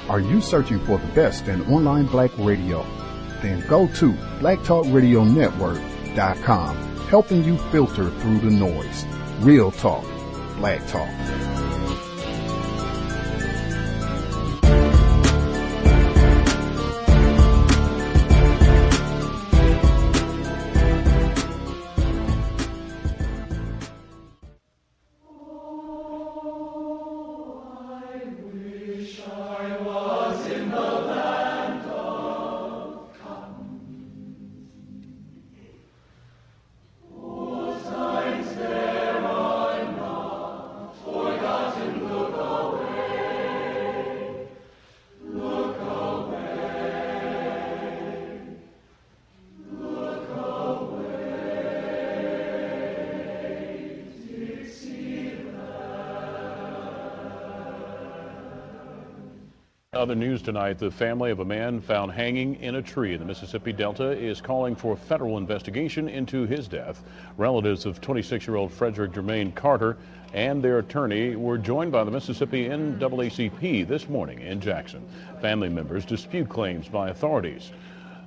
Are you searching for the best in online black radio? Then go to blacktalkradionetwork.com, helping you filter through the noise. Real talk, black talk. Other news tonight, the family of a man found hanging in a tree in the Mississippi Delta is calling for a federal investigation into his death. Relatives of 26-year-old Frederick Jermaine Carter and their attorney were joined by the Mississippi NAACP this morning in Jackson. Family members dispute claims by authorities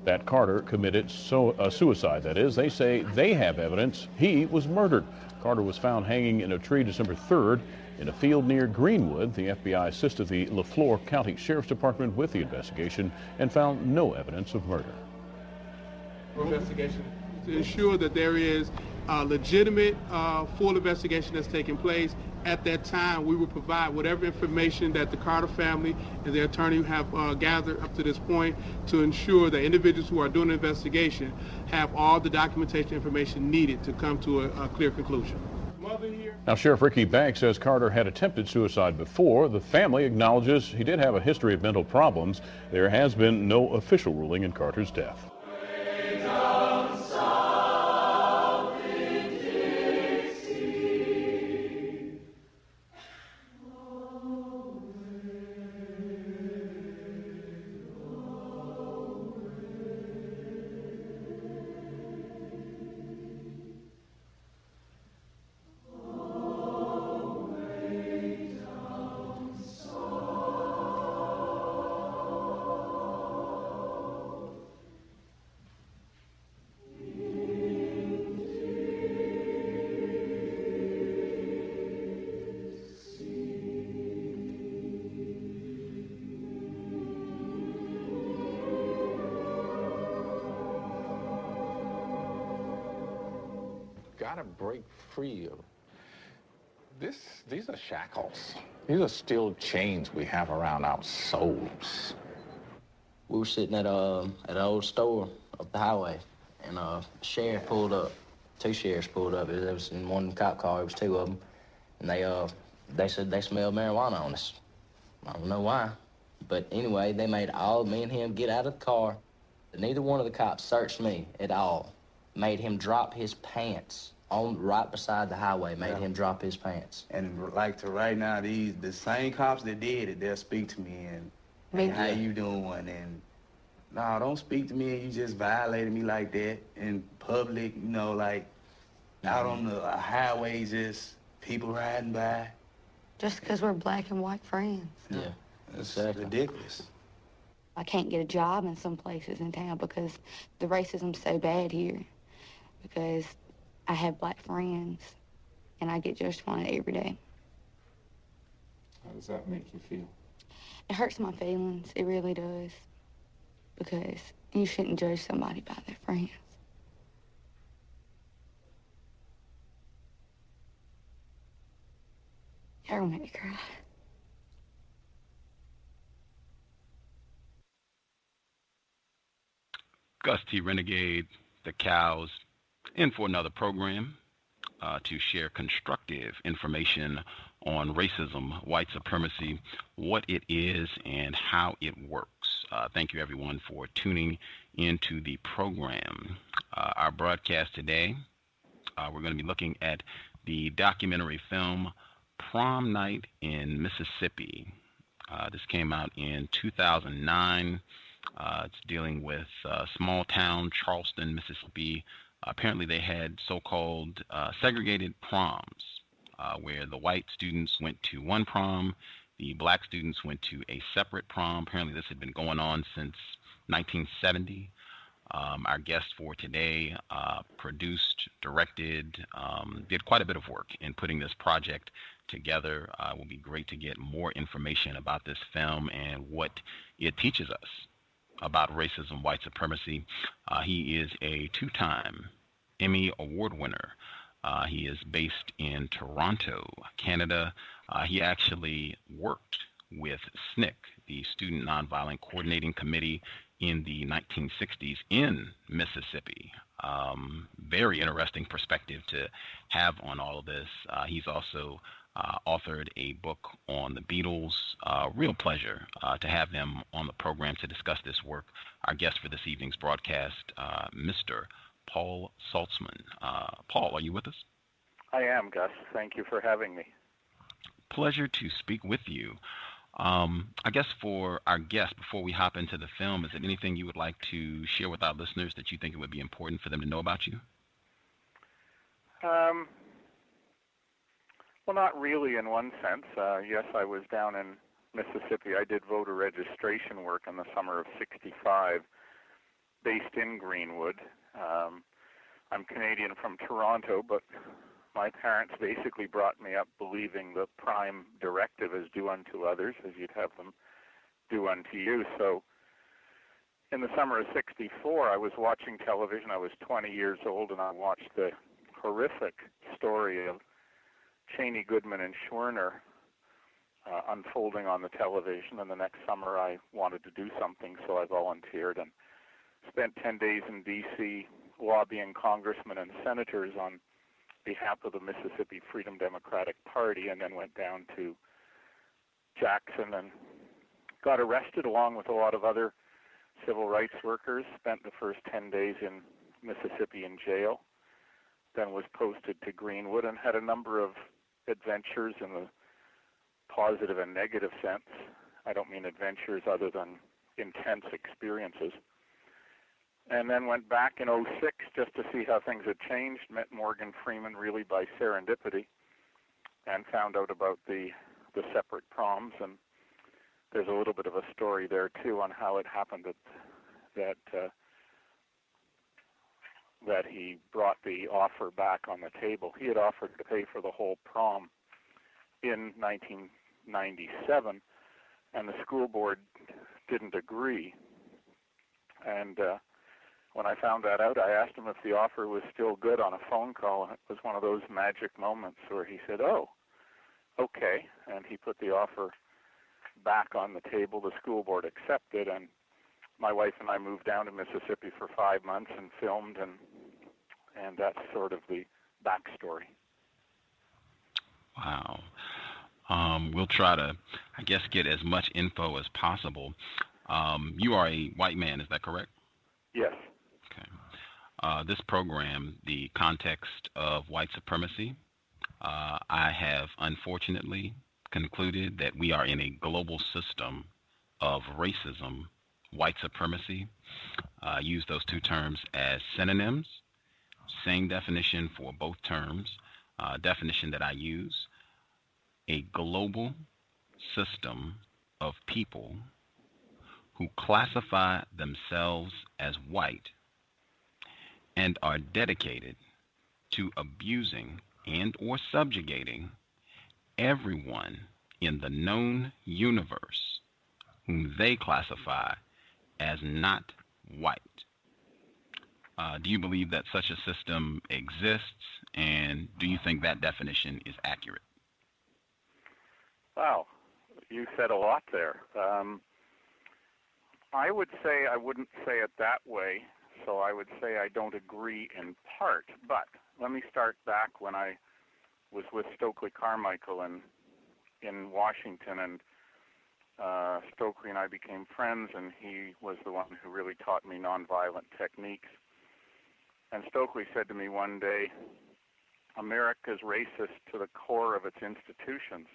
that Carter committed suicide. That is, they say they have evidence he was murdered. Carter was found hanging in a tree December 3rd in a field near Greenwood. The FBI assisted the LaFleur County Sheriff's Department with the investigation and found no evidence of murder. Investigation to ensure that there is a legitimate, full investigation that's taking place. At that time, we will provide whatever information that the Carter family and their attorney have gathered up to this point to ensure that individuals who are doing the investigation have all the documentation information needed to come to a clear conclusion. Now, Sheriff Ricky Banks says Carter had attempted suicide before. The family acknowledges he did have a history of mental problems. There has been no official ruling in Carter's death. Gotta break free of this. These are shackles. These are still chains we have around our souls. We were sitting at an old store up the highway, and a sheriff pulled up. Two sheriffs pulled up. It was in one cop car. It was two of them, and they said they smelled marijuana on us. I don't know why, but anyway, they made me and him get out of the car. Neither one of the cops searched me at all. Made him drop his pants right beside the highway. Made him drop his pants. And like to right now, the same cops that did it, they'll speak to me and how you doing? And no, don't speak to me. And you just violated me like that in public. You know, like out on the highway, just people riding by. Just because we're black and white friends. Yeah, it's ridiculous. I can't get a job in some places in town because the racism's so bad here. Because I have black friends, and I get judged on it every day. How does that make you feel? It hurts my feelings. It really does. Because you shouldn't judge somebody by their friends. Y'all gonna make me cry. Gus T Renegade, the Cows, in for another program to share constructive information on racism, white supremacy, what it is, and how it works. Thank you, everyone, for tuning into the program. Our broadcast today, we're going to be looking at the documentary film Prom Night in Mississippi. This came out in 2009. It's dealing with small town Charleston, Mississippi. Apparently they had so-called segregated proms, where the white students went to one prom The black students went to a separate prom. Apparently this had been going on since 1970. Our guest for today produced, directed, did quite a bit of work in putting this project together. It will be great to get more information about this film and what it teaches us about racism, white supremacy. He is a two-time Emmy Award winner. He is based in Toronto, Canada. He actually worked with SNCC, the Student Nonviolent Coordinating Committee, in the 1960s in Mississippi. Very interesting perspective to have on all of this. He's also authored a book on the Beatles. Real pleasure to have him on the program to discuss this work. Our guest for this evening's broadcast, Mr. Paul Saltzman. Paul, are you with us? I am, Gus. Thank you for having me. Pleasure to speak with you. I guess for our guest, before we hop into the film, is there anything you would like to share with our listeners that you think it would be important for them to know about you? Well, not really in one sense. Yes, I was down in Mississippi. I did voter registration work in the summer of '65, based in Greenwood. I'm Canadian from Toronto, but my parents basically brought me up believing the prime directive is do unto others as you'd have them do unto you. So in the summer of '64, I was watching television. I was 20 years old, and I watched the horrific story of Cheney, Goodman, and Schwerner unfolding on the television. And the next summer, I wanted to do something, so I volunteered and spent 10 days in D.C. lobbying congressmen and senators on behalf of the Mississippi Freedom Democratic Party, and then went down to Jackson and got arrested along with a lot of other civil rights workers, spent the first 10 days in Mississippi in jail, then was posted to Greenwood and had a number of adventures in the positive and negative sense. I don't mean adventures other than intense experiences. And then went back in '06 just to see how things had changed, met Morgan Freeman really by serendipity, and found out about the separate proms. And there's a little bit of a story there, too, on how it happened that he brought the offer back on the table. He had offered to pay for the whole prom in 1997, and the school board didn't agree. And when I found that out, I asked him if the offer was still good on a phone call, and it was one of those magic moments where he said, "Oh, okay," and he put the offer back on the table. The school board accepted, and my wife and I moved down to Mississippi for 5 months and filmed, and that's sort of the backstory. Wow. We'll try to, I guess, get as much info as possible. You are a white man, is that correct? Yes. Okay. This program, the context of white supremacy, I have unfortunately concluded that we are in a global system of racism, white supremacy. Use those two terms as synonyms. Same definition for both terms. Definition that I use: a global system of people who classify themselves as white and are dedicated to abusing and or subjugating everyone in the known universe whom they classify as not white. Do you believe that such a system exists, and do you think that definition is accurate? Wow, you said a lot there. I would say I wouldn't say it that way, so I would say I don't agree in part. But let me start back when I was with Stokely Carmichael in Washington, and Stokely and I became friends, and he was the one who really taught me nonviolent techniques. And Stokely said to me one day, "America's racist to the core of its institutions."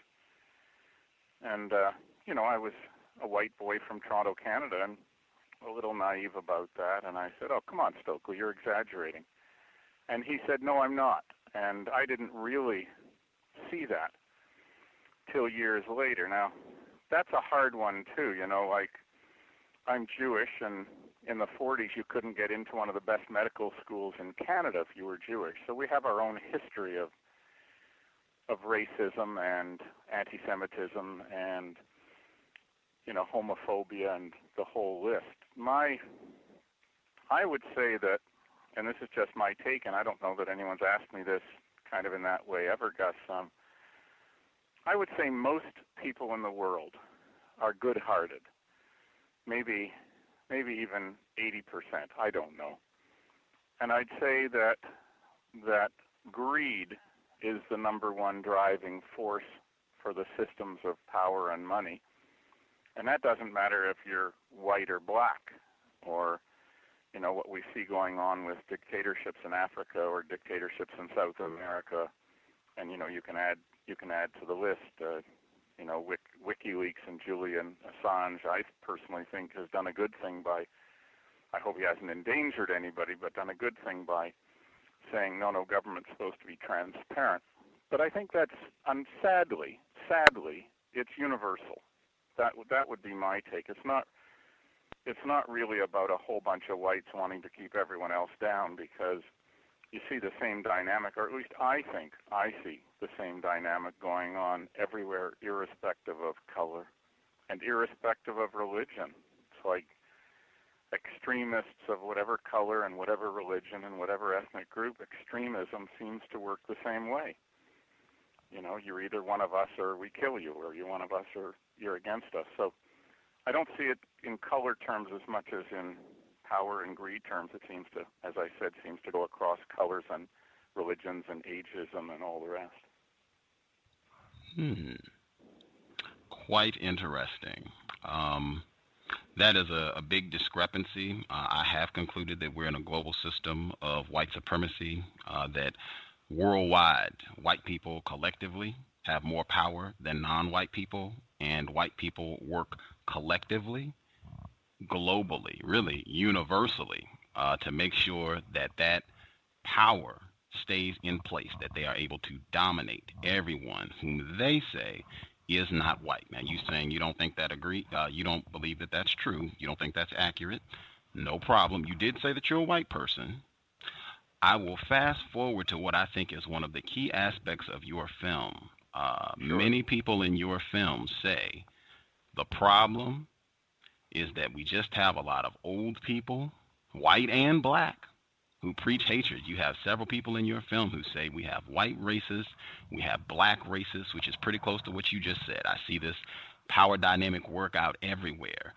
And, I was a white boy from Toronto, Canada, and a little naive about that. And I said, "Oh, come on, Stokely, you're exaggerating." And he said, "No, I'm not." And I didn't really see that till years later. Now, that's a hard one too, you know, like I'm Jewish, and in the 40s you couldn't get into one of the best medical schools in Canada if you were Jewish. So we have our own history of racism and anti-Semitism and, you know, homophobia and the whole list. I would say that, and this is just my take, and I don't know that anyone's asked me this kind of in that way ever, Gus, I would say most people in the world are good-hearted. Maybe even 80%. I don't know. And I'd say that greed is the number one driving force for the systems of power and money. And that doesn't matter if you're white or black, or, you know, what we see going on with dictatorships in Africa or dictatorships in South America. And, you know, you can add to the list, you know, WikiLeaks and Julian Assange, I personally think has done a good thing by, I hope he hasn't endangered anybody, but done a good thing by saying, no, government's supposed to be transparent. But I think that's, sadly, it's universal. That would be my take. It's not really about a whole bunch of whites wanting to keep everyone else down, because you see the same dynamic, or at least I think I see the same dynamic going on everywhere, irrespective of color and irrespective of religion. It's like extremists of whatever color and whatever religion and whatever ethnic group, extremism seems to work the same way. You know, you're either one of us or we kill you, or you're one of us or you're against us. So I don't see it in color terms as much as in power and greed terms. It seems to, as I said, seems to go across colors and religions and ageism and all the rest. Quite interesting. That is a big discrepancy. I have concluded that we're in a global system of white supremacy, that worldwide white people collectively have more power than non-white people, and white people work collectively, globally, really universally, to make sure that that power stays in place, that they are able to dominate everyone whom they say is not white. Now, you saying you don't think that you don't believe that that's true, you don't think that's accurate, no problem. You did say that you're a white person. I will fast forward to what I think is one of the key aspects of your film. Sure. Many people in your film say the problem is that we just have a lot of old people, white and black, who preach hatred. You have several people in your film who say we have white racists, we have black racists, which is pretty close to what you just said. I see this power dynamic work out everywhere.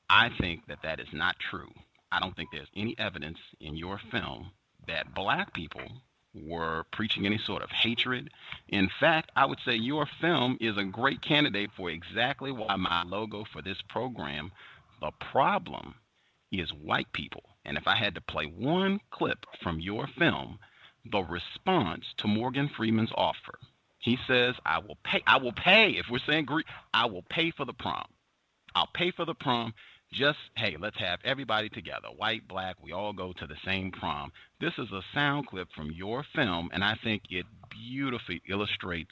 I think that that is not true. I don't think there's any evidence in your film that black people were preaching any sort of hatred. In fact, I would say your film is a great candidate for exactly why my logo for this program, the problem is white people. And if I had to play one clip from your film, the response to Morgan Freeman's offer, he says, I will pay, if we're saying I will pay for the prom. I'll pay for the prom. Just, hey, let's have everybody together, white, black, we all go to the same prom. This is a sound clip from your film, and I think it beautifully illustrates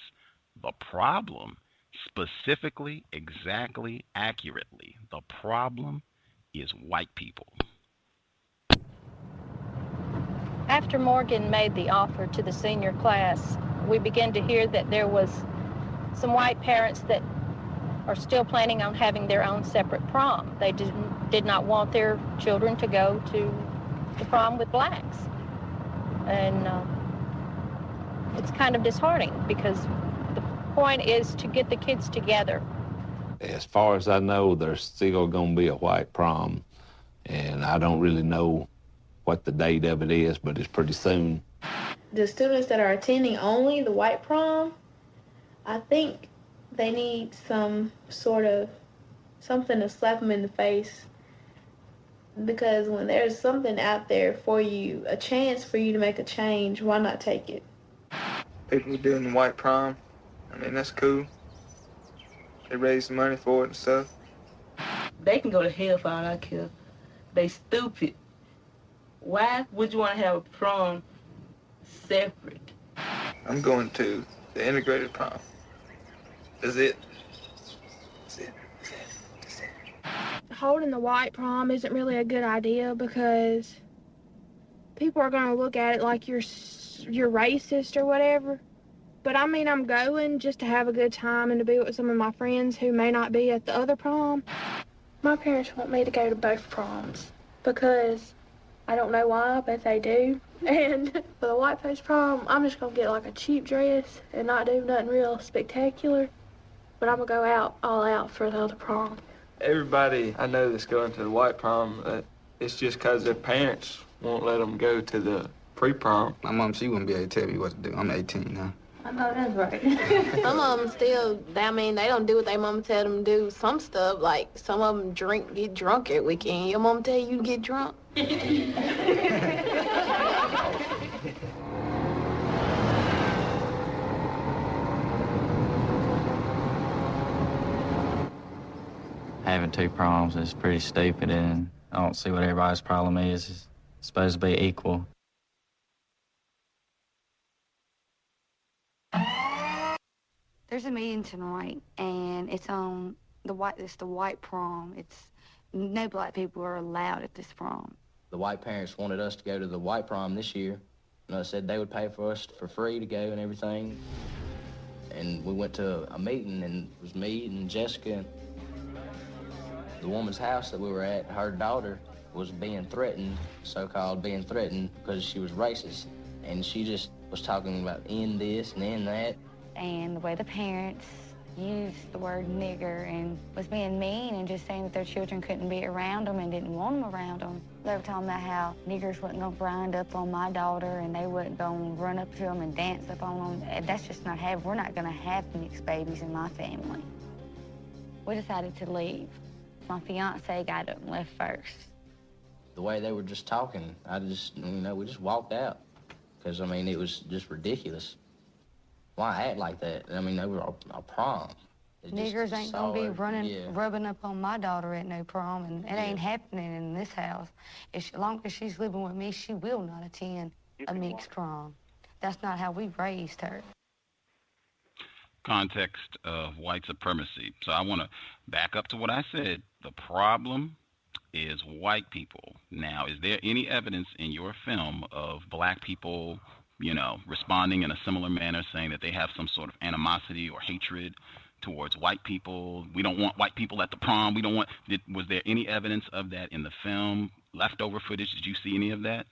the problem, specifically, exactly, accurately. The problem is white people. After Morgan made the offer to the senior class, we began to hear that there was some white parents that are still planning on having their own separate prom. They did not want their children to go to the prom with blacks. And it's kind of disheartening, because the point is to get the kids together. As far as I know, there's still going to be a white prom, and I don't really know what the date of it is, but it's pretty soon. The students that are attending only the white prom, I think they need some sort of something to slap them in the face, because when there's something out there for you, a chance for you to make a change, why not take it? People doing the white prom, I mean, that's cool. They raise money for it and stuff. They can go to hell for all I care. They stupid. Why would you want to have a prom separate? I'm going to the integrated prom. That's it. Holding the white prom isn't really a good idea because people are going to look at it like you're racist or whatever. But I mean, I'm going just to have a good time and to be with some of my friends who may not be at the other prom. My parents want me to go to both proms because I don't know why, but they do. And for the white folks prom, I'm just going to get like a cheap dress and not do nothing real spectacular. But I'm going to go out all out for the other prom. Everybody I know that's going to the white prom, it's just because their parents won't let them go to the pre-prom. My mom, she wouldn't be able to tell me what to do. I'm 18 now. I know that's right. Some of them still, I mean, they don't do what their mama tell them to do. Some stuff, like some of them get drunk every weekend. Your mama tell you to get drunk? Having two proms is pretty stupid, and I don't see what everybody's problem is. It's supposed to be equal. There's a meeting tonight, and it's on the white prom. It's no black people are allowed at this prom. The white parents wanted us to go to the white prom this year, and they said they would pay for us for free to go and everything. And we went to a meeting, and it was me and Jessica. The woman's house that we were at, her daughter was being threatened, so-called being threatened, because she was racist. And she just was talking about end this and end that. And the way the parents used the word nigger and was being mean and just saying that their children couldn't be around them and didn't want them around them. They were talking about how niggers wasn't gonna grind up on my daughter and they wasn't gonna run up to them and dance up on them. And that's just not we're not gonna have mixed babies in my family. We decided to leave. My fiance got up and left first. The way they were just talking, we just walked out. Because, I mean, it was just ridiculous. Why act like that? I mean, they were a prom. Niggers ain't gonna be rubbing up on my daughter at no prom, and it ain't happening in this house. As long as she's living with me, she will not attend a mixed prom. That's not how we raised her. Context of white supremacy. So I want to back up to what I said. The problem is white people. Now, is there any evidence in your film of black people, responding in a similar manner, saying that they have some sort of animosity or hatred towards white people? We don't want white people at the prom. Was there any evidence of that in the film? Leftover footage, did you see any of that?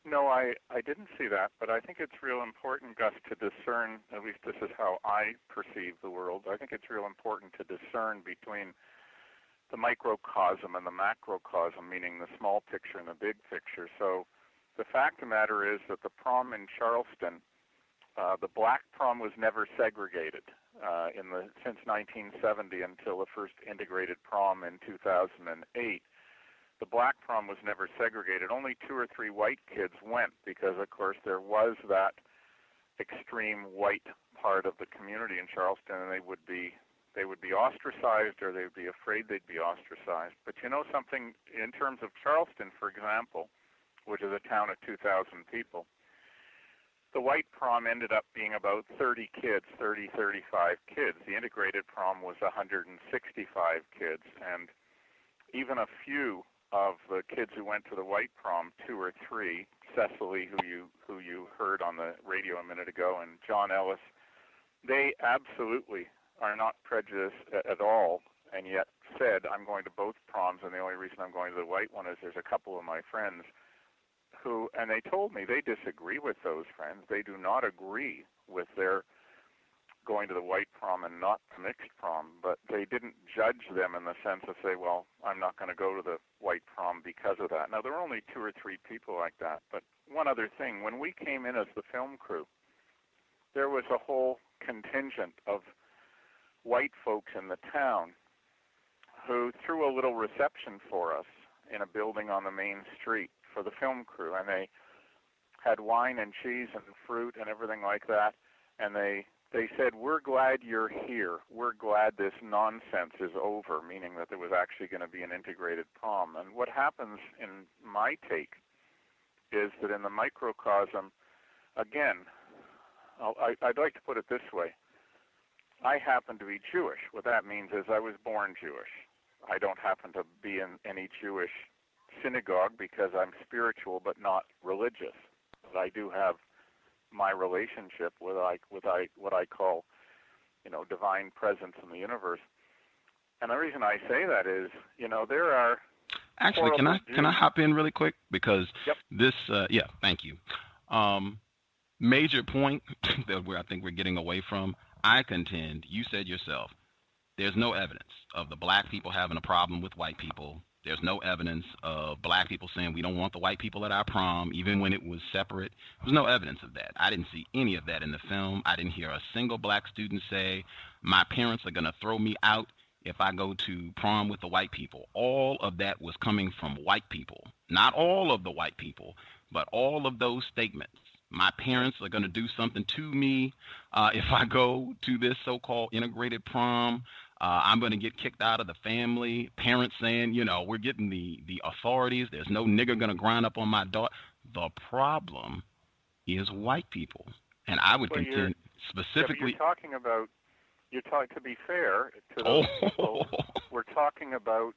No, I didn't see that, but I think it's real important, Gus, to discern, at least this is how I perceive the world, I think it's real important to discern between the microcosm and the macrocosm, meaning the small picture and the big picture. So the fact of the matter is that the prom in Charleston, the black prom was never segregated since 1970 until the first integrated prom in 2008. The black prom was never segregated. Only 2 or 3 white kids went because, of course, there was that extreme white part of the community in Charleston, and they would be ostracized, or they would be afraid they'd be ostracized. But you know something, in terms of Charleston, for example, which is a town of 2,000 people, the white prom ended up being about 30 kids, 35 kids. The integrated prom was 165 kids, and even a few of the kids who went to the white prom, 2 or 3, Cecily, who you heard on the radio a minute ago, and John Ellis, they absolutely are not prejudiced at all, and yet said, I'm going to both proms, and the only reason I'm going to the white one is there's a couple of my friends who, and they told me they disagree with those friends. They do not agree with their going to the white prom and not the mixed prom, but they didn't judge them in the sense of say, well, I'm not going to go to the white prom because of that. Now, there were only 2 or 3 people like that, but one other thing, when we came in as the film crew, there was a whole contingent of white folks in the town who threw a little reception for us in a building on the main street for the film crew, and they had wine and cheese and fruit and everything like that, and they said, we're glad you're here. We're glad this nonsense is over, meaning that there was actually going to be an integrated prom. And what happens in my take is that in the microcosm, again, I'd like to put it this way. I happen to be Jewish. What that means is I was born Jewish. I don't happen to be in any Jewish synagogue because I'm spiritual but not religious. But I do have my relationship with what I call, divine presence in the universe. And the reason I say that is, there are actually can I hop in really quick because this thank you. Major point that I think we're getting away from. I contend, you said yourself, there's no evidence of the black people having a problem with white people. There's no evidence of black people saying we don't want the white people at our prom, even when it was separate. There's no evidence of that. I didn't see any of that in the film. I didn't hear a single black student say, my parents are going to throw me out if I go to prom with the white people. All of that was coming from white people. Not all of the white people, but all of those statements. My parents are going to do something to me if I go to this so-called integrated prom. I'm going to get kicked out of the family. Parents saying, we're getting the authorities. There's no nigger going to grind up on my daughter. The problem is white people. And I would contend specifically. To be fair to those people, we're talking about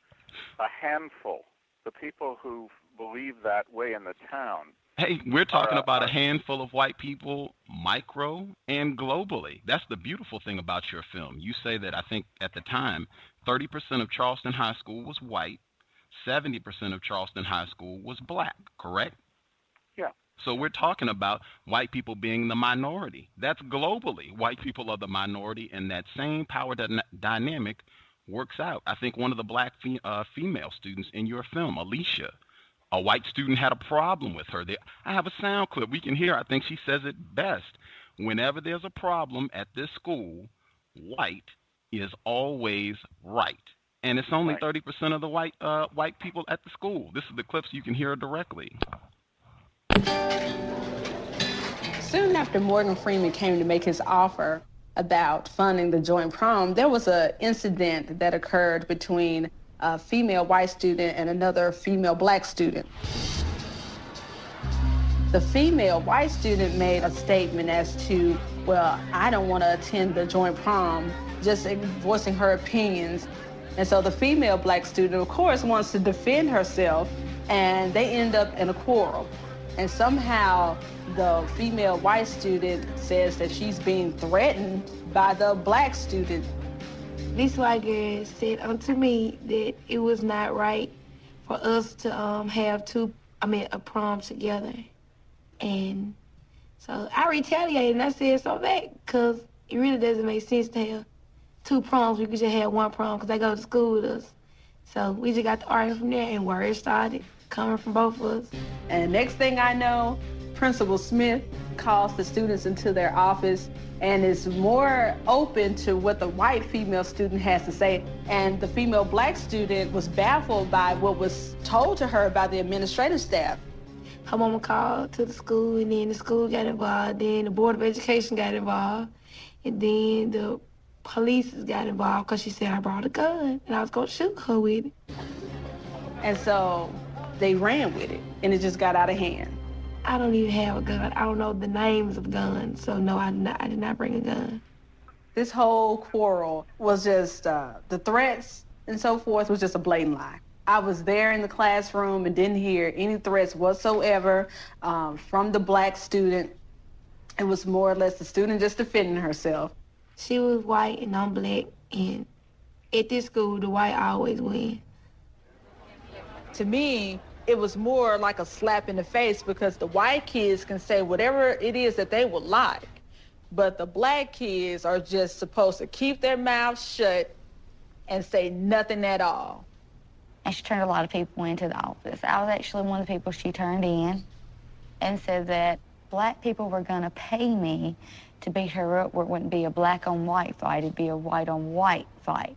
a handful, the people who believe that way in the town. Hey, we're talking about a handful of white people, micro and globally. That's the beautiful thing about your film. You say that I think at the time, 30% of Charleston High School was white, 70% of Charleston High School was black, correct? Yeah. So we're talking about white people being the minority. That's globally. White people are the minority, and that same power dynamic works out. I think one of the black female students in your film, Alicia, a white student had a problem with her. I have a sound clip we can hear. I think she says it best. Whenever there's a problem at this school, white is always right. And it's only 30% of the white people at the school. This is the clips you can hear directly. Soon after Morgan Freeman came to make his offer about funding the joint prom, there was an incident that occurred between a female white student and another female black student. The female white student made a statement as to, well, I don't want to attend the joint prom, just voicing her opinions. And so the female black student, of course, wants to defend herself, and they end up in a quarrel. And somehow the female white student says that she's being threatened by the black student. This white girl said unto me that it was not right for us to have a prom together. And so I retaliated and I said so back, because it really doesn't make sense to have two proms. We could just have one prom because they go to school with us. So we just got to argue from there, and words started coming from both of us. And next thing I know, Principal Smith calls the students into their office and is more open to what the white female student has to say. And the female black student was baffled by what was told to her by the administrative staff. Her mama called to the school, and then the school got involved, then the Board of Education got involved, and then the police got involved because she said I brought a gun and I was going to shoot her with it. And so they ran with it, and it just got out of hand. I don't even have a gun. I don't know the names of guns, so no, I did not bring a gun. This whole quarrel was just, the threats and so forth was just a blatant lie. I was there in the classroom and didn't hear any threats whatsoever from the black student. It was more or less the student just defending herself. She was white and I'm black, and at this school, the white always win. To me, it was more like a slap in the face, because the white kids can say whatever it is that they would like, but the black kids are just supposed to keep their mouths shut and say nothing at all. And she turned a lot of people into the office. I was actually one of the people she turned in and said that black people were going to pay me to beat her up, where it wouldn't be a black on white fight, it'd be a white on white fight.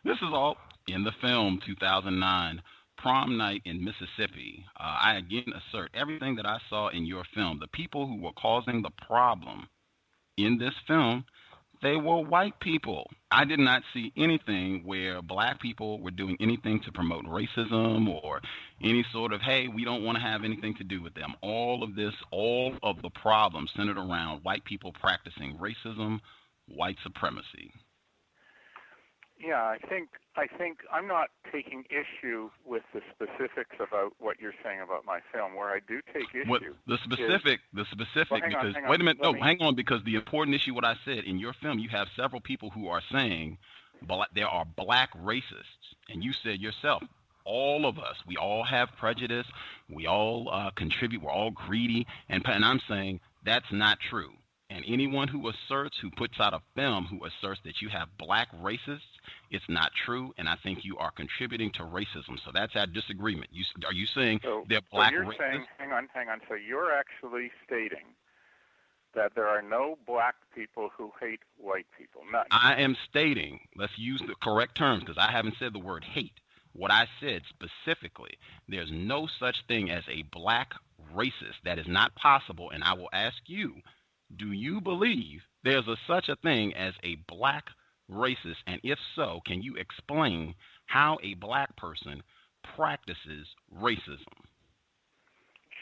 This is all in the film 2009, Prom Night in Mississippi. I again assert everything that I saw in your film. The people who were causing the problem in this film, They were white people. I did not see anything where black people were doing anything to promote racism or any sort of, hey, we don't want to have anything to do with them. All of the problems centered around white people practicing racism, white supremacy. Yeah, I think I'm not taking issue with the specifics about what you're saying about my film. Where I do take issue, the specific, well, because hang on, wait a minute, no, hang on, because the important issue, what I said in your film, you have several people who are saying there are black racists, and you said yourself, all of us, we all have prejudice, we all contribute, we're all greedy, and I'm saying that's not true. And anyone who puts out a film who asserts that you have black racists, it's not true, and I think you are contributing to racism. So that's our disagreement. Are you saying they're black racists? So you're saying, hang on. So you're actually stating that there are no black people who hate white people, none. I am stating, let's use the correct terms, because I haven't said the word hate. What I said specifically, there's no such thing as a black racist. That is not possible, and I will ask you, do you believe there's such a thing as a black racist? And if so, can you explain how a black person practices racism?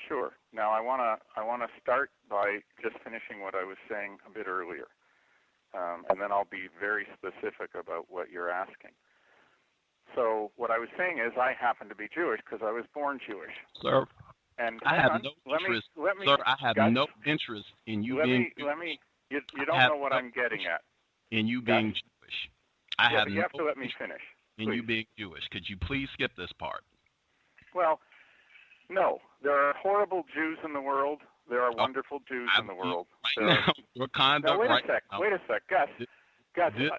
Sure. Now I want to start by just finishing what I was saying a bit earlier, and then I'll be very specific about what you're asking. So what I was saying is I happen to be Jewish because I was born Jewish. Sir. And I have no interest, sir. I have no interest in you being. You don't know what I'm getting at. In you being Jewish. You have to let me finish. In you being Jewish, could you please skip this part? Well, no. There are horrible Jews in the world. There are wonderful Jews in the world. Your conduct. Wait a sec, Gus.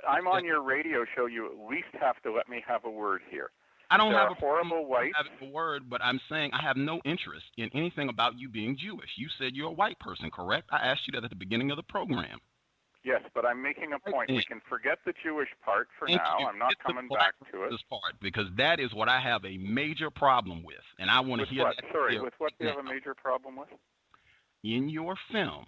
I'm on your radio show. You at least have to let me have a word here. I don't have a horrible white word, but I'm saying I have no interest in anything about you being Jewish. You said you're a white person, correct? I asked you that at the beginning of the program. Yes, but I'm making a point. We can forget the Jewish part for now. I'm not coming back to it. This part, because that is what I have a major problem with, and I want to hear that. Sorry, with what do you have a major problem with? In your film.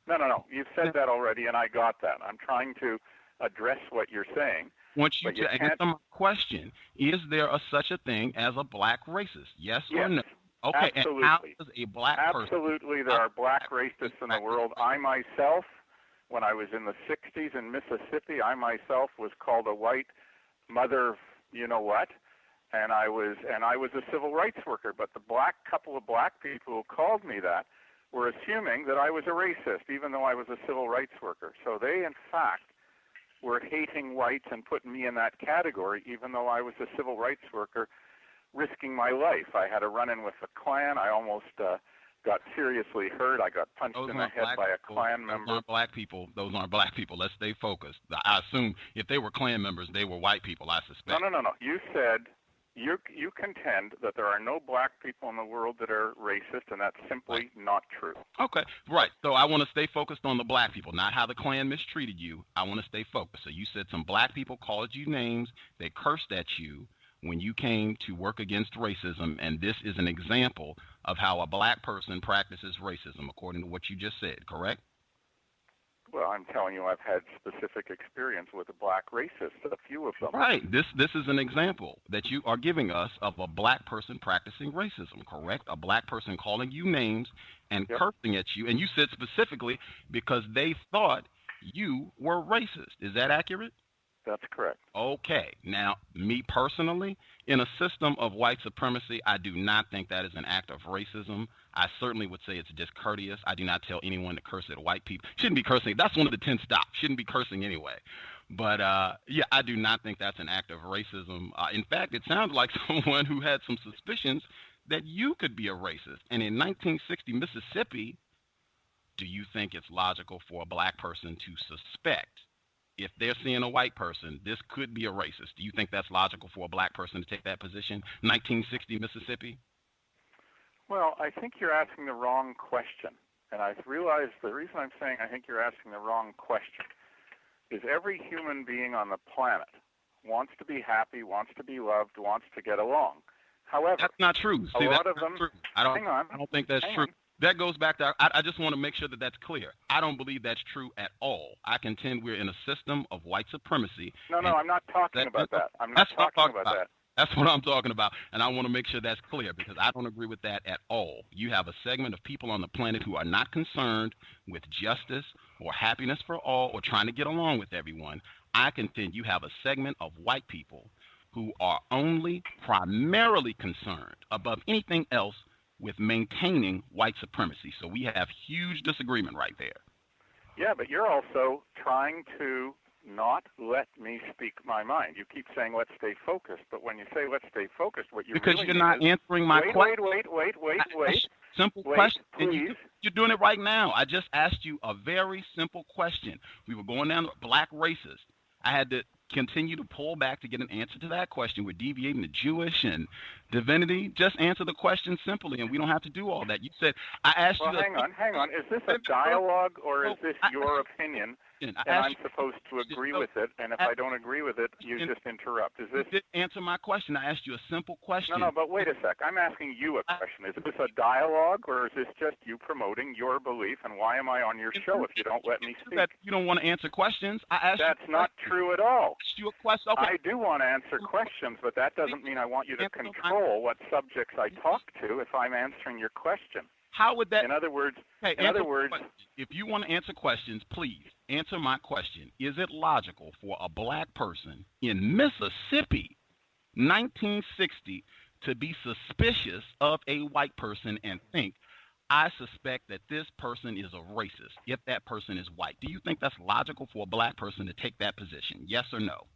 No. You've said that already, and I got that. I'm trying to address what you're saying. I want you to answer my question. Is there such a thing as a black racist? Yes or no? Okay, absolutely. And how does a black person... Absolutely, there are black racists in the world. I myself, when I was in the 60s in Mississippi, I myself was called a white mother, you know what, and I was a civil rights worker. But the couple of black people who called me that were assuming that I was a racist, even though I was a civil rights worker. So they, in fact, were hating whites and putting me in that category, even though I was a civil rights worker, risking my life. I had a run-in with the Klan. I almost got seriously hurt. I got punched in the head by a Klan member. Those aren't black people. Those aren't black people. Let's stay focused. I assume if they were Klan members, they were white people, I suspect. No. You said you contend that there are no black people in the world that are racist, and that's simply not true. Okay, right. So I want to stay focused on the black people, not how the Klan mistreated you. I want to stay focused. So you said some black people called you names. They cursed at you when you came to work against racism, and this is an example of how a black person practices racism, according to what you just said, correct? Well, I'm telling you, I've had specific experience with a black racist, a few of them. Right. This is an example that you are giving us of a black person practicing racism, correct? A black person calling you names and cursing at you, and you said specifically because they thought you were racist. Is that accurate? That's correct. Okay. Now, me personally, in a system of white supremacy, I do not think that is an act of racism. I certainly would say it's discourteous. I do not tell anyone to curse at white people. Shouldn't be cursing. That's one of the 10 stops. Shouldn't be cursing anyway. But, yeah, I do not think that's an act of racism. In fact, it sounds like someone who had some suspicions that you could be a racist. And in 1960 Mississippi, do you think it's logical for a black person to suspect, if they're seeing a white person, this could be a racist? Do you think that's logical for a black person to take that position? 1960 Mississippi? Well, I think you're asking the wrong question. And I've realized the reason I'm saying I think you're asking the wrong question is every human being on the planet wants to be happy, wants to be loved, wants to get along. However, that's not true. A lot of them. I don't think that's true. That goes back to, I just want to make sure that that's clear. I don't believe that's true at all. I contend we're in a system of white supremacy. No, I'm not talking about that. I'm not talking about that. That's what I'm talking about, and I want to make sure that's clear because I don't agree with that at all. You have a segment of people on the planet who are not concerned with justice or happiness for all or trying to get along with everyone. I contend you have a segment of white people who are only primarily concerned above anything else with maintaining white supremacy. So we have huge disagreement right there. Yeah, but you're also trying to not let me speak my mind. You keep saying let's stay focused, but when you say let's stay focused, what you because really you're not answering my question. Wait. Simple question. Please. You're doing it right now. I just asked you a very simple question. We were going down to black racists. I had to continue to pull back to get an answer to that question. We're deviating to Jewish and divinity. Just answer the question simply, and we don't have to do all that. You said, I asked you. Hang on. Is this a dialogue or is this your opinion? And I'm supposed to agree with it, and if I don't agree with it, you just interrupt. Is this? You didn't answer my question. I asked you a simple question. No, but wait a sec. I'm asking you a question. Is this a dialogue, or is this just you promoting your belief, and why am I on your show if you don't let me speak? You don't want to answer questions. I asked That's not true at all. I asked you a question. Okay. I do want to answer questions, but that doesn't mean I want you to control what subjects I talk to if I'm answering your question. How would that? In other words, if you want to answer questions, please answer my question. Is it logical for a black person in Mississippi, 1960, to be suspicious of a white person and think, I suspect that this person is a racist if that person is white? Do you think that's logical for a black person to take that position? Yes or no?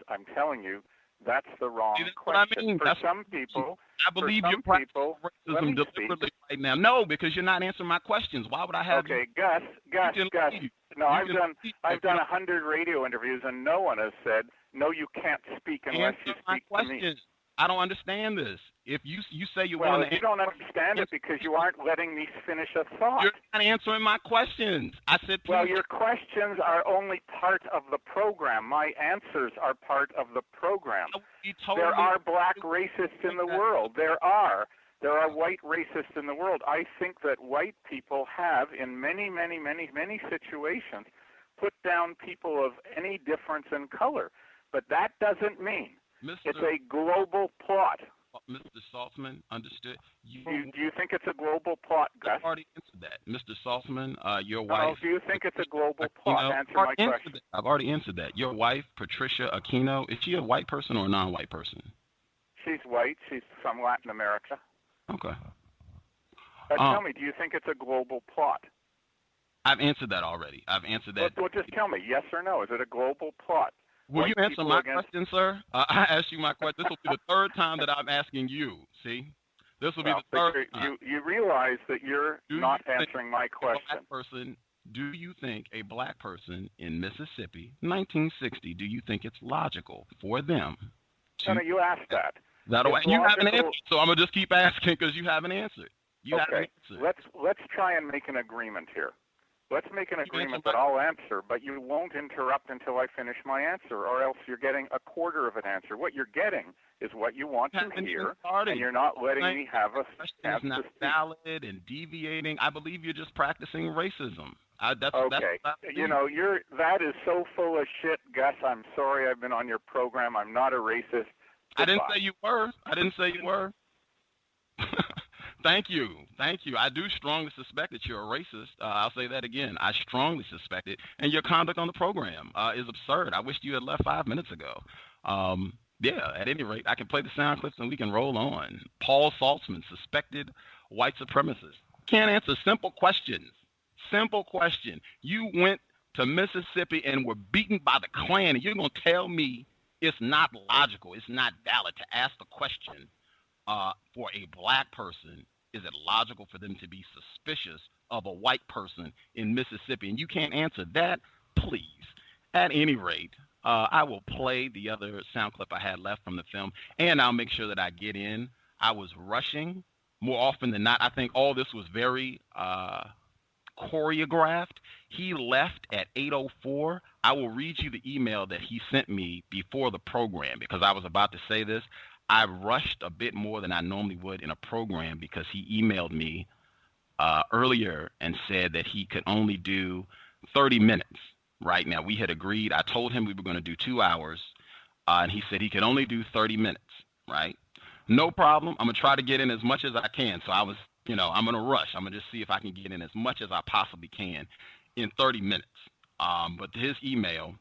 I'm telling you, that's the wrong question. What I mean. For some people, I believe you're practicing racism deliberately right now. No, because you're not answering my questions. Why would I have? Okay, Gus. No, I've done 100 radio interviews, and no one has said, no, you can't speak unless you speak to me. I don't understand this. If you say you want to, you don't understand it because you aren't letting me finish a thought. You're not answering my questions. I said, please. Well, your questions are only part of the program. My answers are part of the program. There are black racists in the world. There are white racists in the world. I think that white people have, in many, many, many, many situations, put down people of any difference in color. But that doesn't mean it's a global plot. Mr. Saltzman, understood. Do you think it's a global plot, Gus? I've already answered that. Mr. Saltzman, your wife. Do you think it's a global plot? Answer my question. I've already answered that. Your wife, Patricia Aquino, is she a white person or a non-white person? She's white. She's from Latin America. Okay. Tell me, do you think it's a global plot? I've answered that already. I've answered that. Well, just tell me, yes or no. Is it a global plot? Will you answer my question, sir? I asked you my question. This will be the third time that I'm asking you. See? This will be the third time. You realize that you're not answering my question. Do you think a black person in Mississippi, 1960, do you think it's logical for them to... No, you asked that. You haven't answered, so I'm going to just keep asking because you haven't answered. Let's try and make an agreement here. Let's make an agreement that I'll answer, but you won't interrupt until I finish my answer, or else you're getting a quarter of an answer. What you're getting is what you want to hear, and you're not letting me have a chance to speak. Valid and deviating. I believe you're just practicing racism. That's that is so full of shit, Gus. I'm sorry I've been on your program. I'm not a racist. Goodbye. I didn't say you were. Thank you. I do strongly suspect that you're a racist. I'll say that again. I strongly suspect it. And your conduct on the program is absurd. I wished you had left 5 minutes ago. At any rate, I can play the sound clips and we can roll on. Paul Saltzman, suspected white supremacist. Can't answer simple questions. Simple question. You went to Mississippi and were beaten by the Klan, and you're going to tell me it's not logical, it's not valid to ask the question for a black person. Is it logical for them to be suspicious of a white person in Mississippi? And you can't answer that, please. At any rate, I will play the other sound clip I had left from the film, and I'll make sure that I get in. I was rushing more often than not. I think all this was very choreographed. He left at 8:04. I will read you the email that he sent me before the program because I was about to say this. I rushed a bit more than I normally would in a program because he emailed me earlier and said that he could only do 30 minutes. Right now, we had agreed. I told him we were going to do 2 hours, and he said he could only do 30 minutes. Right? No problem. I'm going to try to get in as much as I can. So I was, I'm going to rush. I'm going to just see if I can get in as much as I possibly can in 30 minutes. But his email,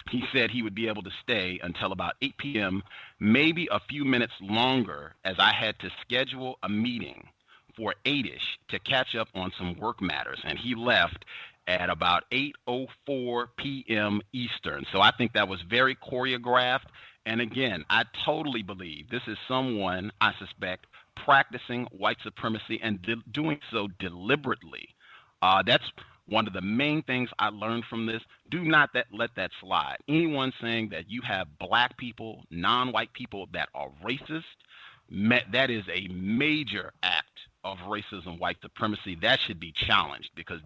he said he would be able to stay until about 8 p.m., maybe a few minutes longer, as I had to schedule a meeting for 8-ish to catch up on some work matters. And he left at about 8:04 p.m. Eastern. So I think that was very choreographed. And again, I totally believe this is someone, I suspect, practicing white supremacy and doing so deliberately. That's one of the main things I learned from this. Do not let that slide. Anyone saying that you have black people, non-white people that are racist, that is a major act of racism, white supremacy. That should be challenged because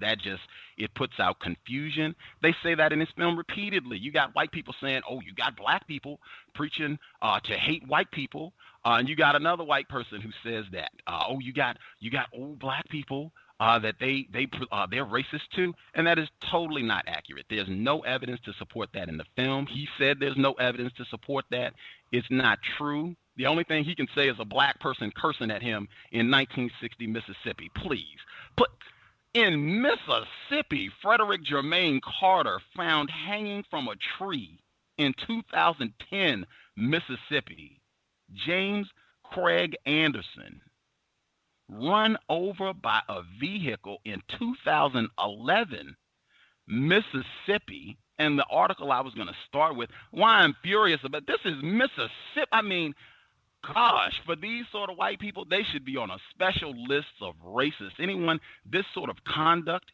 it puts out confusion. They say that in this film repeatedly. You got white people saying, oh, you got black people preaching to hate white people. And you got another white person who says that, you got old black people that they're racist too, and that is totally not accurate. There's no evidence to support that in the film. He said there's no evidence to support that. It's not true. The only thing he can say is a black person cursing at him in 1960 Mississippi. Please. In Mississippi, Frederick Jermaine Carter found hanging from a tree in 2010 Mississippi. James Craig Anderson run over by a vehicle in 2011 Mississippi. And the article I was going to start with, why I'm furious about this is Mississippi. I mean, gosh, for these sort of white people, they should be on a special list of racists. Anyone, this sort of conduct,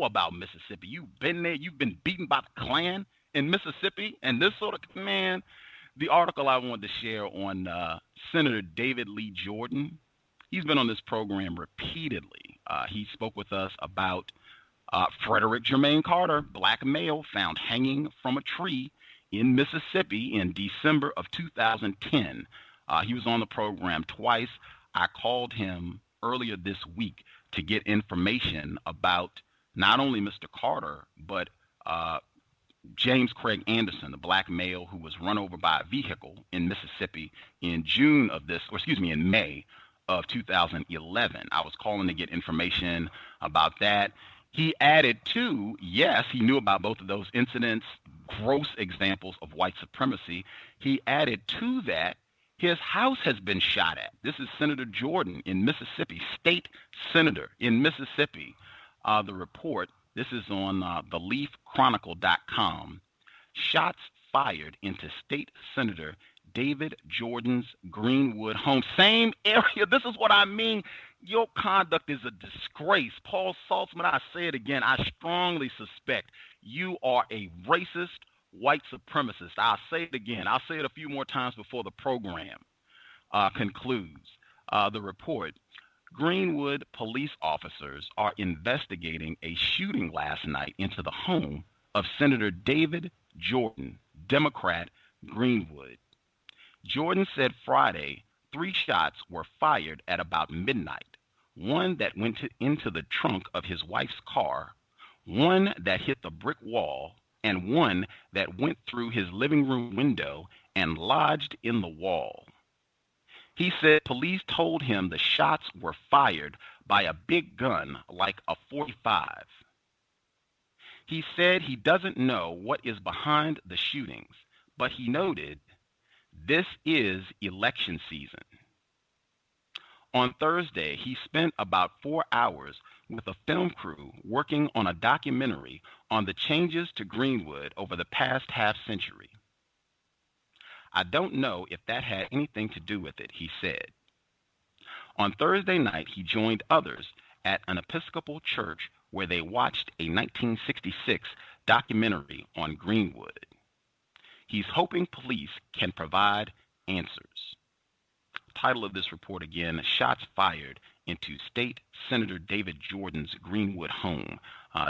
about Mississippi. You've been there. You've been beaten by the Klan in Mississippi. And this sort of, man, the article I wanted to share on Senator David Lee Jordan, he's been on this program repeatedly. He spoke with us about Frederick Jermaine Carter, black male found hanging from a tree in Mississippi in December of 2010. He was on the program twice. I called him earlier this week to get information about not only Mr. Carter, but James Craig Anderson, the black male who was run over by a vehicle in Mississippi in May of 2011. I was calling to get information about that. He added to, yes, he knew about both of those incidents, gross examples of white supremacy. He added to that, his house has been shot at. This is Senator Jordan in Mississippi, state senator in Mississippi. The report, this is on theleafchronicle.com. Shots fired into state senator David Jordan's Greenwood home. Same area. This is what I mean. Your conduct is a disgrace. Paul Saltzman, I say it again. I strongly suspect you are a racist white supremacist. I'll say it again. I'll say it a few more times before the program concludes. The report, Greenwood police officers are investigating a shooting last night into the home of Senator David Jordan, Democrat, Greenwood. Jordan said Friday 3 shots were fired at about midnight, one that went into the trunk of his wife's car, one that hit the brick wall, and one that went through his living room window and lodged in the wall. He said police told him the shots were fired by a big gun like a .45. He said he doesn't know what is behind the shootings, but he noted, this is election season. On Thursday, he spent about 4 hours with a film crew working on a documentary on the changes to Greenwood over the past half-century. I don't know if that had anything to do with it, he said. On Thursday night, he joined others at an Episcopal church where they watched a 1966 documentary on Greenwood. He's hoping police can provide answers. Title of this report again, Shots Fired into State Senator David Jordan's Greenwood home.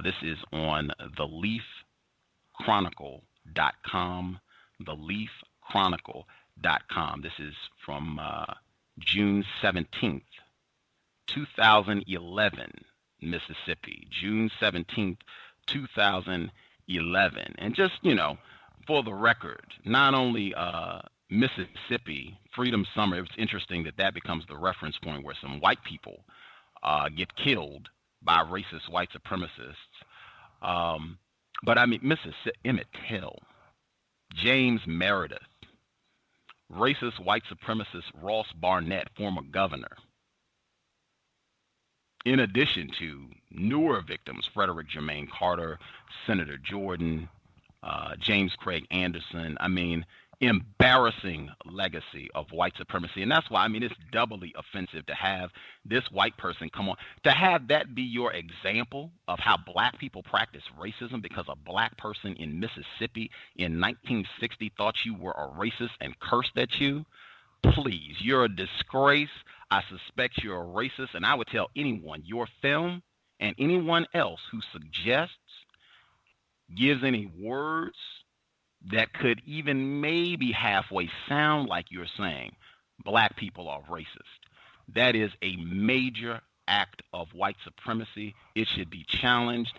This is on theleafchronicle.com, theleafchronicle.com. This is from June 17th, 2011, Mississippi. June 17th, 2011. And just, for the record, not only Mississippi, Freedom Summer, it's interesting that becomes the reference point where some white people get killed by racist white supremacists. But I mean, Mississippi, Emmett Till, James Meredith, racist white supremacist Ross Barnett, former governor. In addition to newer victims, Frederick Germain Carter, Senator Jordan, James Craig Anderson. I mean, embarrassing legacy of white supremacy. And that's why, I mean, it's doubly offensive to have this white person come on, to have that be your example of how black people practice racism because a black person in Mississippi in 1960 thought you were a racist and cursed at you. Please, you're a disgrace. I suspect you're a racist, and I would tell anyone, your film and anyone else who suggests, gives any words that could even maybe halfway sound like you're saying black people are racist. That is a major act of white supremacy. It should be challenged.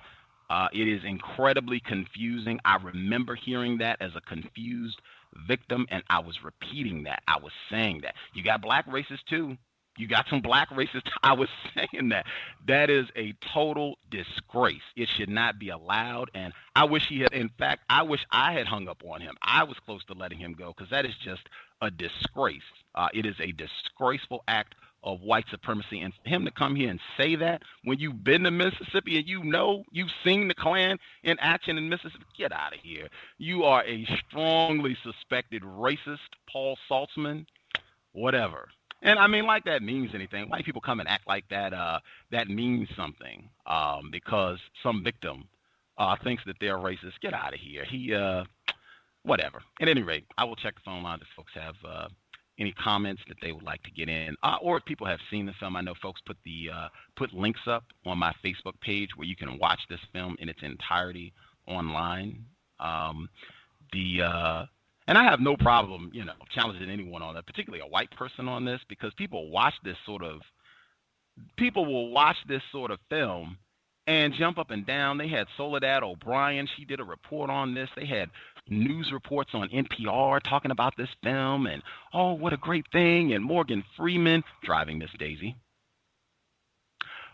It is incredibly confusing. I remember hearing that as a confused victim, and I was repeating that. I was saying that. You got black racists too. You got some black racists. I was saying that. That is a total disgrace. It should not be allowed. And I wish he had, in fact, I wish I had hung up on him. I was close to letting him go because that is just a disgrace. It is a disgraceful act of white supremacy. And for him to come here and say that when you've been to Mississippi and you've seen the Klan in action in Mississippi, get out of here. You are a strongly suspected racist, Paul Saltzman, whatever. And I mean, like that means anything. White people come and act like that that means something because some victim thinks that they're racist. Get out of here. Whatever. At any rate, I will check the phone line if folks have any comments that they would like to get in. Or if people have seen the film, I know folks put links up on my Facebook page where you can watch this film in its entirety online. And I have no problem, challenging anyone on that, particularly a white person on this, because people will watch this sort of film and jump up and down. They had Soledad O'Brien. She did a report on this. They had news reports on NPR talking about this film and, oh, what a great thing. And Morgan Freeman, driving Miss Daisy.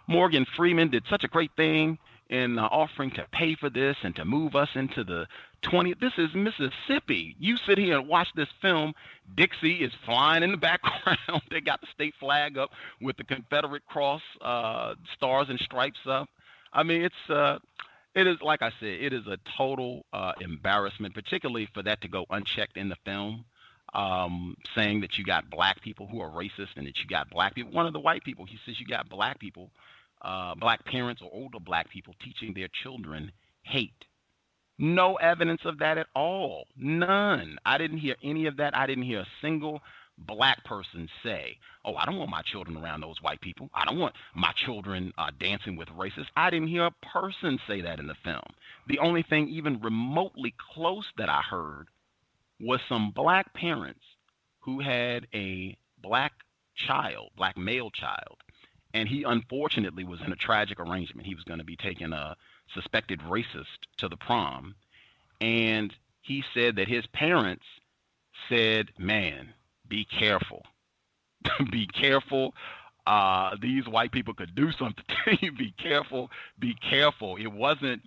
Morgan Freeman did such a great thing in offering to pay for this and to move us into the 20th. This is Mississippi. You sit here and watch this film. Dixie is flying in the background. They got the state flag up with the Confederate cross, stars and stripes up. I mean, it is, like I said, it is a total embarrassment, particularly for that to go unchecked in the film, saying that you got black people who are racist and that you got black people. One of the white people, he says you got black people, black parents or older black people teaching their children hate. No evidence of that at all. None. I didn't hear any of that. I didn't hear a single black person say, oh, I don't want my children around those white people. I don't want my children dancing with racists. I didn't hear a person say that in the film. The only thing even remotely close that I heard was some black parents who had a black male child, and he unfortunately was in a tragic arrangement. He was going to be taking a suspected racist to the prom, and he said that his parents said, man, be careful. Be careful. These white people could do something to you. Be careful. Be careful. It wasn't,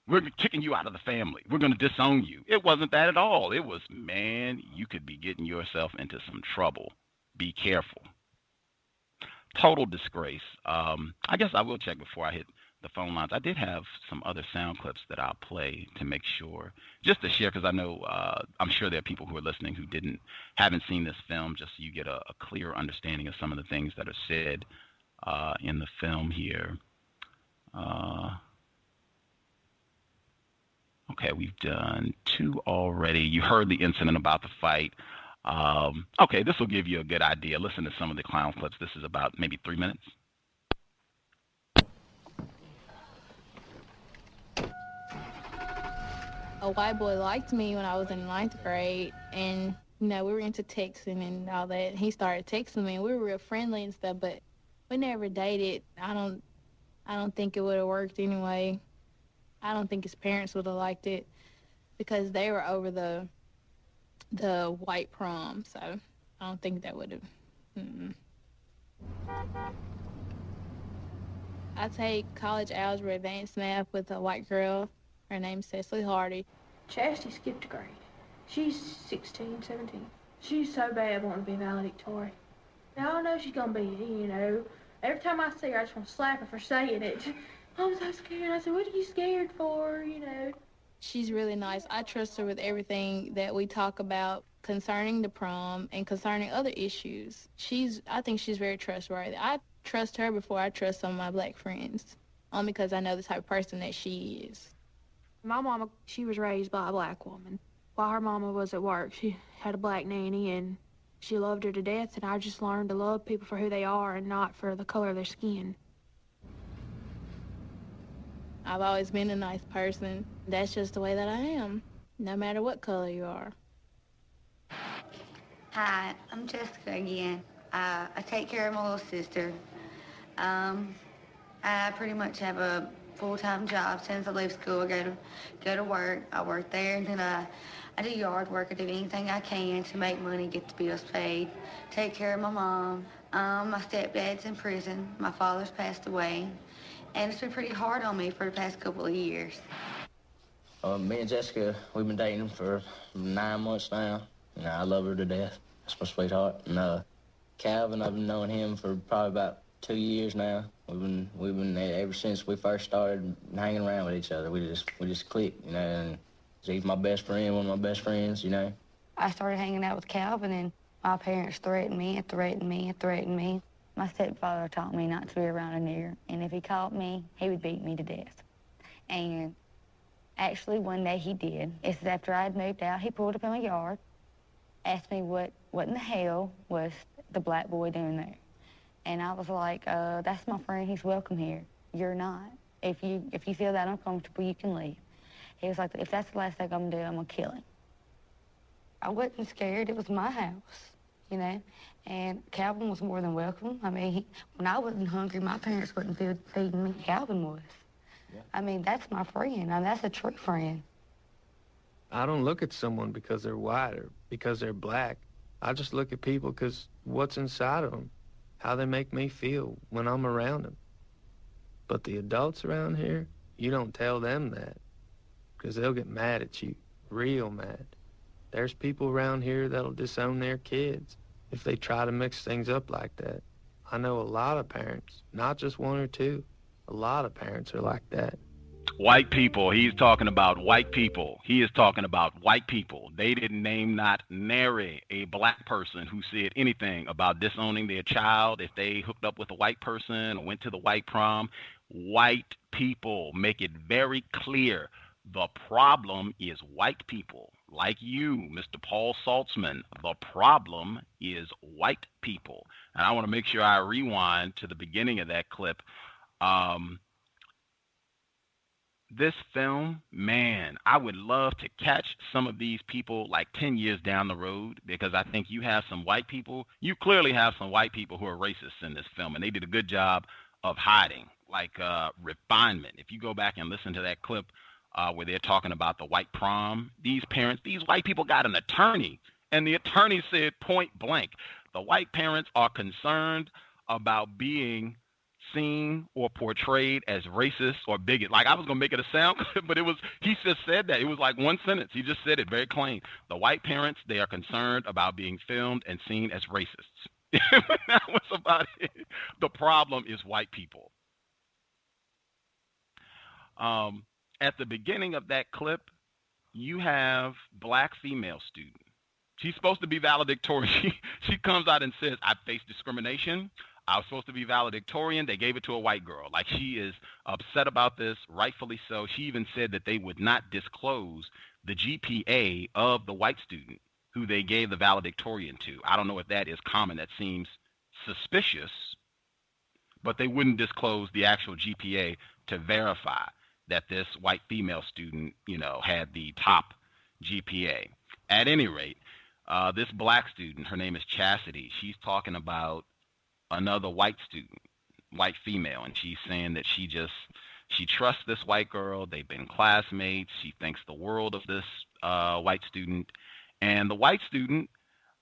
we're kicking you out of the family. We're going to disown you. It wasn't that at all. It was, man, you could be getting yourself into some trouble. Be careful. Total disgrace. I guess I will check before I hit the phone lines. I did have some other sound clips that I'll play to make sure, just to share, because I know I'm sure there are people who are listening who haven't seen this film, just so you get a clear understanding of some of the things that are said in the film here. Okay, we've done 2 already. You heard the incident about the fight. Okay, this will give you a good idea. Listen to some of the clown clips. This is about maybe 3 minutes. A white boy liked me when I was in 9th grade, and You know, we were into texting and all that. He started texting me, and we were real friendly and stuff, but we never dated. I don't think it would have worked anyway. I don't think his parents would have liked it because they were over the white prom, so I don't think that would have. I take college algebra advanced math with a white girl. Her name's Cecily Hardy. Chastity skipped a grade. She's 16, 17. She's so bad wanting to be valedictorian. Now I know she's gonna be, you know. Every time I see her, I just want to slap her for saying it. I'm so scared. I said, what are you scared for, you know? She's really nice. I trust her with everything that we talk about concerning the prom and concerning other issues. I think she's very trustworthy. I trust her before I trust some of my black friends, only because I know the type of person that she is. My mama, she was raised by a black woman. While her mama was at work, she had a black nanny, and she loved her to death, and I just learned to love people for who they are and not for the color of their skin. I've always been a nice person. That's just the way that I am, no matter what color you are. Hi, I'm Jessica again. I take care of my little sister. I pretty much have a full-time job since I leave school. I go to work. I work there, and then I do yard work. I do anything I can to make money, get the bills paid, take care of my mom. My stepdad's in prison. My father's passed away, and it's been pretty hard on me for the past couple of years. Me and Jessica, we've been dating for 9 months now. You know, I love her to death. That's my sweetheart. And Calvin, I've been knowing him for probably about 2 years now. We've been ever since we first started hanging around with each other. We just clicked, you know. And he's my best friend, one of my best friends, you know. I started hanging out with Calvin, and my parents threatened me and threatened me and threatened me. My stepfather taught me not to be around a nigger, and if he caught me, he would beat me to death. And actually, one day he did. It's after I had moved out. He pulled up in my yard, asked me what in the hell was the black boy doing there. And I was like, that's my friend. He's welcome here. You're not. If you feel that uncomfortable, you can leave. He was like, if that's the last thing I'm going to do, I'm going to kill him. I wasn't scared. It was my house, you know. And Calvin was more than welcome. I mean, when I wasn't hungry, my parents wasn't feeding me. Calvin was. Yeah. I mean, that's my friend. That's a true friend. I don't look at someone because they're white or because they're black. I just look at people because what's inside of them, how they make me feel when I'm around them. But the adults around here, you don't tell them that because they'll get mad at you, real mad. There's people around here that'll disown their kids if they try to mix things up like that. I know a lot of parents, not just one or two. A lot of parents are like that. White people. He's talking about white people. He is talking about white people. They didn't name not nary a black person who said anything about disowning their child if they hooked up with a white person or went to the white prom. White people make it very clear. The problem is white people. Like you, Mr. Paul Saltzman, the problem is white people. And I want to make sure I rewind to the beginning of that clip. This film, man, I would love to catch some of these people like 10 years down the road, because I think you have some white people. You clearly have some white people who are racist in this film, and they did a good job of hiding, like refinement. If you go back and listen to that clip where they're talking about the white prom, these white people got an attorney, and the attorney said point blank, the white parents are concerned about being seen or portrayed as racist or bigot. Like, I was gonna make it a sound clip, but he just said that. It was like one sentence. He just said it very plain. The white parents, they are concerned about being filmed and seen as racists. That was about it. The problem is white people. At the beginning of that clip, you have black female student. She's supposed to be valedictorian. She comes out and says, I face discrimination. I was supposed to be valedictorian. They gave it to a white girl. Like, she is upset about this, rightfully so. She even said that they would not disclose the GPA of the white student who they gave the valedictorian to. I don't know if that is common. That seems suspicious, but they wouldn't disclose the actual GPA to verify that this white female student, had the top GPA. At any rate, This black student, her name is Chastity, she's talking about another white student, white female, and she's saying that she trusts this white girl. They've been classmates. She thinks the world of this white student. And the white student,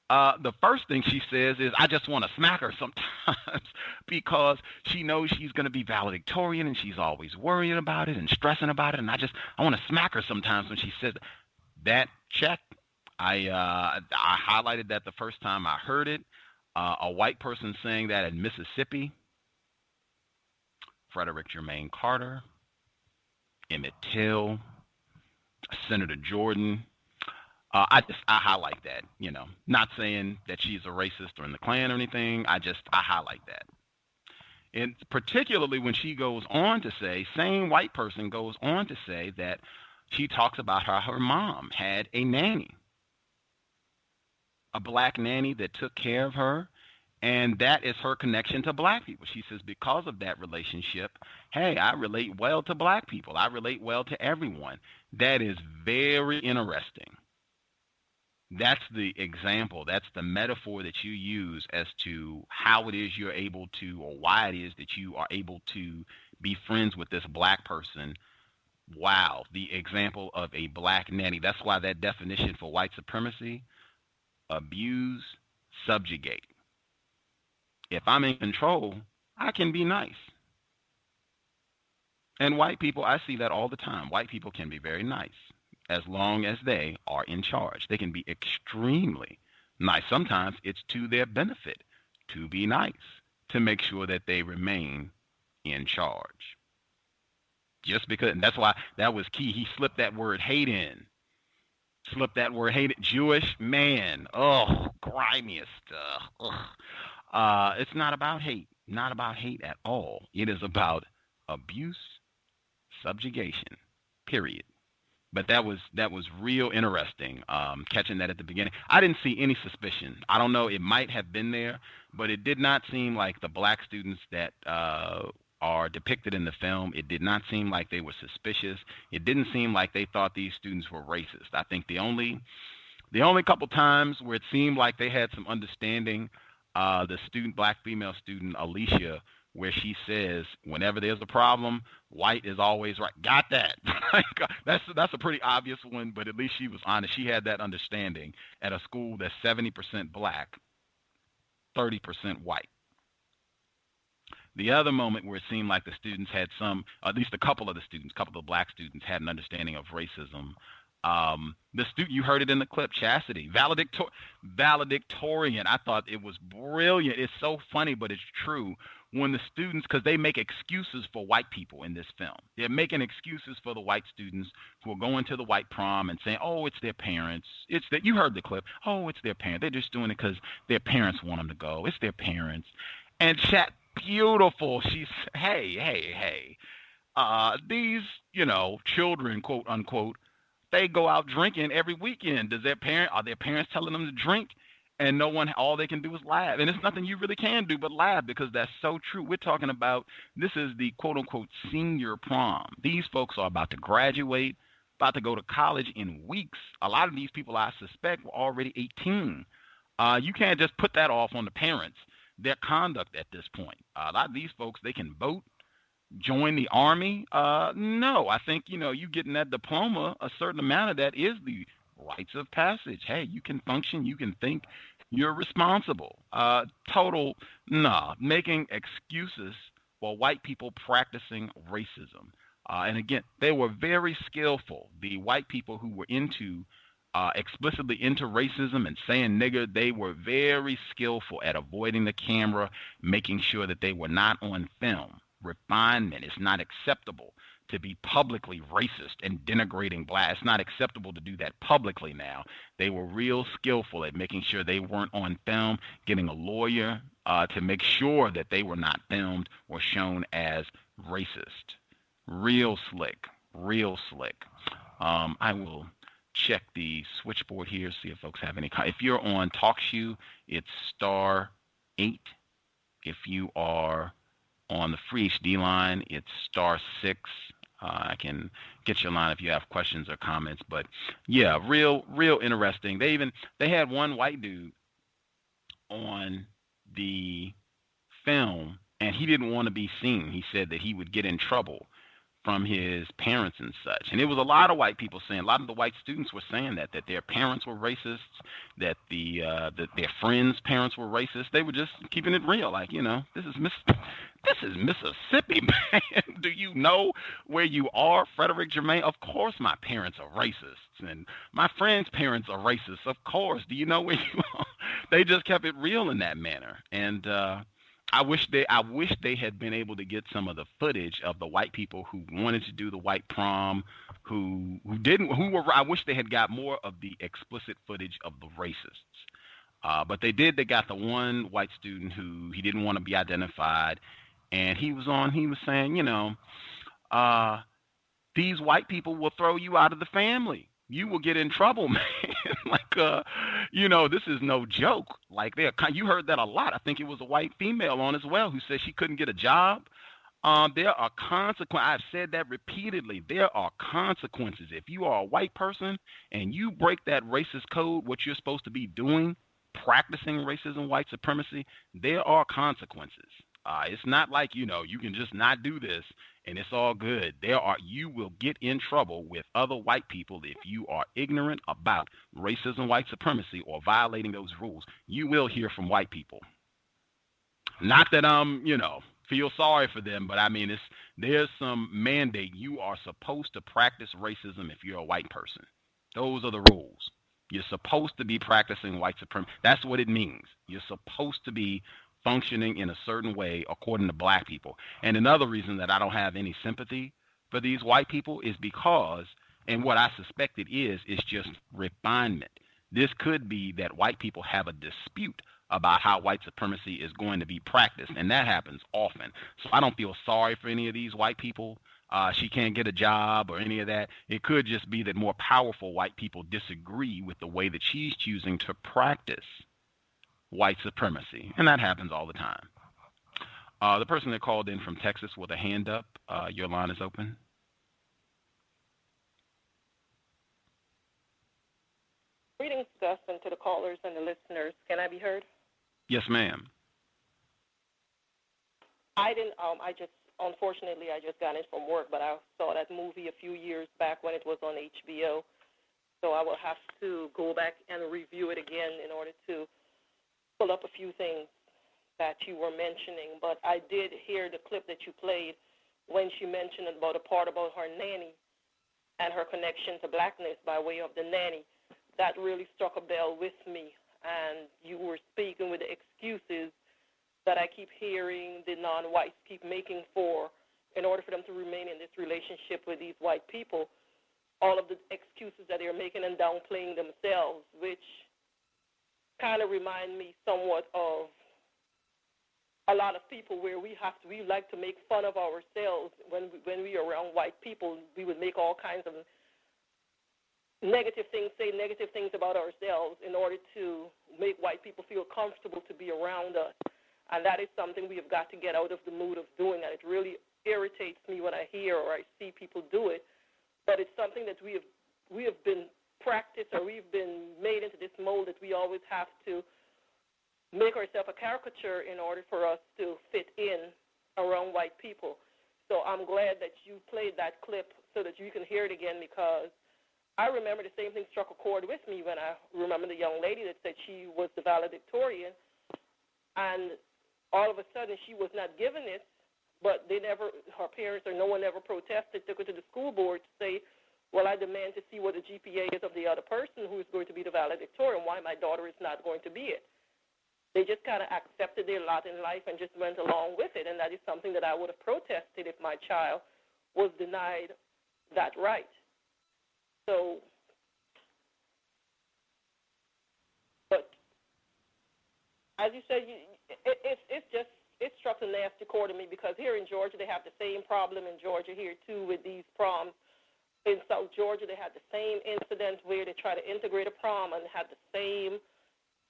the first thing she says is, I just want to smack her sometimes because she knows she's going to be valedictorian and she's always worrying about it and stressing about it. And I want to smack her sometimes when she says that. Check. I highlighted that the first time I heard it. A white person saying that in Mississippi, Frederick Germain Carter, Emmett Till, Senator Jordan. I highlight that, not saying that she's a racist or in the Klan or anything. I highlight that. And particularly when she goes on to say, same white person goes on to say that she talks about how her mom had a nanny, a black nanny that took care of her. And that is her connection to black people. She says, because of that relationship, hey, I relate well to black people. I relate well to everyone. That is very interesting. That's the example. That's the metaphor that you use as to how it is you're able to, or why it is that you are able to be friends with this black person. Wow, the example of a black nanny. That's why that definition for white supremacy, abuse, subjugate. If I'm in control, I can be nice. And white people, I see that all the time. White people can be very nice as long as they are in charge. They can be extremely nice. Sometimes it's to their benefit to be nice, to make sure that they remain in charge. Just because, and that's why that was key. He slipped that word hate in. Jewish man. Oh, grimiest stuff. It's not about hate. Not about hate at all. It is about abuse, subjugation, period. But that was real interesting, catching that at the beginning. I didn't see any suspicion. I don't know. It might have been there, but it did not seem like the black students that are depicted in the film, it did not seem like they were suspicious. It didn't seem like they thought these students were racist. I think the only couple times where it seemed like they had some understanding, the black female student, Alicia, where she says, whenever there's a problem, white is always right. Got that. That's a pretty obvious one, but at least she was honest. She had that understanding at a school that's 70% black, 30% white. The other moment where it seemed like the students had at least a couple of the black students had an understanding of racism. The student, you heard it in the clip, Chastity, valedictorian. I thought it was brilliant. It's so funny, but it's true. When the students, because they make excuses for white people in this film. They're making excuses for the white students who are going to the white prom and saying, oh, it's their parents. It's that you heard the clip. Oh, it's their parents. They're just doing it because their parents want them to go. It's their parents. And Chat, beautiful. She's, hey. These, children, quote unquote, they go out drinking every weekend. Are their parents telling them to drink? And all they can do is laugh. And it's nothing you really can do but laugh, because that's so true. We're talking about, this is the quote unquote senior prom. These folks are about to graduate, about to go to college in weeks. A lot of these people, I suspect, were already 18. You can't just put that off on the parents, their conduct at this point. A lot of these folks, they can vote, join the army. No, I think, you getting that diploma, a certain amount of that is the rites of passage. Hey, you can function, you can think, you're responsible. Making excuses for white people practicing racism. And again, they were very skillful. The white people who were explicitly into racism and saying nigger, they were very skillful at avoiding the camera, making sure that they were not on film. Refinement. It's not acceptable to be publicly racist and denigrating black. It's not acceptable to do that publicly now. They were real skillful at making sure they weren't on film, getting a lawyer to make sure that they were not filmed or shown as racist. Real slick. I will check the switchboard here, see if folks have any. If you're on TalkShoe, it's *8. If you are on the free HD line, it's *6. I can get your line if you have questions or comments. But yeah, real interesting. They had one white dude on the film, and he didn't want to be seen. He said that he would get in trouble from his parents and such. And it was a lot of white people saying, a lot of the white students were saying that their parents were racists, that that their friends' parents were racist. They were just keeping it real, like, this is Mississippi, man. Do you know where you are, Frederick Germain? Of course my parents are racists, and my friends' parents are racist. Of course. Do you know where you are? They just kept it real in that manner. And I wish they had been able to get some of the footage of the white people who wanted to do the white prom, I wish they had got more of the explicit footage of the racists. But they did. They got the one white student who he didn't want to be identified, and he was saying, these white people will throw you out of the family. You will get in trouble, man. This is no joke. Like, you heard that a lot. I think it was a white female on as well who said she couldn't get a job. There are consequences. I've said that repeatedly. There are consequences. If you are a white person and you break that racist code, what you're supposed to be doing, practicing racism, white supremacy, there are consequences. It's not like, you can just not do this and it's all good. You will get in trouble with other white people if you are ignorant about racism, white supremacy, or violating those rules. You will hear from white people. Not that feel sorry for them, but I mean, there's some mandate. You are supposed to practice racism if you're a white person. Those are the rules. You're supposed to be practicing white supremacy. That's what it means. You're supposed to be functioning in a certain way according to black people. And another reason that I don't have any sympathy for these white people is because, and what I suspect it is just refinement. This could be that white people have a dispute about how white supremacy is going to be practiced, and that happens often. So I don't feel sorry for any of these white people. She can't get a job or any of that. It could just be that more powerful white people disagree with the way that she's choosing to practice white supremacy, and that happens all the time. The person that called in from Texas with a hand up, your line is open. Greetings, Gus, and to the callers and the listeners. Can I be heard? Yes, ma'am. Unfortunately, I just got in from work, but I saw that movie a few years back when it was on HBO, so I will have to go back and review it again in order to pull up a few things that you were mentioning. But I did hear the clip that you played when she mentioned about a part about her nanny and her connection to blackness by way of the nanny. That really struck a bell with me, and you were speaking with the excuses that I keep hearing the non-whites keep making in order for them to remain in this relationship with these white people, all of the excuses that they're making and downplaying themselves, which kind of remind me somewhat of a lot of people where we like to make fun of ourselves when we are around white people. We would make all kinds of say negative things about ourselves in order to make white people feel comfortable to be around us. And that is something we have got to get out of the mood of doing that. It really irritates me when I hear or I see people do it, but it's something that we have been practiced, or we've been made into this mold that we always have to make ourselves a caricature in order for us to fit in around white people. So I'm glad that you played that clip so that you can hear it again, because I remember the same thing struck a chord with me when I remember the young lady that said she was the valedictorian, and all of a sudden she was not given it, but her parents or no one ever protested, took her to the school board to say, well, I demand to see what the GPA is of the other person who is going to be the valedictorian, why my daughter is not going to be it. They just kind of accepted their lot in life and just went along with it, and that is something that I would have protested if my child was denied that right. So, but as you said, it struck a nasty chord to me, because here in Georgia they have the same problem in Georgia here too with these proms. In South Georgia they had the same incident where they tried to integrate a prom and had the same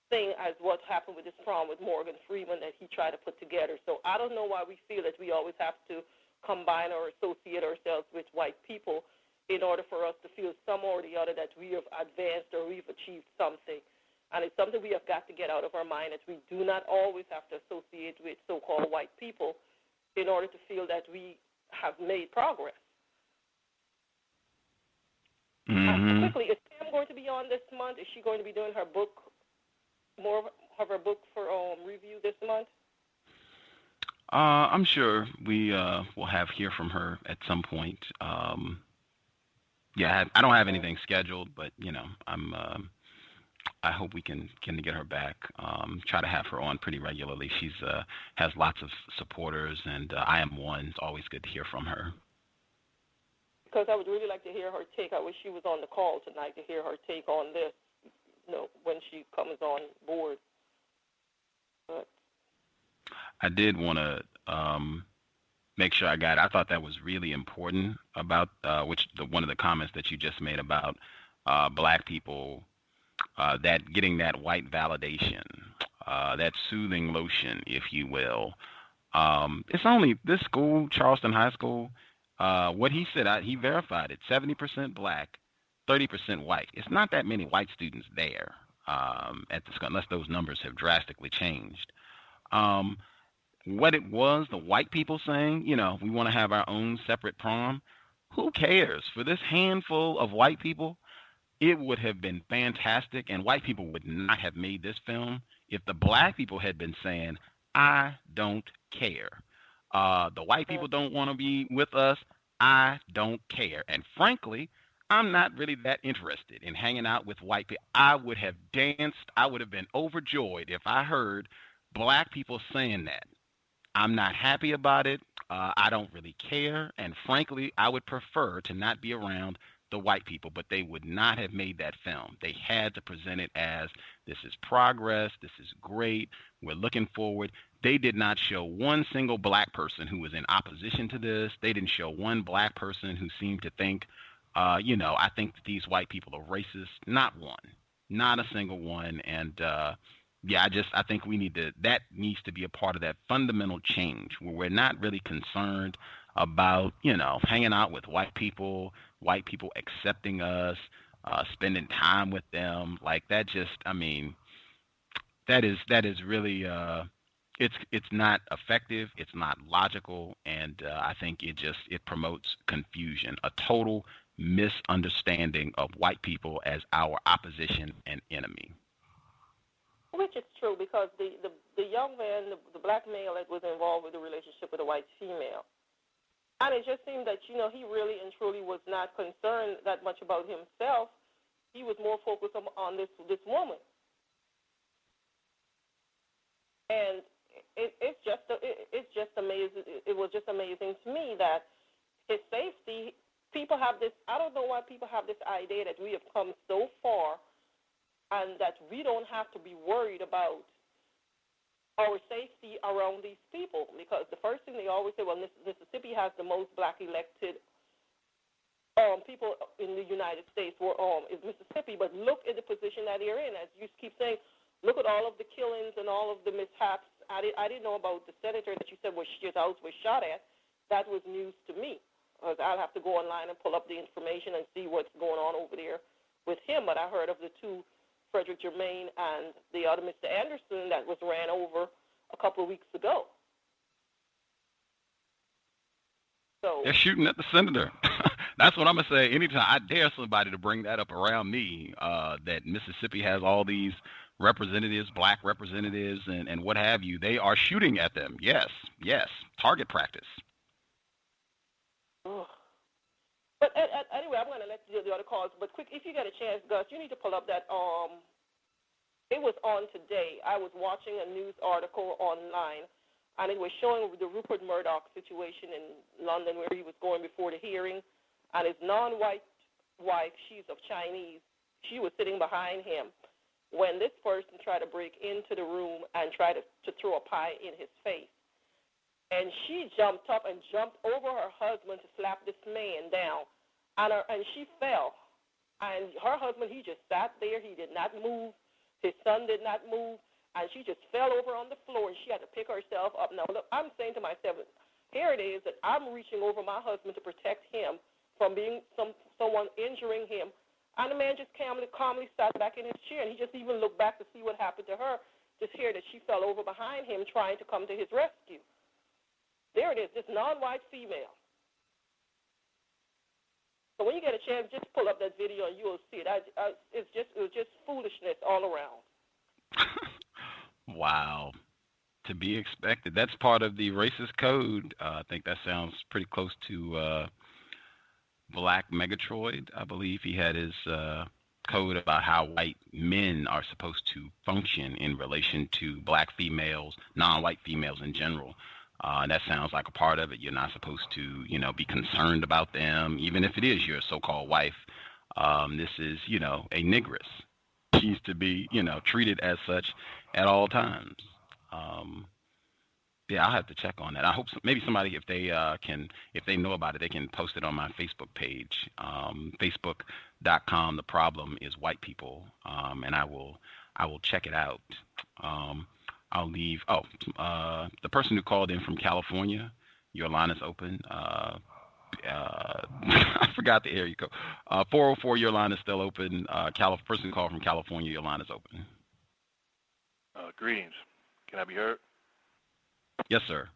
thing as what happened with this prom with Morgan Freeman that he tried to put together. So I don't know why we feel that we always have to combine or associate ourselves with white people in order for us to feel some or the other that we have advanced or we've achieved something. And it's something we have got to get out of our mind, that we do not always have to associate with so-called white people in order to feel that we have made progress. Quickly, is Pam going to be on this month? Is she going to be doing her book, more of her book for review this month? I'm sure we will hear from her at some point. Yeah, I don't have anything scheduled, but I hope we can get her back. Try to have her on pretty regularly. She's has lots of supporters, and I am one. It's always good to hear from her. Because I would really like to hear her take. I wish she was on the call tonight to hear her take on this, when she comes on board. But I did want to make sure I got it. I thought that was really important about one of the comments that you just made about black people, that getting that white validation, that soothing lotion, if you will. It's only this school, Charleston High School. What he said, he verified it, 70% black, 30% white. It's not that many white students there at the school, unless those numbers have drastically changed. What it was, the white people saying, we want to have our own separate prom. Who cares? For this handful of white people, it would have been fantastic, and white people would not have made this film if the black people had been saying, I don't care. The white people don't want to be with us. I don't care. And frankly, I'm not really that interested in hanging out with white people. I would have danced. I would have been overjoyed if I heard black people saying that. I'm not happy about it. I don't really care. And frankly, I would prefer to not be around the white people, but they would not have made that film. They had to present it as, this is progress, this is great, we're looking forward. They did not show one single black person who was in opposition to this. They didn't show one black person who seemed to think, I think that these white people are racist. Not one. Not a single one. And I think that needs to be a part of that fundamental change where we're not really concerned about, hanging out with white people accepting us, spending time with them. Like that that is really, it's not effective. It's not logical. And I think it promotes confusion, a total misunderstanding of white people as our opposition and enemy. Which is true, because the young man, the black male that was involved with the relationship with a white female, and it just seemed that, he really and truly was not concerned that much about himself. He was more focused on this woman. And it's just amazing. It was just amazing to me that his safety, people have this, I don't know why people have this idea that we have come so far and that we don't have to be worried about our safety around these people, because the first thing they always say, well, Mississippi has the most black elected people in the United States is Mississippi, but look at the position that they're in. As you keep saying, look at all of the killings and all of the mishaps. I didn't know about the senator that you said his house was shot at. That was news to me, because I'll have to go online and pull up the information and see what's going on over there with him. But I heard of the two, Frederick Germain and the other Mr. Anderson, that was ran over a couple of weeks ago. So they're shooting at the senator. That's what I'm going to say. Anytime I dare somebody to bring that up around me, that Mississippi has all these representatives, black representatives, and what have you, they are shooting at them. Yes. Target practice. Ugh. But anyway, I'm going to let you do the other calls. But quick, if you get a chance, Gus, you need to pull up that. It was on today. I was watching a news article online, and it was showing the Rupert Murdoch situation in London, where he was going before the hearing, and his non-white wife, she's of Chinese, she was sitting behind him when this person tried to break into the room and try to throw a pie in his face. And she jumped up and jumped over her husband to slap this man down, and she fell. And her husband, he just sat there. He did not move. His son did not move. And she just fell over on the floor, and she had to pick herself up. Now, look, I'm saying to myself, Here it is that I'm reaching over my husband to protect him from being someone injuring him. And the man just calmly sat back in his chair, and he just even looked back to see what happened to her, just hear that she fell over behind him trying to come to his rescue. There it is, this non-white female. So when you get a chance, just pull up that video and you'll see it. It was just foolishness all around. Wow. To be expected. That's part of the racist code. I think that sounds pretty close to Black Megatroid. I believe he had his code about how white men are supposed to function in relation to black females, non-white females in general. That sounds like a part of it. You're not supposed to, be concerned about them, even if it is your so-called wife. This is, a negress. She's to be, treated as such at all times. Yeah, I'll have to check on that. I hope maybe somebody, if they know about it, they can post it on my Facebook page, facebook.com. The problem is white people, and I will check it out. I'll leave. The person who called in from California, your line is open. I forgot the area code. 404, your line is still open. Person who called from California, your line is open. Greetings. Can I be heard? Yes, sir.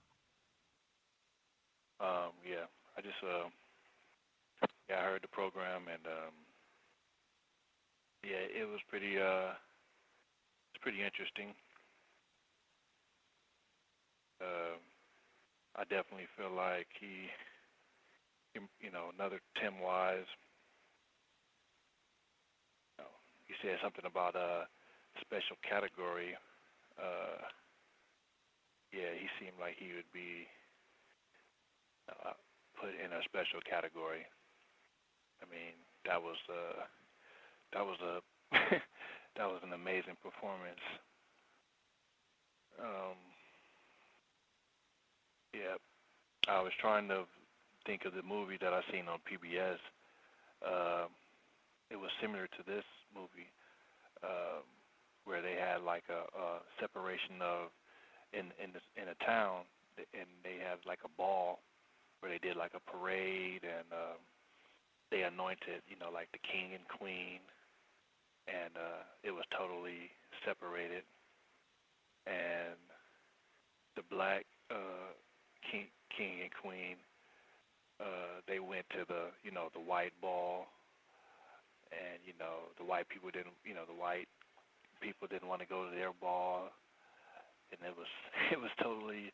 Yeah, I just I heard the program, and yeah, it was pretty interesting. I definitely feel like he another Tim Wise. He said something about a special category. Yeah, he seemed like he would be put in a special category. I mean, that was that was an amazing performance. Yeah, I was trying to think of the movie that I seen on PBS. It was similar to this movie, where they had like a separation of in a town, and they had like a ball where they did like a parade, and they anointed, like the king and queen, and it was totally separated, and the black king and queen, they went to the the white ball, and the white people didn't want to go to their ball, and it was totally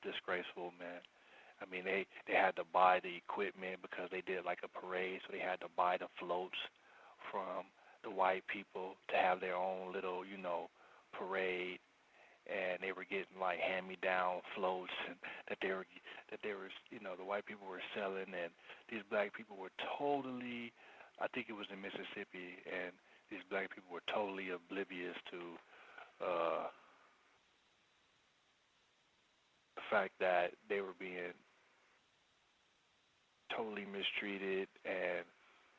disgraceful, man. I mean, they had to buy the equipment because they did like a parade, so they had to buy the floats from the white people to have their own little parade, and they were getting like hand-me-down floats, and that they were the white people were selling, and these black people were totally, I think it was in Mississippi, and these black people were totally oblivious to the fact that they were being totally mistreated, and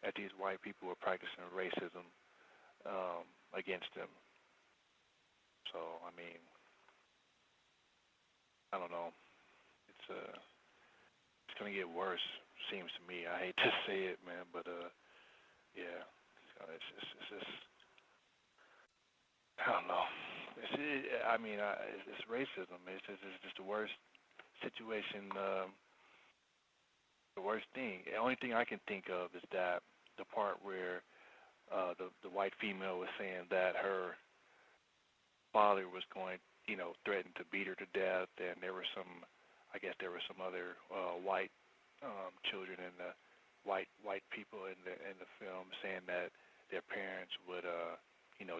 that these white people were practicing racism against them. So, I mean, I don't know. It's going to get worse, seems to me. I hate to say it, man, but yeah, it's just, I don't know. It's racism. It's just the worst situation, the worst thing. The only thing I can think of is that the part where the white female was saying that her father was going, threatened to beat her to death, and there were some other white children and the white people in the film saying that their parents would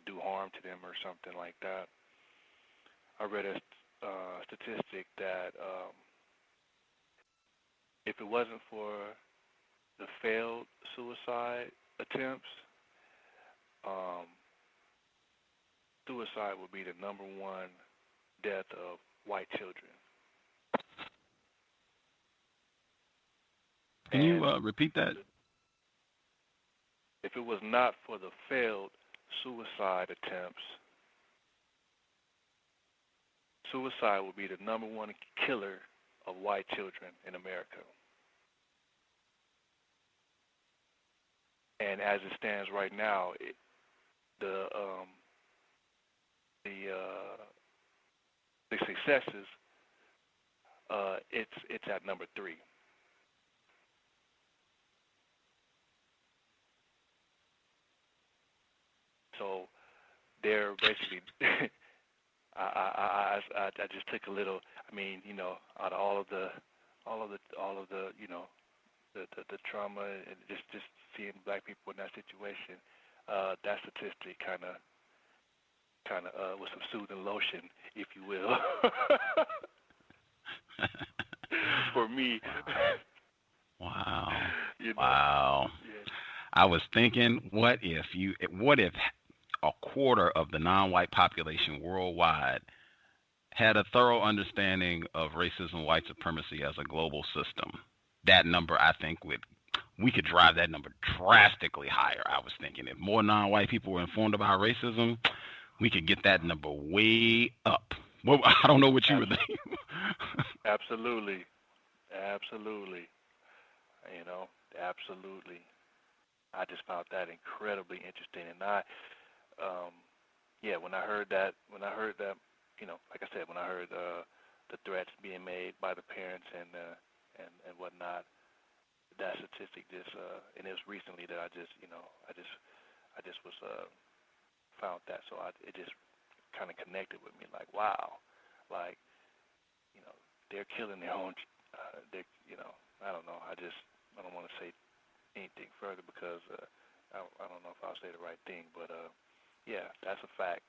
do harm to them or something like that. I read a statistic that if it wasn't for the failed suicide attempts, suicide would be the number one death of white children. Can you repeat that? If it was not for the failed suicide attempts, suicide would be the number one killer white children in America. And as it stands right now, the successes, it's at number 3. So they're basically, I just took a little. I mean, you know, out of all of the, you know, the trauma and just seeing black people in that situation, that statistic kind of with some soothing lotion, if you will, for me. Wow. You know? Wow. Yeah. I was thinking, what if a quarter of the non-white population worldwide had a thorough understanding of racism, white supremacy as a global system? That number, I think, we could drive that number drastically higher. I was thinking if more non-white people were informed about racism, we could get that number way up. Well, I don't know what you would think. Absolutely. You know, absolutely. I just found that incredibly interesting, and when I heard that, you know, like I said, when I heard the threats being made by the parents and whatnot, that statistic just, and it was recently that I just was found that, so it just kind of connected with me, like, wow, like, you know, they're killing their own, you know, I don't know, I don't want to say anything further because I don't know if I'll say the right thing, but yeah, that's a fact.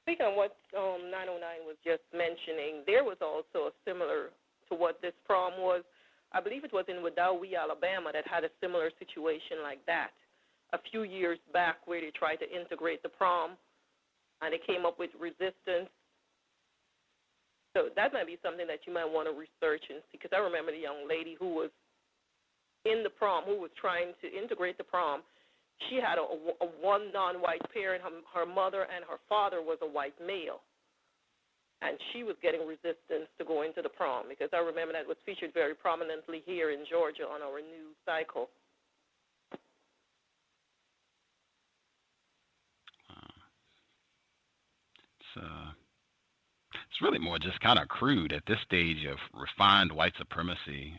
Speaking of what 909 was just mentioning, there was also a similar to what this prom was. I believe it was in Wadawee, Alabama, that had a similar situation like that a few years back, where they tried to integrate the prom, and they came up with resistance. So that might be something that you might want to research and see, because I remember the young lady who was in the prom, who was trying to integrate the prom. She had a one non-white parent. Her mother and her father was a white male, and she was getting resistance to go into the prom, because I remember that was featured very prominently here in Georgia on our news cycle. It's really more just kind of crude at this stage of refined white supremacy.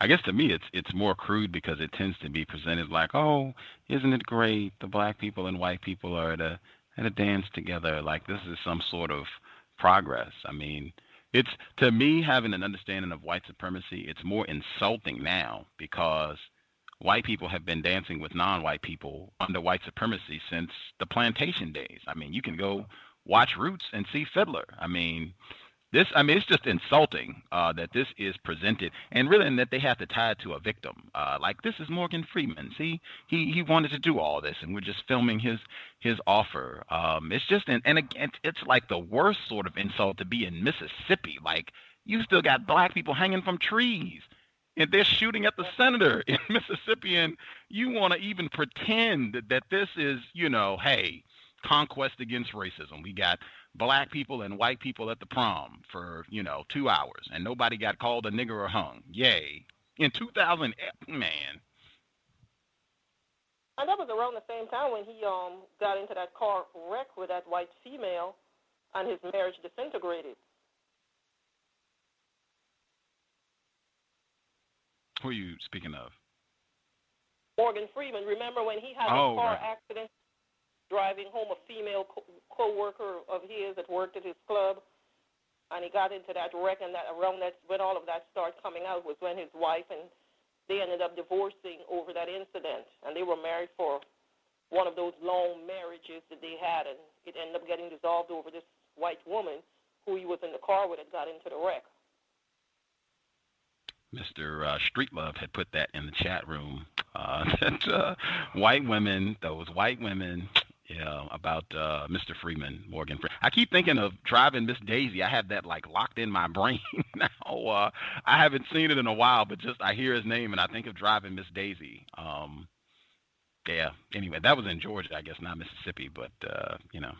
I guess to me it's more crude because it tends to be presented like, oh, isn't it great? The black people and white people are at a dance together. Like this is some sort of progress. I mean, it's, to me, having an understanding of white supremacy, it's more insulting now because white people have been dancing with non-white people under white supremacy since the plantation days. I mean, you can go watch Roots and see Fiddler. I mean, it's just insulting that this is presented, and really that they have to tie it to a victim. Like, this is Morgan Freeman. See, he wanted to do all this, and we're just filming his offer. It's just, and again, it's like the worst sort of insult to be in Mississippi. Like, you still got black people hanging from trees, and they're shooting at the senator in Mississippi, and you want to even pretend that this is, hey, conquest against racism. We got black people and white people at the prom for, 2 hours, and nobody got called a nigger or hung. Yay. In 2000, man. And that was around the same time when he got into that car wreck with that white female, and his marriage disintegrated. Who are you speaking of? Morgan Freeman. Remember when he had a car accident driving home a female co-worker of his that worked at his club, and he got into that wreck, and when all of that started coming out was when his wife and they ended up divorcing over that incident, and they were married for one of those long marriages that they had, and it ended up getting dissolved over this white woman who he was in the car with that got into the wreck. Mr. Streetlove had put that in the chat room, that white women, about Mr. Freeman, Morgan Freeman. I keep thinking of Driving Miss Daisy. I have that like locked in my brain now. I haven't seen it in a while, but just I hear his name and I think of Driving Miss Daisy. Yeah. Anyway, that was in Georgia, I guess, not Mississippi, but you know.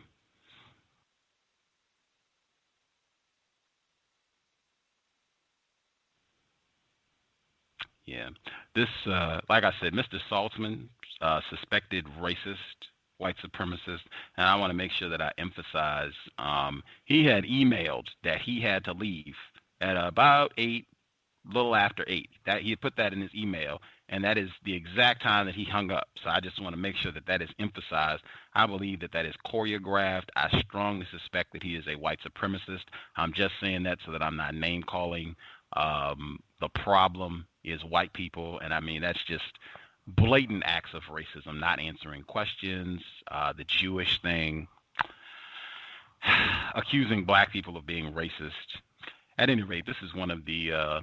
Yeah. This, like I said, Mr. Saltzman, suspected racist, white supremacist, and I want to make sure that I emphasize he had emailed that he had to leave at about 8, little after 8. That he had put that in his email, and that is the exact time that he hung up. So I just want to make sure that that is emphasized. I believe that that is choreographed. I strongly suspect that he is a white supremacist. I'm just saying that so that I'm not name calling. The problem is white people, and I mean that's just blatant acts of racism, not answering questions, the Jewish thing, accusing black people of being racist. At any rate, this is one of the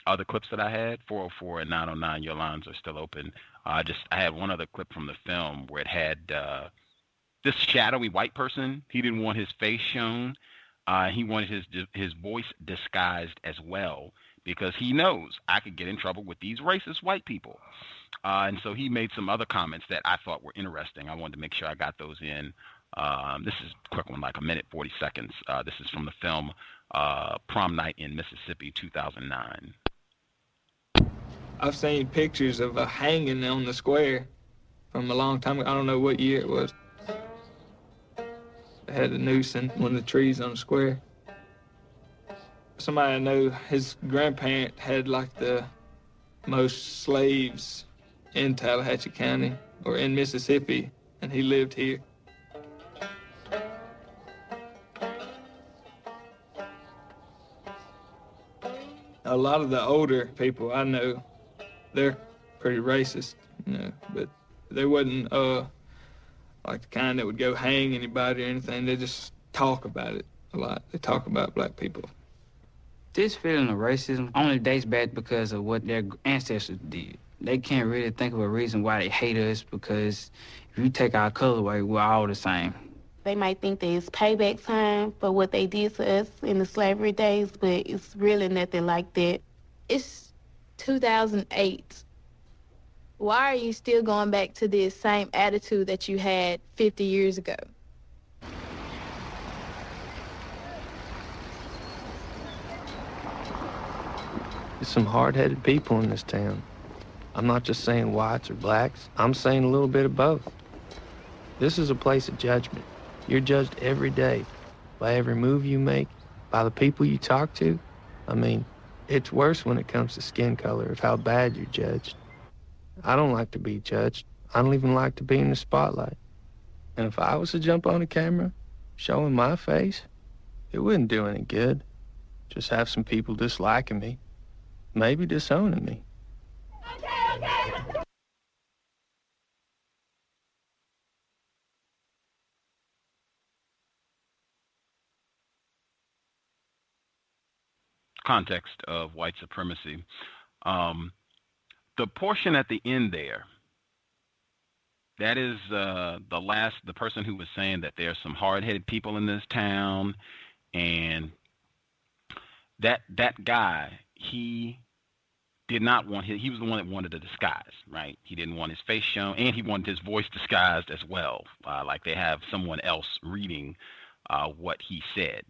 other clips that I had. 404 and 909, your lines are still open. I had one other clip from the film where it had this shadowy white person. He didn't want his face shown. He wanted his voice disguised as well because he knows I could get in trouble with these racist white people. And so he made some other comments that I thought were interesting. I wanted to make sure I got those in. This is a quick one, like a minute, 40 seconds. This is from the film Prom Night in Mississippi, 2009. I've seen pictures of a hanging on the square from a long time ago. I don't know what year it was. They had a noose in one of the trees on the square. Somebody I know, his grandparent had like the most slaves in Tallahatchie County or in Mississippi, and he lived here. A lot of the older people I know, they're pretty racist, you know, but they wasn't like the kind that would go hang anybody or anything. They just talk about it a lot. They talk about black people. This feeling of racism only dates back because of what their ancestors did. They can't really think of a reason why they hate us because if you take our color away, we're all the same. They might think that it's payback time for what they did to us in the slavery days, but it's really nothing like that. It's 2008. Why are you still going back to this same attitude that you had 50 years ago? There's some hard-headed people in this town. I'm not just saying whites or blacks. I'm saying a little bit of both. This is a place of judgment. You're judged every day by every move you make, by the people you talk to. I mean, it's worse when it comes to skin color, of how bad you're judged. I don't like to be judged. I don't even like to be in the spotlight. And if I was to jump on a camera, showing my face, it wouldn't do any good. Just have some people disliking me, maybe disowning me. Context of white supremacy. The portion at the end there, that is the person who was saying that there's some hard-headed people in this town, and that guy, he did not want he was the one that wanted a disguise, right? He didn't want his face shown, and he wanted his voice disguised as well, like they have someone else reading what he said.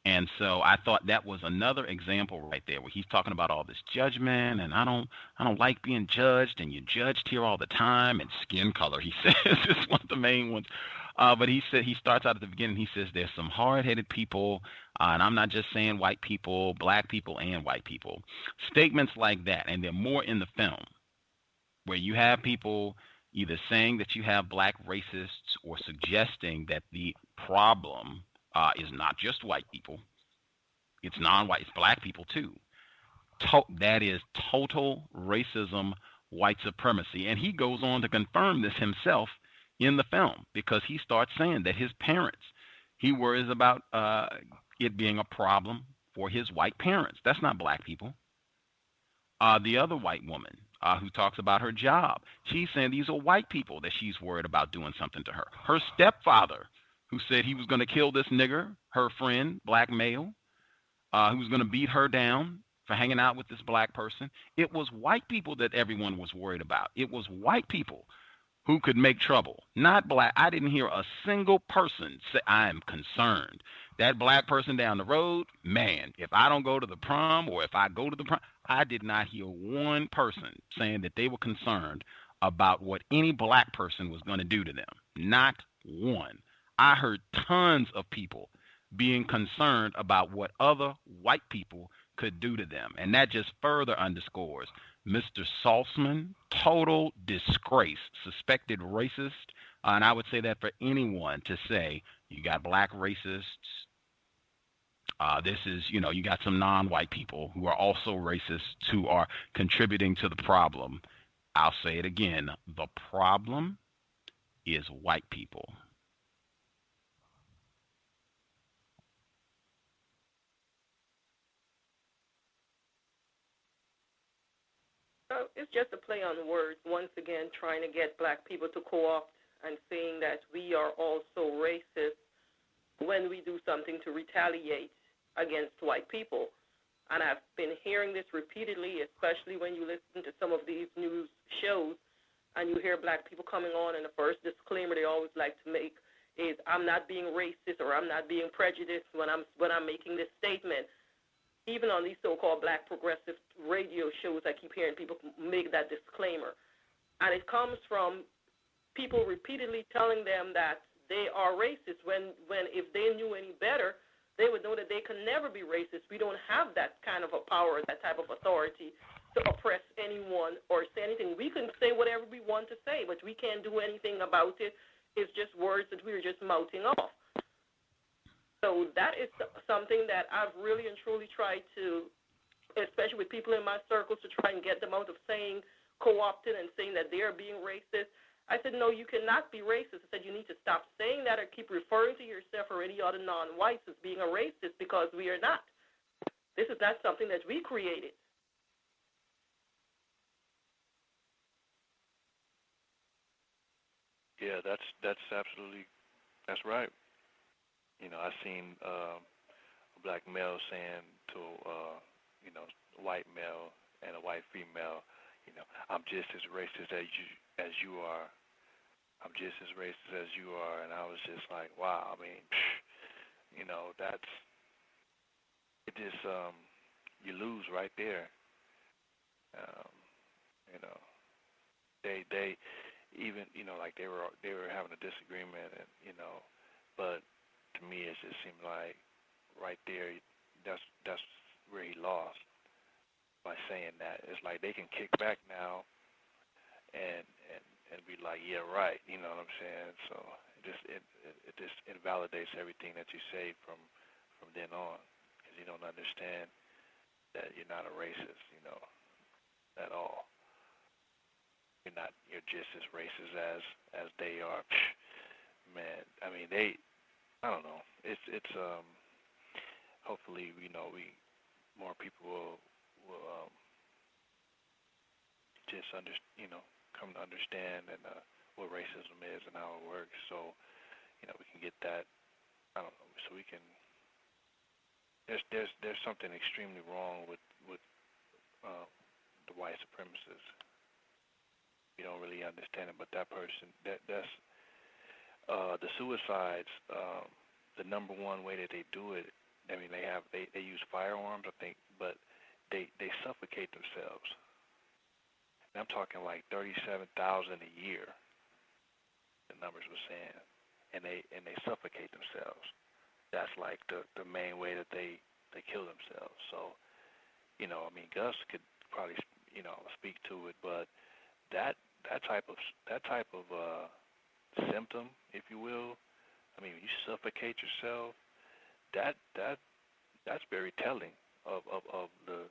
And so I thought that was another example right there where he's talking about all this judgment, and I don't like being judged, and you're judged here all the time, and skin color, he says, is one of the main ones. But he starts out at the beginning, he says there's some hard-headed people, and I'm not just saying white people, black people, and white people. Statements like that, and there are more in the film, where you have people either saying that you have black racists or suggesting that the problem is not just white people. It's non-white, it's black people too. That is total racism, white supremacy. And he goes on to confirm this himself in the film because he starts saying that his parents, he worries about it being a problem for his white parents. That's not black people. The other white woman who talks about her job, she's saying these are white people that she's worried about doing something to her. Her stepfather, who said he was going to kill this nigger, her friend, black male, who was going to beat her down for hanging out with this black person. It was white people that everyone was worried about. It was white people who could make trouble. Not black. I didn't hear a single person say, I am concerned. That black person down the road, man, if I don't go to the prom or if I go to the prom, I did not hear one person saying that they were concerned about what any black person was going to do to them. Not one. I heard tons of people being concerned about what other white people could do to them. And that just further underscores Mr. Saltzman, total disgrace, suspected racist. And I would say that for anyone to say, you got black racists, this is, you got some non-white people who are also racists who are contributing to the problem. I'll say it again. The problem is white people. So it's just a play on words, once again, trying to get black people to co-opt and saying that we are also racist when we do something to retaliate against white people. And I've been hearing this repeatedly, especially when you listen to some of these news shows and you hear black people coming on, and the first disclaimer they always like to make is, I'm not being racist or I'm not being prejudiced when I'm making this statement. Even on these so-called black progressive radio shows, I keep hearing people make that disclaimer. And it comes from people repeatedly telling them that they are racist when if they knew any better, they would know that they can never be racist. We don't have that kind of a power, that type of authority to oppress anyone or say anything. We can say whatever we want to say, but we can't do anything about it. It's just words that we're just mouthing off. So that is something that I've really and truly tried to, especially with people in my circles, to try and get them out of saying co-opted and saying that they're being racist. I said, no, you cannot be racist. I said, you need to stop saying that or keep referring to yourself or any other non-whites as being a racist, because we are not. This is not something that we created. Yeah, that's absolutely, that's right. I seen a black male saying to a white male and a white female, I'm just as racist as you are. I'm just as racist as you are. And I was just like, wow. I mean, that's it. Just you lose right there. They even like they were having a disagreement, and but to me it just seemed like right there that's where he lost by saying that. It's like they can kick back now and be like, yeah, right, you know what I'm saying? So it just invalidates everything that you say from then on, because you don't understand that you're not a racist, at all. You're just as racist as they are. Man, I mean, I don't know. It's hopefully, more people will just come to understand and what racism is and how it works, so we can get that. I don't know. So we can. There's something extremely wrong with the white supremacists. We don't really understand it, but that person, that's the suicides. The number one way that they do it, I mean, they use firearms, I think, but they suffocate themselves. And I'm talking like 37,000 a year. The numbers were saying, and they suffocate themselves. That's like the main way that they kill themselves. So, I mean, Gus could probably speak to it, but that type of symptom, if you will, I mean, when you suffocate yourself, that's very telling of the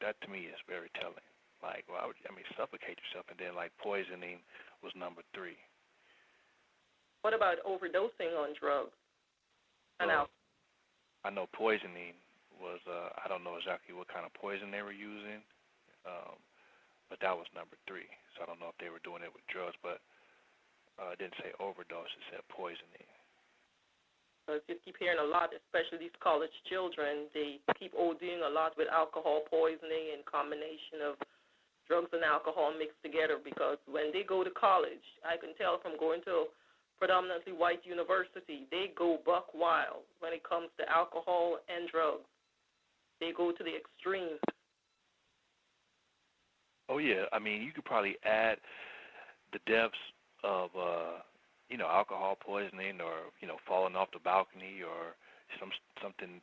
that to me is very telling. Like, why would suffocate yourself? And then like poisoning was number 3. What about overdosing on drugs? I know poisoning was I don't know exactly what kind of poison they were using, but that was number 3. So I don't know if they were doing it with drugs, but it didn't say overdose, it said poisoning. So you keep hearing a lot, especially these college children, they keep ODing a lot with alcohol poisoning and combination of drugs and alcohol mixed together, because when they go to college, I can tell from going to a predominantly white university, they go buck wild when it comes to alcohol and drugs. They go to the extreme. Oh, yeah. I mean, you could probably add the deaths of, alcohol poisoning or, falling off the balcony or something,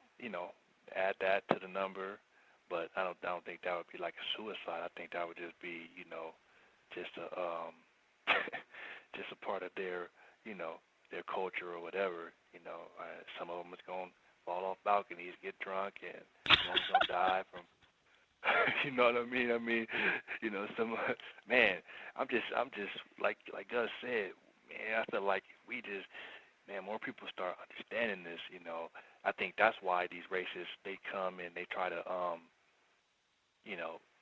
add that to the number. But I don't think that would be like a suicide. I think that would just be, just a just a part of their, their culture or whatever. Some of them is gonna fall off balconies, get drunk, and someone's gonna die from. You know what I mean? Some man. I'm just like Gus said, man. I feel like more people start understanding this. I think that's why these racists, they come and they try to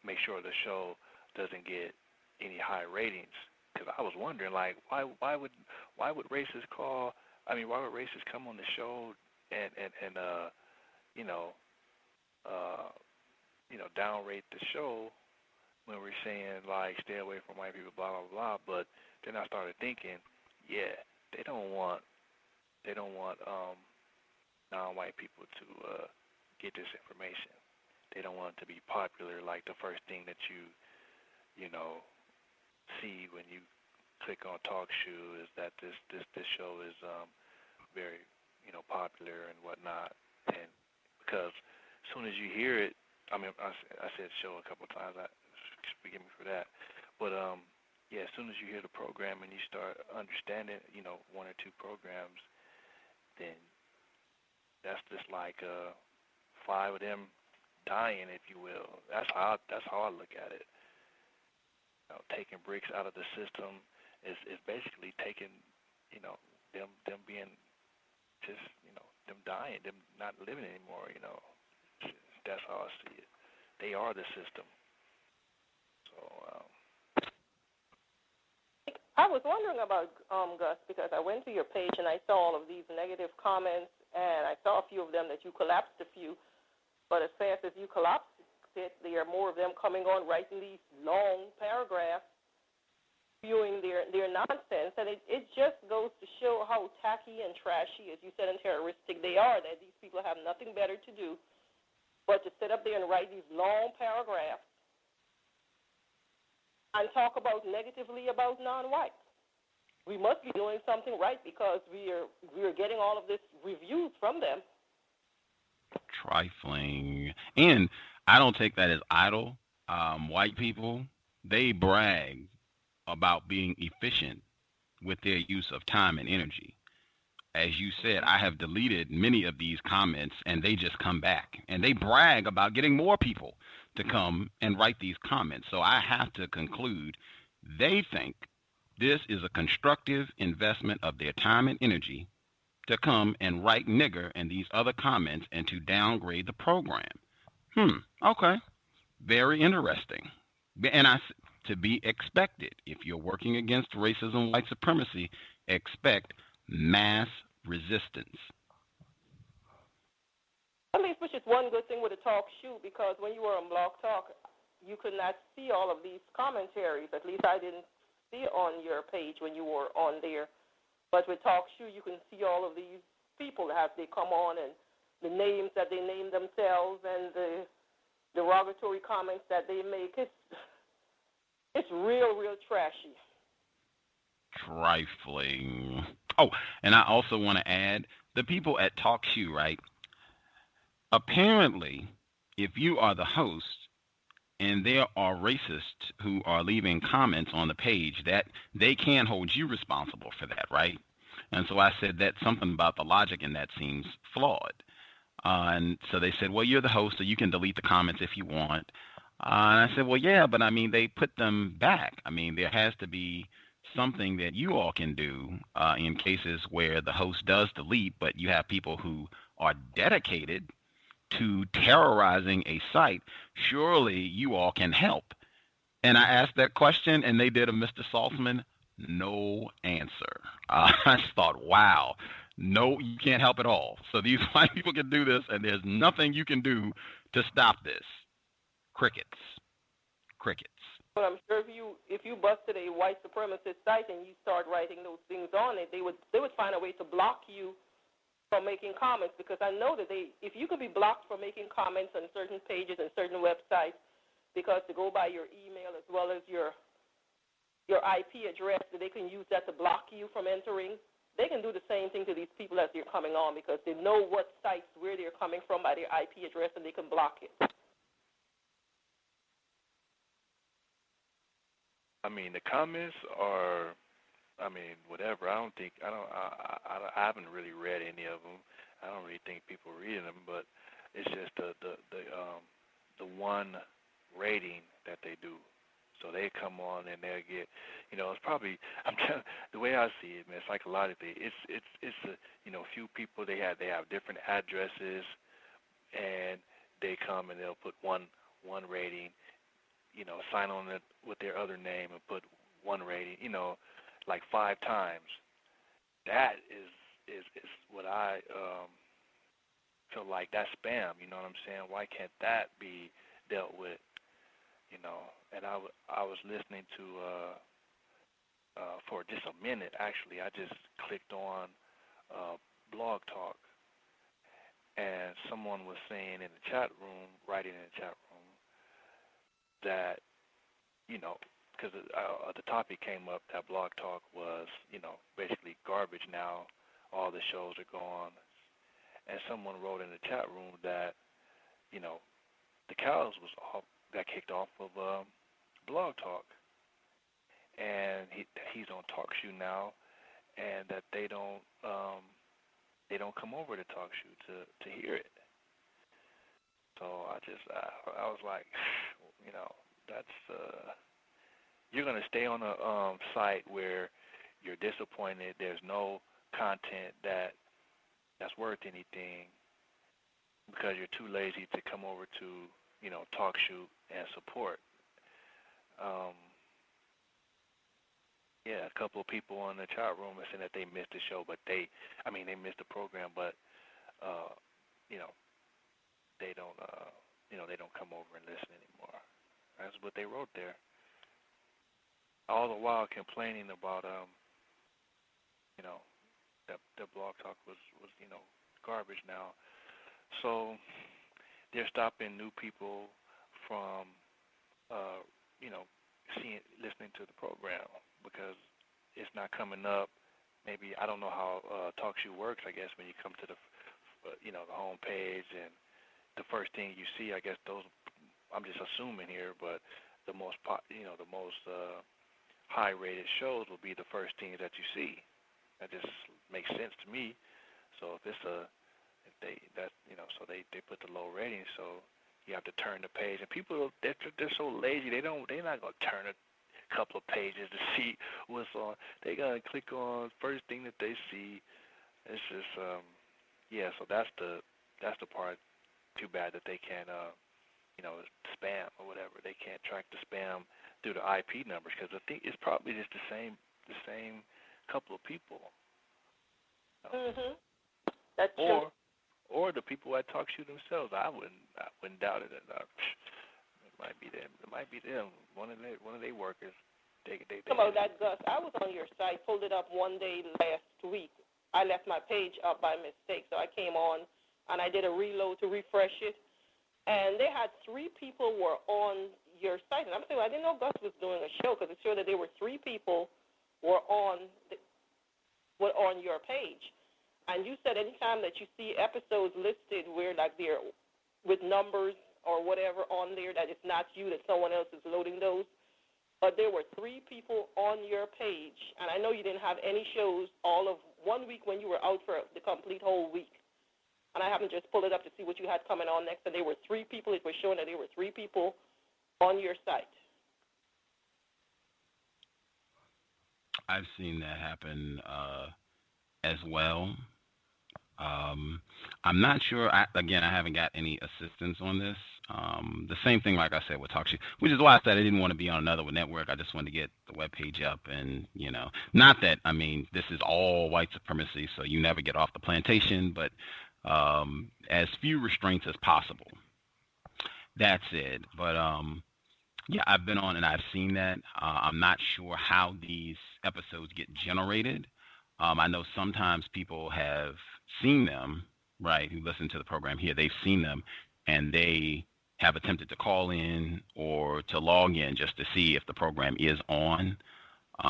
make sure the show doesn't get any high ratings. Because I was wondering, like, why would racists why would racists come on the show and downrate the show when we're saying, like, stay away from white people, blah blah blah. But then I started thinking, yeah, they don't want non-white people to get this information. They don't want it to be popular. Like the first thing that you see when you click on TalkShoe is that this show is very popular and whatnot. And because as soon as you hear it, I said show a couple of times. Forgive me for that. But as soon as you hear the program and you start understanding, one or two programs, then that's just like 5 of them dying, if you will. That's how I look at it. Taking bricks out of the system is basically taking, them being just, them dying, them not living anymore. That's how I see it. They are the system. So. I was wondering about Gus, because I went to your page and I saw all of these negative comments, and I saw a few of them that you collapsed a few. But as fast as you collapsed it, there are more of them coming on, writing these long paragraphs, spewing their nonsense. And it just goes to show how tacky and trashy, as you said, and terroristic they are, that these people have nothing better to do but to sit up there and write these long paragraphs and talk about negatively about non-whites. We must be doing something right, because we are getting all of this reviews from them. Trifling. And I don't take that as idle. White people, they brag about being efficient with their use of time and energy. As you said, I have deleted many of these comments, and they just come back. And they brag about getting more people to come and write these comments. So I have to conclude they think this is a constructive investment of their time and energy to come and write nigger and these other comments and to downgrade the program. Okay. Very interesting. And to be expected. If you're working against racism, white supremacy, expect mass resistance. At least, which is one good thing with a talk show, because when you were on Blog Talk, you could not see all of these commentaries. At least I didn't see it on your page when you were on there. But with talk show, you can see all of these people as they come on, and the names that they name themselves and the derogatory comments that they make. It's real, real trashy. Trifling. Oh, and I also want to add, the people at TalkShoe, right? Apparently, if you are the host and there are racists who are leaving comments on the page, that they can hold you responsible for that, right? And so I said that something about the logic in that seems flawed. And so they said, well, you're the host, so you can delete the comments if you want. And I said, well, yeah, but I mean, they put them back. I mean, there has to be something that you all can do in cases where the host does delete, but you have people who are dedicated to terrorizing a site. Surely you all can help. And I asked that question, and they did a Mr. Saltzman, no answer. I just thought, wow, no, you can't help at all. So these white people can do this, and there's nothing you can do to stop this. Crickets. Crickets. But I'm sure if you busted a white supremacist site and you start writing those things on it, they would find a way to block you from making comments, because I know that if you could be blocked from making comments on certain pages and certain websites because to go by your email as well as your IP address, that they can use that to block you from entering. They can do the same thing to these people as they're coming on, because they know what sites, where they're coming from by their IP address, and they can block it. I mean, the comments are, whatever. I haven't really read any of them. I don't really think people are reading them, but it's just the one rating that they do. So they come on and they'll get, it's probably, the way I see it, man, it's like a lot of things. It's a few people, they have different addresses, and they come and they'll put one rating, sign on it with their other name and put one rating, like 5 times. That is what I feel like that's spam, you know what I'm saying? Why can't that be dealt with, And I was listening to, for just a minute, actually, I just clicked on Blog Talk, and someone was saying in the chat room, writing in the chat room, that, because the topic came up that Blog Talk was, basically garbage now, all the shows are gone, and someone wrote in the chat room that, the cows got kicked off of Blog Talk, and he's on TalkShoe now, and that they don't come over to TalkShoe to hear it. So I was like, that's you're gonna stay on a site where you're disappointed. There's no content that's worth anything because you're too lazy to come over to TalkShoe and support. A couple of people on the chat room are saying that they missed the show, but they missed the program, but they don't they don't come over and listen anymore. That's what they wrote there. All the while complaining about that Blog Talk was garbage now. So they're stopping new people from listening to the program because it's not coming up. Maybe I don't know how TalkShoe works. I guess when you come to the the home page and the first thing you see, I guess those. I'm just assuming here, but the most high-rated shows will be the first thing that you see. That just makes sense to me. So if they put the low rating, so you have to turn the page, and people they're so lazy they're not gonna turn a couple of pages to see what's on. They gotta click on first thing that they see. It's just so that's the part. Too bad that they can't spam or whatever. They can't track the spam through the IP numbers because I think it's probably just the same couple of people. Mhm. That's true. Or the people at TalkShoe themselves. I wouldn't doubt it. It might be them. It might be them. One of their workers. They about that, Gus. I was on your site, pulled it up one day last week. I left my page up by mistake, so I came on and I did a reload to refresh it, and they had 3 people were on your site, and I'm saying I didn't know Gus was doing a show because it showed that there were 3 people were on your page, and you said anytime that you see episodes listed where like they're with numbers or whatever on there that it's not you, that someone else is loading those, but there were 3 people on your page, and I know you didn't have any shows all of 1 week when you were out for the complete whole week. And I happened to just pull it up to see what you had coming on next, and there were 3 people. It was showing that there were 3 people on your site. I've seen that happen as well. I'm not sure. I haven't got any assistance on this. The same thing, like I said, with TalkShoe, which is why I said I didn't want to be on another network. I just wanted to get the webpage up, and not that this is all white supremacy, so you never get off the plantation, but as few restraints as possible. That's it. But Yeah, I've been on and I've seen that. I'm not sure how these episodes get generated. I know sometimes people have seen them, right, who listen to the program here. They've seen them and they have attempted to call in or to log in just to see if the program is on. So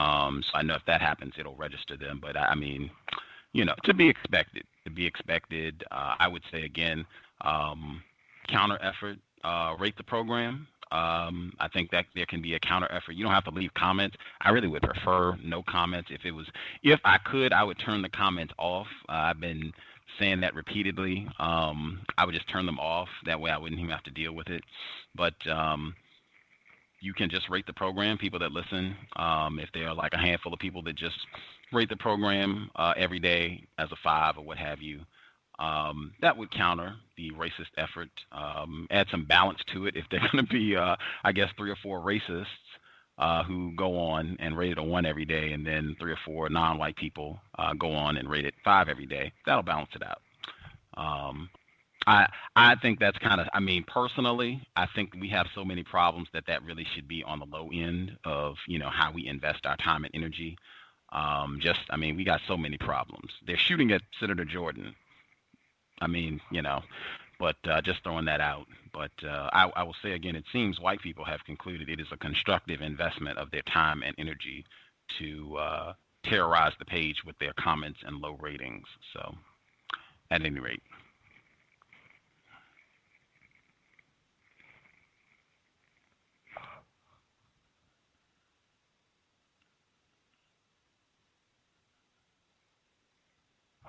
I know if that happens, it'll register them. But I mean, to be expected. To be expected. I would say again, counter effort. Rate the program. I think that there can be a counter effort. You don't have to leave comments. I really would prefer no comments. If I could, I would turn the comments off. I've been saying that repeatedly. I would just turn them off. That way I wouldn't even have to deal with it. But you can just rate the program, people that listen. If there are like a handful of people that just rate the program every day as a 5 or what have you, that would counter the racist effort, add some balance to it if they're going to be, I guess, 3 or 4 racists who go on and rate it a 1 every day, and then 3 or 4 non-white people go on and rate it 5 every day. That'll balance it out. I think that's kind of, I mean, personally, I think we have so many problems that really should be on the low end of, how we invest our time and energy. I mean, we got so many problems. They're shooting at Senator Jordan. I mean, but just throwing that out. But I will say again, it seems white people have concluded it is a constructive investment of their time and energy to terrorize the page with their comments and low ratings. So, at any rate.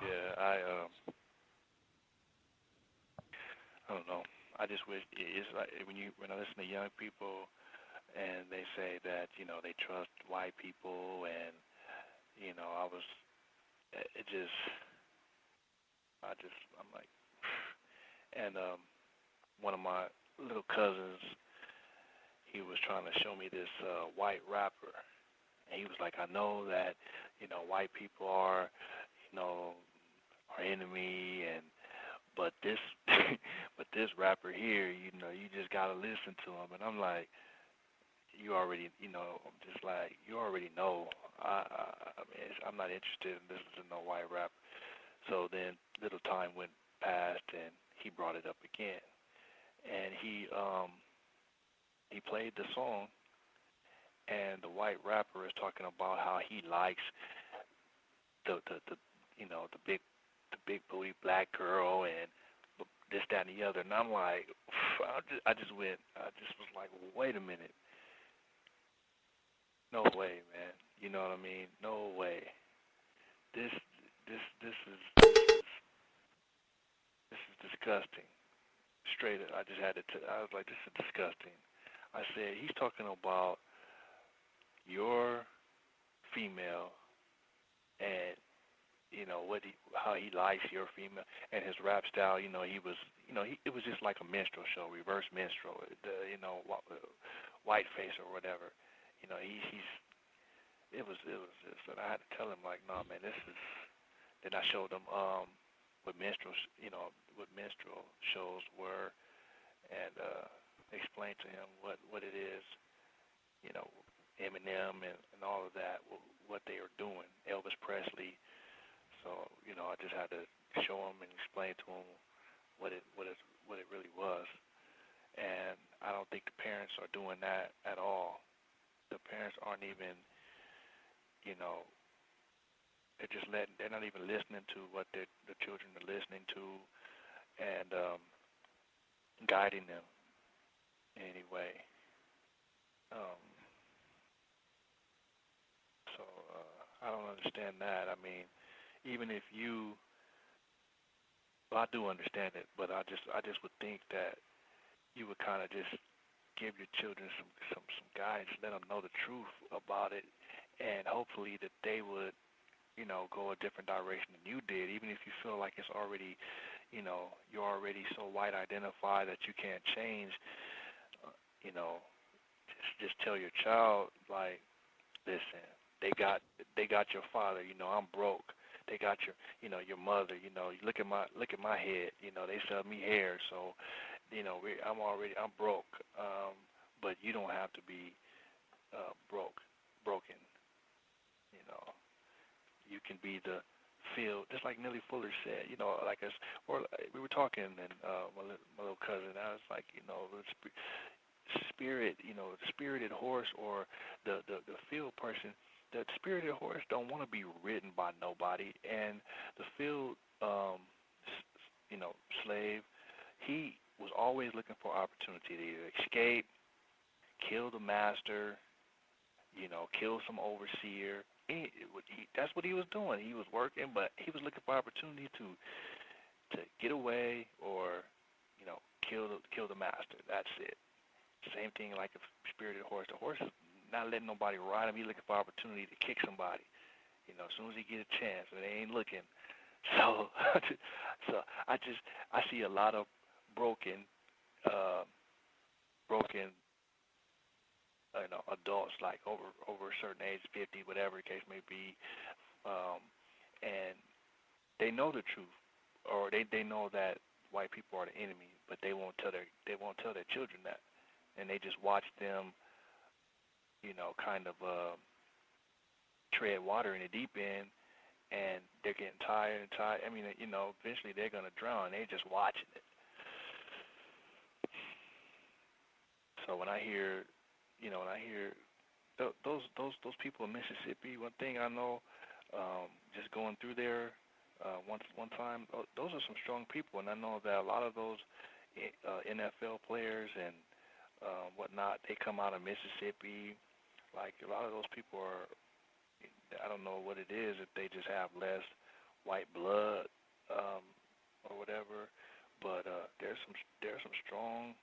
Yeah, I don't know. I just wish it's like when I listen to young people and they say that they trust white people, and I'm like, and one of my little cousins, he was trying to show me this white rapper, and he was like, I know that white people are our enemy, but this but this rapper here, you just gotta listen to him. And I'm like, you already, I'm just like, you already know. I mean, I'm not interested in listening to no white rapper. So then little time went past, and he brought it up again, and he played the song, and the white rapper is talking about how he likes the big booty black girl and this, that, and the other. And I'm like, I just was like, wait a minute. No way, man. You know what I mean? No way. This is disgusting. Straight up, I was like, this is disgusting. I said, he's talking about your female and how he likes your female, and his rap style. He was, it was just like a minstrel show, reverse minstrel, white face or whatever. It was just, and I had to tell him like, no, man, this is. Then I showed him what minstrel shows were, and explained to him what it is, Eminem and all of that, what they are doing, Elvis Presley. So, I just had to show him and explain to him what it really was. And I don't think the parents are doing that at all. The parents aren't even, they're not even listening to what the children are listening to, and guiding them in any way. So I don't understand that. I mean, even if I do understand it, but I just would think that you would kind of just give your children some guidance, let them know the truth about it, and hopefully that they would, go a different direction than you did, even if you feel like it's already, you're already so white identified that you can't change. Just tell your child, like, listen, they got your father. I'm broke. They got your mother. Look at my head. They sell me hair, so I'm broke. but you don't have to be broken. You know, you can be the field, just like Nellie Fuller said. You know, like us, or we were talking, and my little cousin, I was like, you know, spirit, you know, the spirited horse or the field person. The spirited horse don't want to be ridden by nobody, and the field, you know, slave, he was always looking for opportunity to either escape, kill the master, you know, kill some overseer. That's what he was doing. He was working, but he was looking for opportunity to get away or, you know, kill the master. That's it. Same thing like a spirited horse. The horse is not letting nobody ride him. He's looking for opportunity to kick somebody. You know, as soon as he get a chance, and they ain't looking. So I see a lot of broken, you know, adults like over a certain age, 50, whatever the case may be, and they know the truth, or they know that white people are the enemy, but they won't tell their children that, and they just watch them, you know, kind of tread water in the deep end, and they're getting tired and tired. I mean, you know, eventually they're gonna drown. They're just watching it. So when I hear those people in Mississippi, one thing I know, just going through there one time, those are some strong people, and I know that a lot of those NFL players and whatnot, they come out of Mississippi. Like a lot of those people are, I don't know what it is, if they just have less white blood or whatever, but there's some strong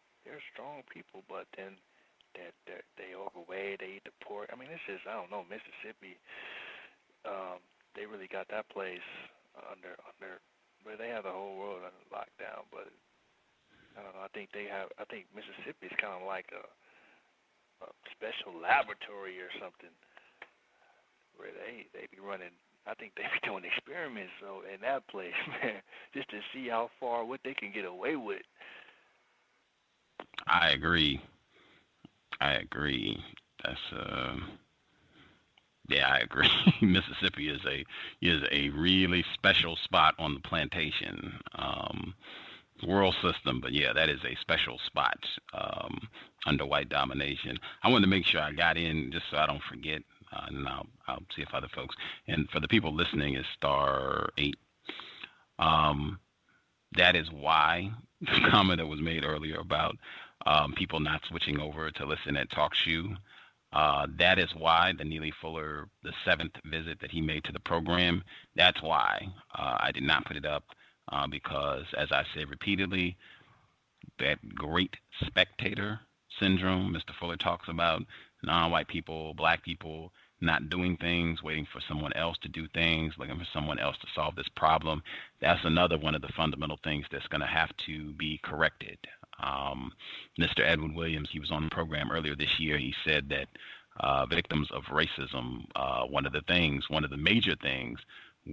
people, but then they overweight, they eat the pork. I mean, this is, I don't know, Mississippi. They really got that place under, but they have the whole world under lockdown. But I don't know. I think Mississippi is kind of like a special laboratory or something, where they be running. I think they be doing experiments in that place, man, just to see what they can get away with. I agree. That's yeah, I agree. Mississippi is a really special spot on the plantation world system, but yeah, that is a special spot under white domination. I wanted to make sure I got in just so I don't forget, and I'll see if other folks. And for the people listening, it's *8. That is why the comment that was made earlier about people not switching over to listen at Talk Shoe. That is why the Neely Fuller, the 7th visit that he made to the program, that's why I did not put it up, because, as I said repeatedly, that great spectator syndrome Mr. Fuller talks about, non-white people, black people, not doing things, waiting for someone else to do things, looking for someone else to solve this problem. That's another one of the fundamental things that's going to have to be corrected. Mr. Edwin Williams, he was on the program earlier this year. He said that victims of racism, one of the major things,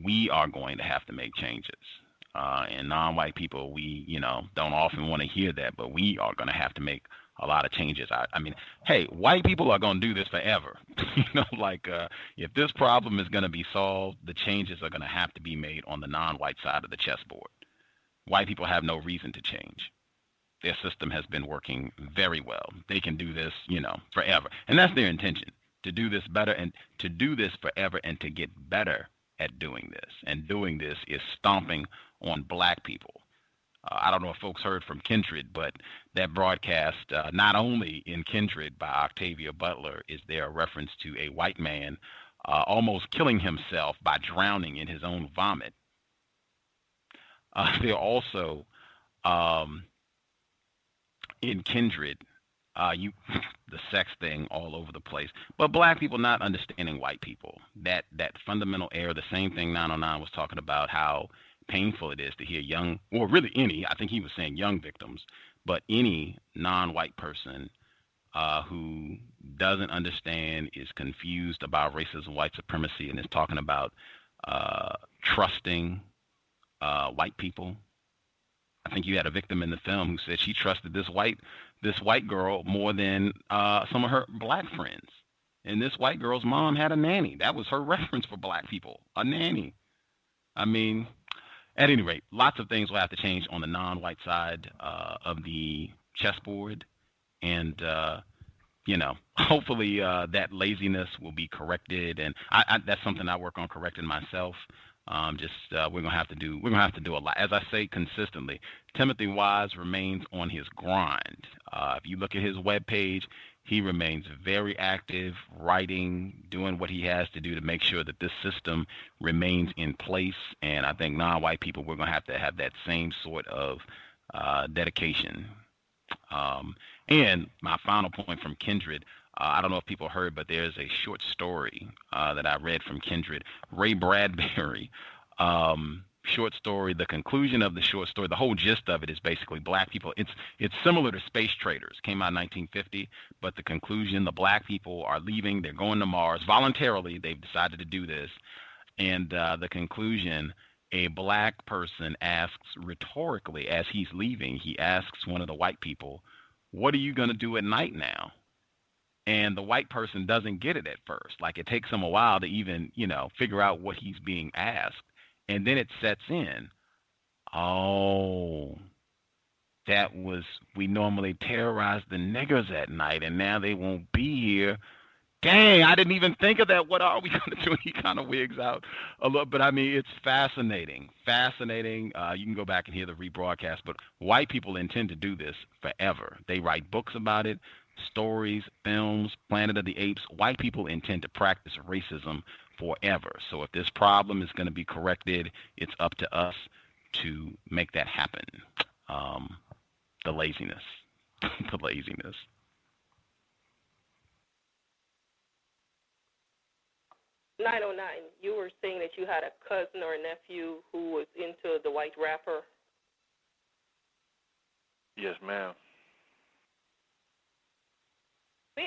we are going to have to make changes. And non-white people, we, don't often want to hear that, but we are going to have to make a lot of changes. I mean, hey, white people are going to do this forever. If this problem is going to be solved, the changes are going to have to be made on the non-white side of the chessboard. White people have no reason to change. Their system has been working very well. They can do this, forever. And that's their intention, to do this better and to do this forever and to get better at doing this. And doing this is stomping on black people. I don't know if folks heard from Kindred, but that broadcast, not only in Kindred by Octavia Butler, is there a reference to a white man almost killing himself by drowning in his own vomit. They're also in Kindred, the sex thing all over the place, but black people not understanding white people. That fundamental error, the same thing 909 was talking about, how painful it is to hear young, or really any, I think he was saying young victims, but any non-white person who doesn't understand, is confused about racism, white supremacy, and is talking about trusting white people, I think you had a victim in the film who said she trusted this white girl more than some of her black friends. And this white girl's mom had a nanny. That was her reference for black people, a nanny. I mean, at any rate, lots of things will have to change on the non-white side of the chessboard. And, hopefully that laziness will be corrected. And that's something I work on correcting myself. We're gonna have to do a lot. As I say consistently, Timothy Wise remains on his grind. If you look at his webpage, he remains very active, writing, doing what he has to do to make sure that this system remains in place. And I think non-white people, we're gonna have to have that same sort of dedication. And my final point from Kindred, I don't know if people heard, but there's a short story that I read from Kindred. Ray Bradbury, short story. The conclusion of the short story, the whole gist of it is basically black people. It's similar to Space Traders. Came out in 1950, but the conclusion, the black people are leaving. They're going to Mars voluntarily. They've decided to do this, and the conclusion. A black person asks rhetorically as he's leaving, he asks one of the white people, "What are you going to do at night now?" And the white person doesn't get it at first. Like, it takes him a while to even, figure out what he's being asked. And then it sets in. Oh, we normally terrorize the niggers at night, and now they won't be here. Dang, I didn't even think of that. What are we going to do? He kind of wigs out a little, but I mean, it's fascinating. Fascinating. You can go back and hear the rebroadcast, but white people intend to do this forever. They write books about it, stories, films, Planet of the Apes. White people intend to practice racism forever. So if this problem is going to be corrected, it's up to us to make that happen. The laziness. The laziness. 909, you were saying that you had a cousin or a nephew who was into the white rapper. Yes, ma'am. We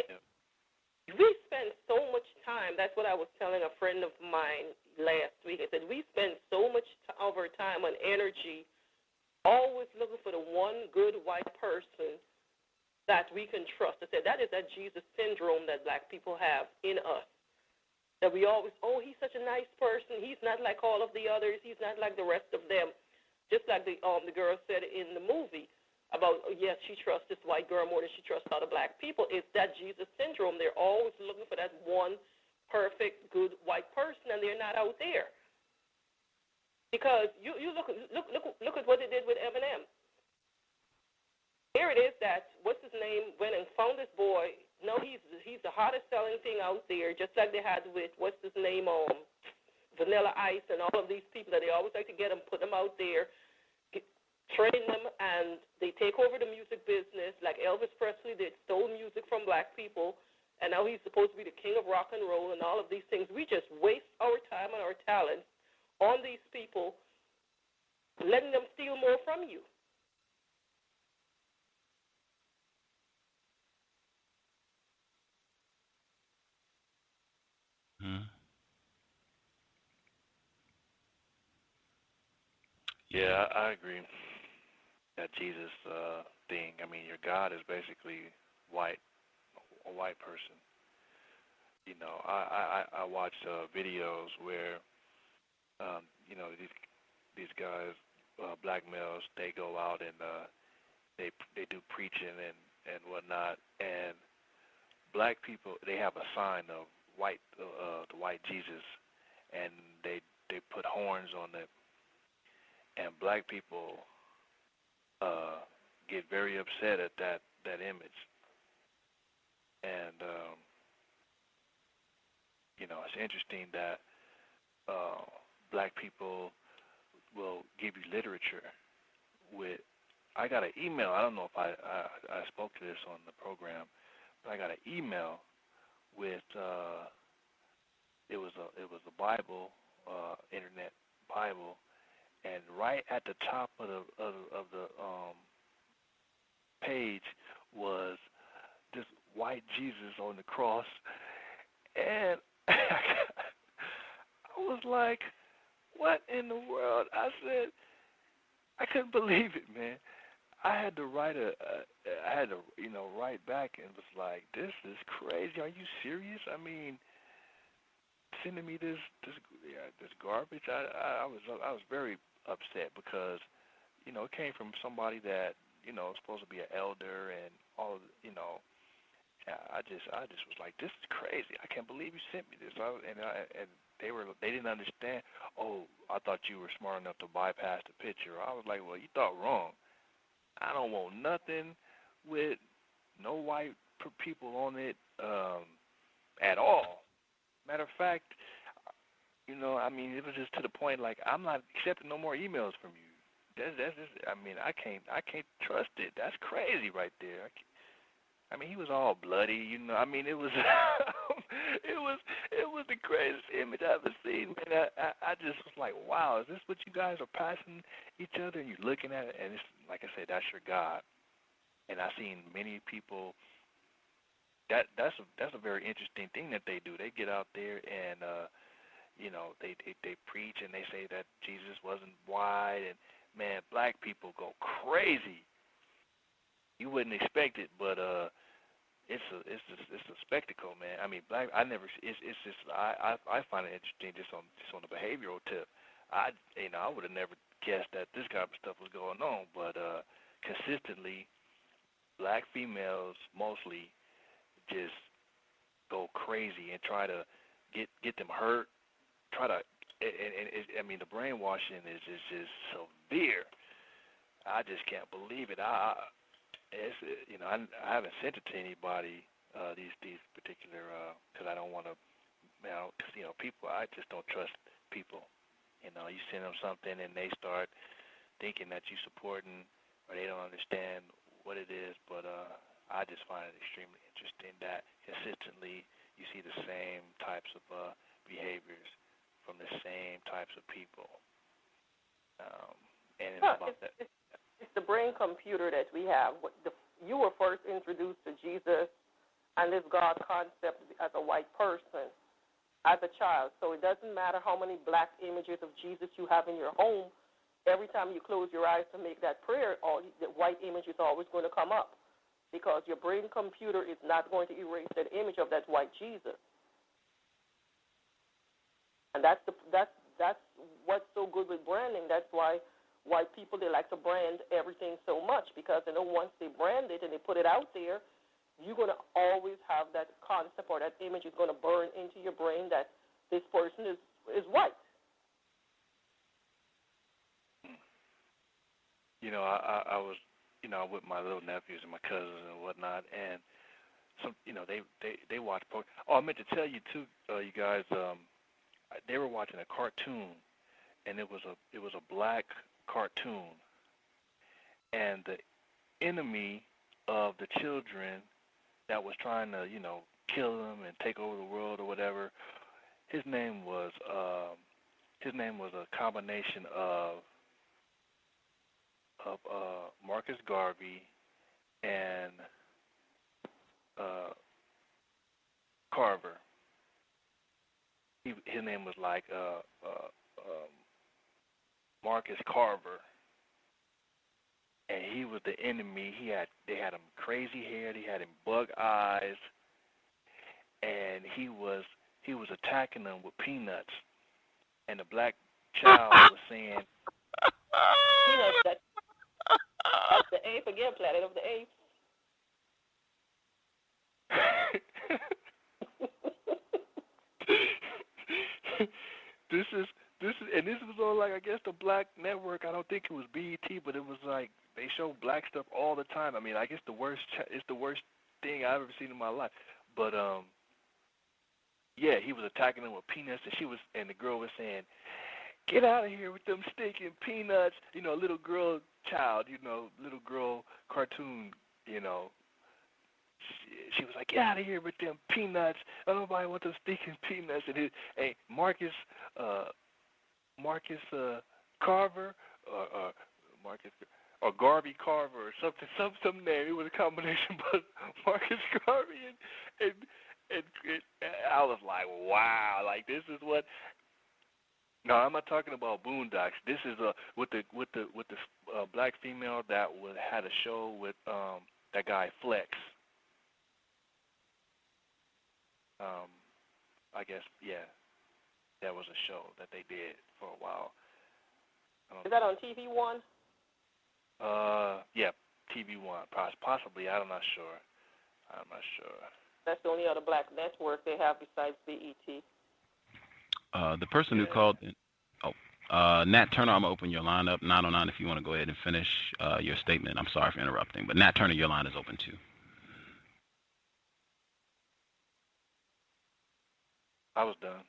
spend so much time. That's what I was telling a friend of mine last week. I said we spend so much of our time and energy always looking for the one good white person that we can trust. I said that is that Jesus syndrome that black people have in us. That we always, he's such a nice person. He's not like all of the others. He's not like the rest of them. Just like the girl said in the movie about, yes, she trusts this white girl more than she trusts other black people. It's that Jesus syndrome. They're always looking for that one perfect, good white person, and they're not out there. Because you look at what they did with Eminem. Here it is that, what's his name, went and found this boy. No, he's the hottest selling thing out there, just like they had with, what's his name, Vanilla Ice and all of these people that they always like to get them, put them out there, train them, and they take over the music business. Like Elvis Presley did, stole music from black people, and now he's supposed to be the king of rock and roll and all of these things. We just waste our time and our talents on these people, letting them steal more from you. Yeah, I agree. That Jesus thing. I mean, your God is basically a white person. I watch videos where, these guys, black males, they go out and they do preaching and whatnot, and black people, they have a sign of the white Jesus, and they put horns on it, and black people get very upset at that image, and it's interesting that black people will give you literature with. I got an email. I don't know if I spoke to this on the program, but I got an email with it was a Bible, internet Bible, and right at the top of the page was this white Jesus on the cross, and I was like, "What in the world?" I I couldn't believe it, man. I had to write write back and was like, this is crazy. Are you serious? I mean, sending me this garbage. I was very upset because, it came from somebody that, is supposed to be an elder and all of, I just was like, this is crazy. I can't believe you sent me this. And they didn't understand. Oh, I thought you were smart enough to bypass the picture. I was like, well, you thought wrong. I don't want nothing with no white people on it at all. Matter of fact, it was just to the point like I'm not accepting no more emails from you. That's just, I can't trust it. That's crazy right there. He was all bloody, it was it was the craziest image I've ever seen, man. I just was like, wow, is this what you guys are passing each other? And you're looking at it, and it's like I said, that's your God. And I've seen many people. That's a very interesting thing that they do. They get out there and they preach and they say that Jesus wasn't white, and man, black people go crazy. You wouldn't expect it, but it's a spectacle, man. I find it interesting just on the behavioral tip. I would have never guessed that this kind of stuff was going on, but consistently, black females mostly just go crazy and try to get them hurt. The brainwashing is just severe. I just can't believe it. I haven't sent it to anybody these particular because I don't want to, because people. I just don't trust people. You send them something and they start thinking that you're supporting, or they don't understand what it is. But I just find it extremely interesting that consistently you see the same types of behaviors from the same types of people. And it's about that. It's the brain computer that we have. You were first introduced to Jesus and this God concept as a white person, as a child. So it doesn't matter how many black images of Jesus you have in your home. Every time you close your eyes to make that prayer, the white image is always going to come up because your brain computer is not going to erase that image of that white Jesus. And that's what's so good with branding. That's why white people, they like to brand everything so much, because they know once they brand it and they put it out there, you're going to always have that concept or that image is going to burn into your brain that this person is white. I was, with my little nephews and my cousins and whatnot, and some, they watch. Oh, I meant to tell you too, you guys. They were watching a cartoon, and it was a black cartoon, and the enemy of the children that was trying to, kill them and take over the world or whatever. His name was a combination of Marcus Garvey and Carver. His name was like Marcus Carver, and he was the enemy. They had him crazy hair. They had him bug eyes, and he was attacking them with peanuts. And the black child was saying, "Peanuts, that's the ape again, Planet of the Apes." This was on, like, I guess the Black Network. I don't think it was BET, but it was like they show black stuff all the time. I guess it's the worst thing I've ever seen in my life. But yeah, he was attacking them with peanuts, and the girl was saying, "Get out of here with them stinking peanuts." Little girl child, little girl cartoon, She was like, "Get out of here with them peanuts. Nobody wants them stinking peanuts." And Marcus Carver or Marcus or Garvey Carver or some name. It was a combination, but Marcus Garvey and I was like, wow, like this is what. No, I'm not talking about Boondocks. This is with the a black female that had a show with that guy Flex. I guess, yeah, that was a show that they did for a while. Is that on TV One? Yeah, TV One, possibly. I'm not sure. That's the only other black network they have besides BET. The person who called, Nat Turner, I'm going to open your line up, 909, if you want to go ahead and finish your statement. I'm sorry for interrupting, but Nat Turner, your line is open too. I was done.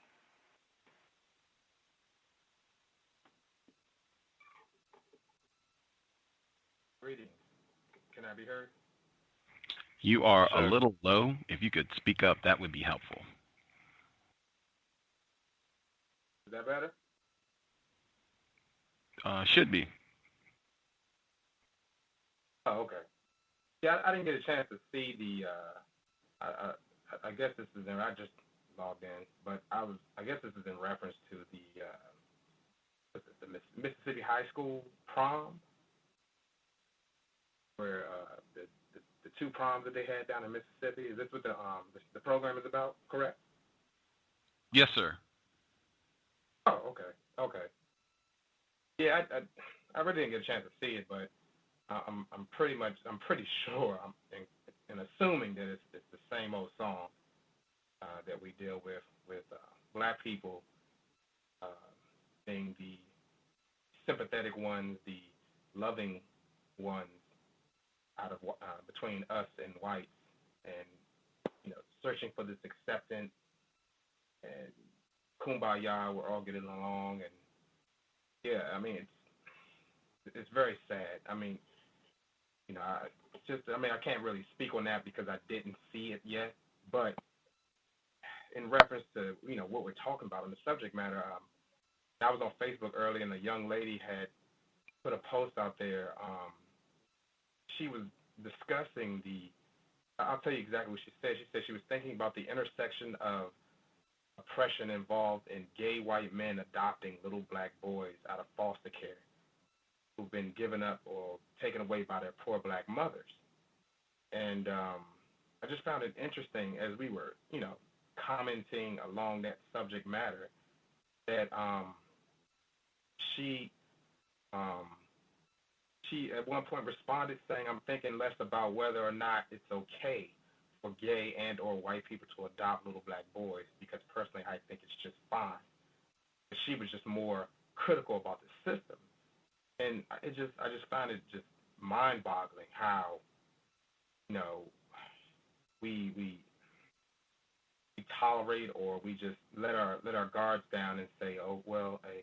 Greetings. Can I be heard? You are a little low. If you could speak up, that would be helpful. Is that better? Should be. Oh, okay. Yeah, I didn't get a chance to see the. I guess this is in. I just logged in, but I guess this is in reference to the Mississippi High School prom, where the two proms that they had down in Mississippi. Is this what the program is about? Correct? Yes, sir. Oh, okay. Yeah, I really didn't get a chance to see it, but I'm pretty sure and assuming that it's the same old song that we deal with black people being the sympathetic ones, the loving ones out of between us and whites, and searching for this acceptance and kumbaya, we're all getting along, and yeah, I mean it's very sad. I mean, I can't really speak on that because I didn't see it yet, but in reference to what we're talking about on the subject matter, I was on Facebook earlier, and a young lady had put a post out there. She was discussing I'll tell you exactly what she said. She said she was thinking about the intersection of oppression involved in gay white men adopting little black boys out of foster care who've been given up or taken away by their poor black mothers. And I just found it interesting as we were, commenting along that subject matter that she at one point responded saying, "I'm thinking less about whether or not it's okay for gay and or white people to adopt little black boys, because personally I think it's just fine." But she was just more critical about the system, and I just find it just mind-boggling how we tolerate, or we just let our guards down and say, oh well, hey,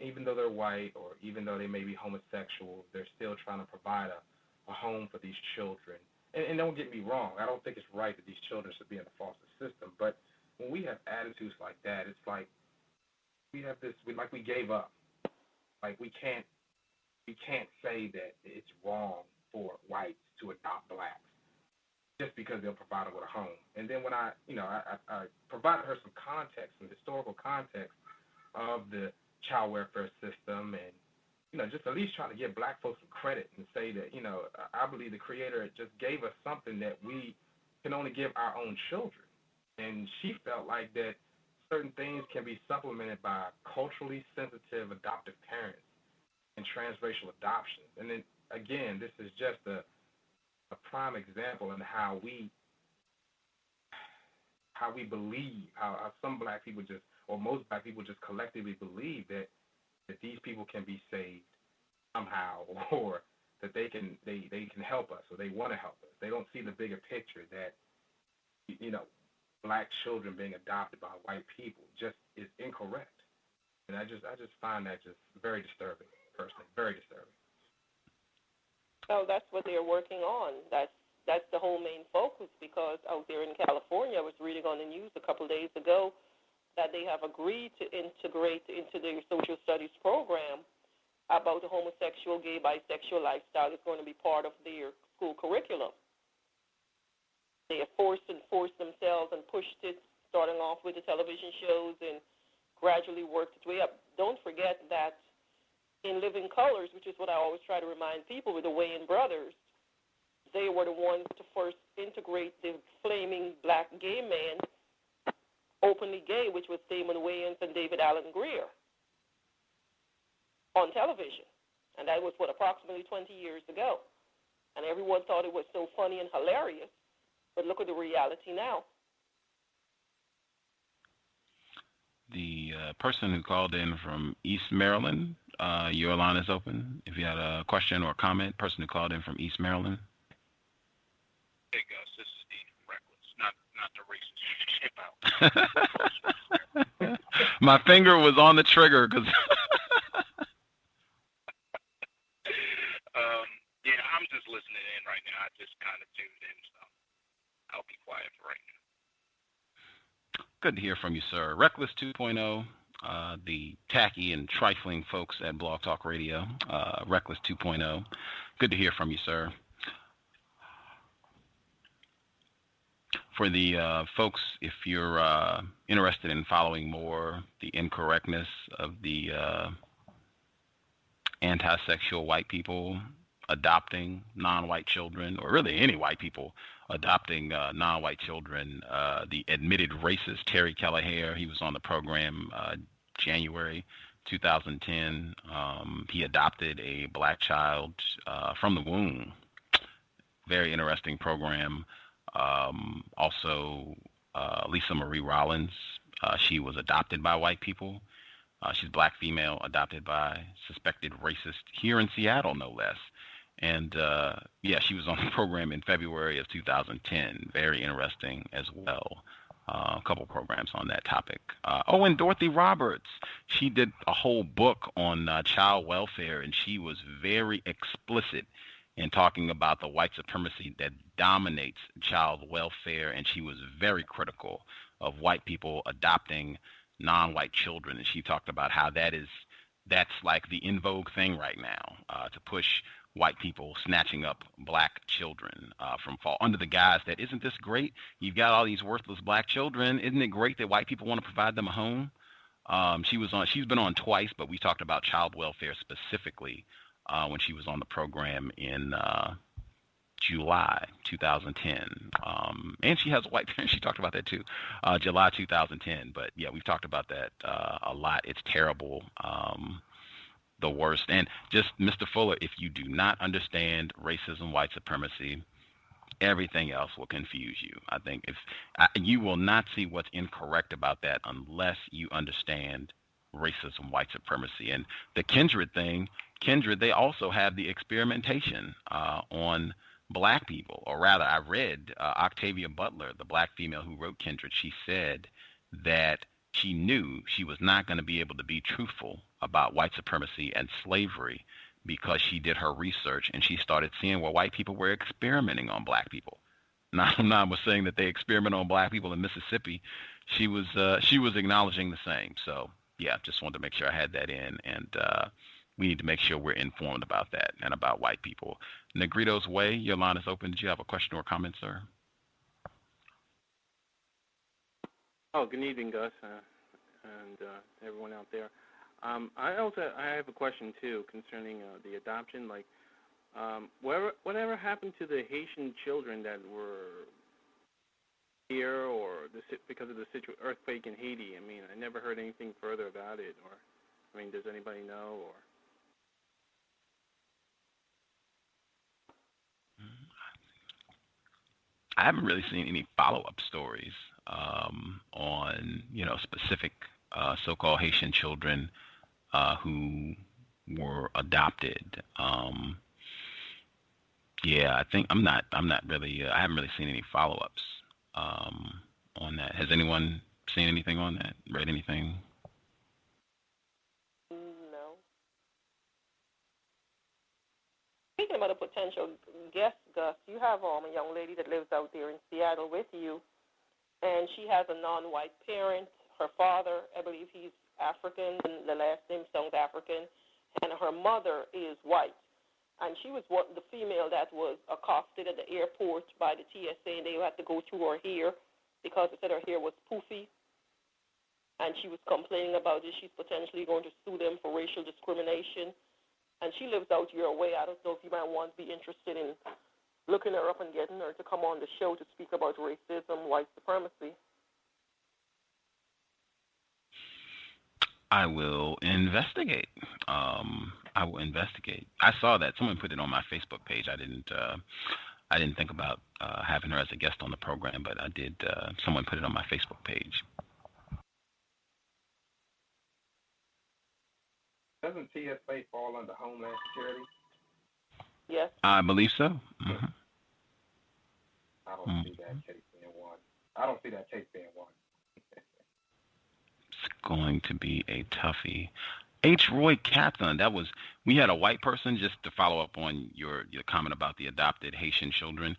even though they're white or even though they may be homosexual, they're still trying to provide a home for these children. And don't get me wrong, I don't think it's right that these children should be in the foster system. But when we have attitudes like that, it's like we have this, we gave up. Like we can't say that it's wrong for whites to adopt blacks just because they'll provide them with a home. And then when I provided her some context, some historical context of the child welfare system, and just at least trying to give black folks some credit and say that I believe the Creator just gave us something that we can only give our own children. And she felt like that certain things can be supplemented by culturally sensitive adoptive parents and transracial adoptions. And then again, this is just a prime example in how we believe, how some black people just, or most black people just collectively believe that these people can be saved somehow, or that they can help us, or they want to help us. They don't see the bigger picture that black children being adopted by white people just is incorrect. And I just find that just very disturbing, personally, very disturbing. Oh, that's what they're working on. That's the whole main focus, because out there in California, I was reading on the news a couple of days ago that they have agreed to integrate into their social studies program about the homosexual, gay, bisexual lifestyle. It's going to be part of their school curriculum. They have forced themselves and pushed it, starting off with the television shows and gradually worked its way up. Don't forget that in living colors, which is what I always try to remind people with the Wayans brothers, they were the ones to first integrate the flaming black gay man, openly gay, which was Damon Wayans and David Alan Grier, on television. And that was, approximately 20 years ago. And everyone thought it was so funny and hilarious. But look at the reality now. The person who called in from East Maryland, your line is open. If you had a question or comment, person who called in from East Maryland. Hey, Gus, this is Dean from Reckless, not the racist shit out. My finger was on the trigger because. Yeah, I'm just listening in right now. I just kind of tuned in, so I'll be quiet for right now. Good to hear from you, sir. Reckless 2.0, the tacky and trifling folks at Blog Talk Radio. Reckless 2.0. Good to hear from you, sir. For the folks, if you're interested in following more the incorrectness of the anti-sexual white people adopting non-white children, or really any white people adopting non-white children, the admitted racist Terry Kelleher, he was on the program January 2010. He adopted a black child from the womb. Very interesting program. Also, Lisa Marie Rollins, she was adopted by white people. She's a black female adopted by suspected racist here in Seattle, no less. And, yeah, she was on the program in February of 2010. Very interesting as well. A couple programs on that topic. And Dorothy Roberts. She did a whole book on child welfare, and she was very explicit in talking about the white supremacy that dominates child welfare, and she was very critical of white people adopting non-white children. And she talked about how that's like the in vogue thing right now, to push white people snatching up black children from fall under the guise that, isn't this great? You've got all these worthless black children. Isn't it great that white people want to provide them a home? She's been on twice, but we talked about child welfare specifically when she was on the program in July 2010. And she has a white parent. She talked about that too, July 2010. But yeah, we've talked about that a lot. It's terrible. The worst. And just, Mr. Fuller, if you do not understand racism, white supremacy, everything else will confuse you. I think you will not see what's incorrect about that unless you understand racism, white supremacy. And the Kindred thing, they also have the experimentation on black people. Or rather, I read Octavia Butler, the black female who wrote Kindred. She said that she knew she was not going to be able to be truthful about white supremacy and slavery because she did her research and she started seeing where white people were experimenting on black people. Now, I was saying that they experiment on black people in Mississippi. She was acknowledging the same. So, yeah, just wanted to make sure I had that in. And we need to make sure we're informed about that and about white people. Negrito's Way, your line is open. Did you have a question or comment, sir? Oh, good evening, Gus, and everyone out there. I have a question too concerning the adoption. Like, whatever happened to the Haitian children that were here, or because of the earthquake in Haiti? I mean, I never heard anything further about it. Or, I mean, does anybody know? Or I haven't really seen any follow-up stories on, specific so-called Haitian children who were adopted. Yeah, I think I'm not really. I haven't really seen any follow-ups on that. Has anyone seen anything on that? Read anything? No. Speaking about a potential guest, Gus, you have a young lady that lives out there in Seattle with you, and she has a non-white parent. Her father, I believe he's African, and the last name sounds African, and her mother is white. And she was the female that was accosted at the airport by the TSA, and they had to go through her hair because they said her hair was poofy. And she was complaining about this. She's potentially going to sue them for racial discrimination. And she lives out your way. I don't know if you might want to be interested in looking her up and getting her to come on the show to speak about racism, white supremacy. I will investigate. I will investigate. I saw that someone put it on my Facebook page. I didn't think about having her as a guest on the program, but I did. Someone put it on my Facebook page. Doesn't TSA fall under Homeland Security? Yes. I believe so. Mm-hmm. I don't see that case being one. I don't see that case being one. It's going to be a toughie. H. Roy Kaplan, we had a white person, just to follow up on your comment about the adopted Haitian children.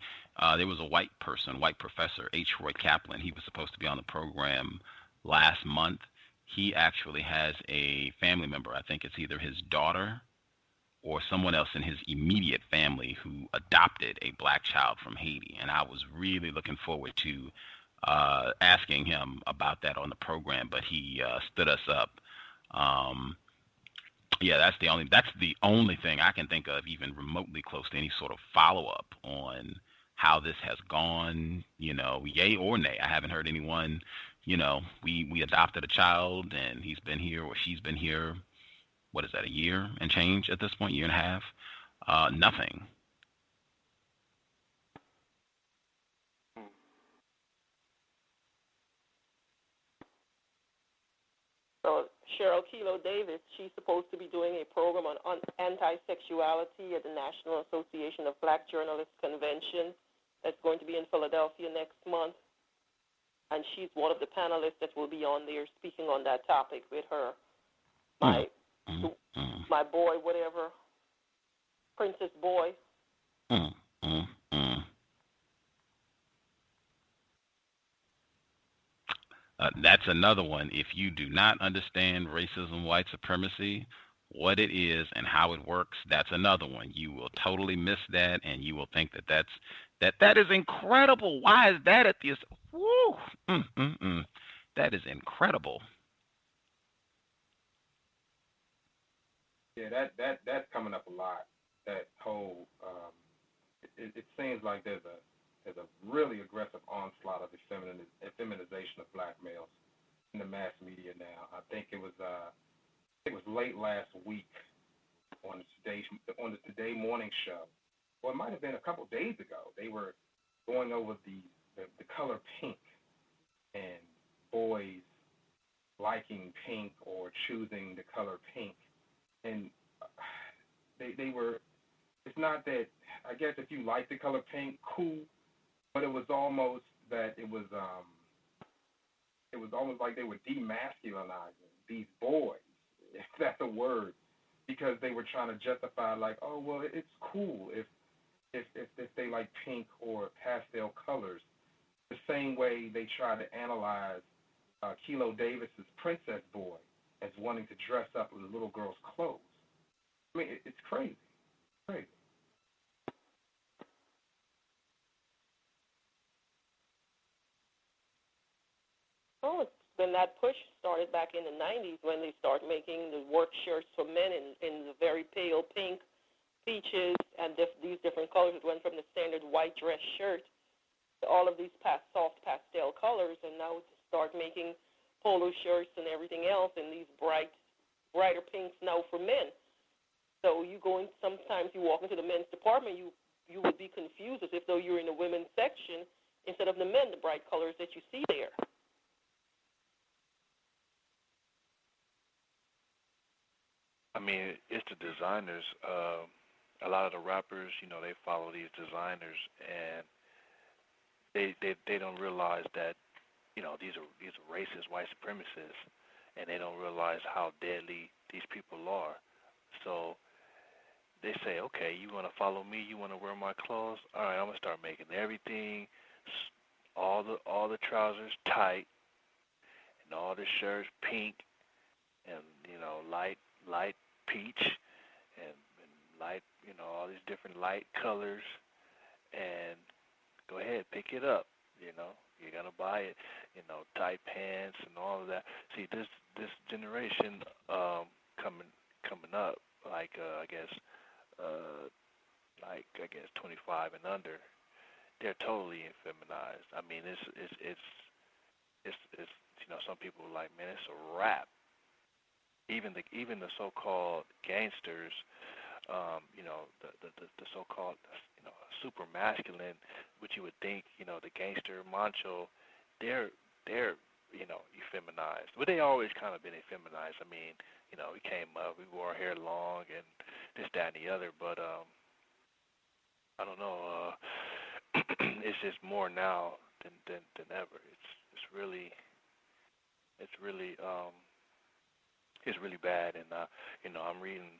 There was a white person, white professor, H. Roy Kaplan. He was supposed to be on the program last month. He actually has a family member. I think it's either his daughter or someone else in his immediate family who adopted a black child from Haiti. And I was really looking forward to asking him about that on the program, but he stood us up. Yeah, that's the only thing I can think of even remotely close to any sort of follow-up on how this has gone, yay or nay. I haven't heard anyone, we adopted a child and he's been here or she's been here. What is that, a year and change at this point, year and a half? Nothing. So Cheryl Kilo Davis, she's supposed to be doing a program on anti-sexuality at the National Association of Black Journalists Convention that's going to be in Philadelphia next month. And she's one of the panelists that will be on there speaking on that topic with her. My boy, whatever, Princess Boy. That's another one. If you do not understand racism, white supremacy, what it is and how it works, that's another one. You will totally miss that, and you will think that is incredible. Why is that at this? Woo! That is incredible. Yeah, that's coming up a lot. That whole it seems like there's a really aggressive onslaught of effeminization of black males in the mass media now. I think it was late last week on the Today Morning Show. Well, it might have been a couple days ago. They were going over the color pink and boys liking pink or choosing the color pink. And they were, it's not that, I guess if you like the color pink, cool, but it was almost that it was almost like they were demasculinizing these boys, if that's a word, because they were trying to justify like, oh, well, it's cool if they like pink or pastel colors, the same way they try to analyze Kilo Davis's Princess Boy as wanting to dress up in a little girl's clothes. I mean, it's crazy. Crazy. Oh, it's been that push started back in the 90s when they started making the work shirts for men in the very pale pink, peaches, and these different colors. It went from the standard white dress shirt to all of these soft pastel colors, and now to start making polo shirts and everything else in these brighter pinks now for men. So sometimes you walk into the men's department, you would be confused as if though you're in the women's section instead of the men, the bright colors that you see there. I mean, it's the designers. A lot of the rappers, they follow these designers, and they don't realize that, these are racist white supremacists, and they don't realize how deadly these people are. So they say, okay, you want to follow me? You want to wear my clothes? All right, I'm gonna start making everything, all the trousers tight, and all the shirts pink, and light peach, and light, all these different light colors, and go ahead, pick it up. You're gonna buy it. Tight pants and all of that. See, this generation coming up, I guess, like I guess 25 and under, they're totally infeminized. I mean, it's you know, some people are like, man, it's a wrap. Even the so-called gangsters, you know, the so-called, you know, super masculine, which you would think, you know, the gangster macho, they're you know, effeminized. But they always kind of been effeminized. I mean, you know, we came up, we wore our hair long and this, that, and the other. But I don't know. It's just more now than ever. It's really bad. And you know, I'm reading.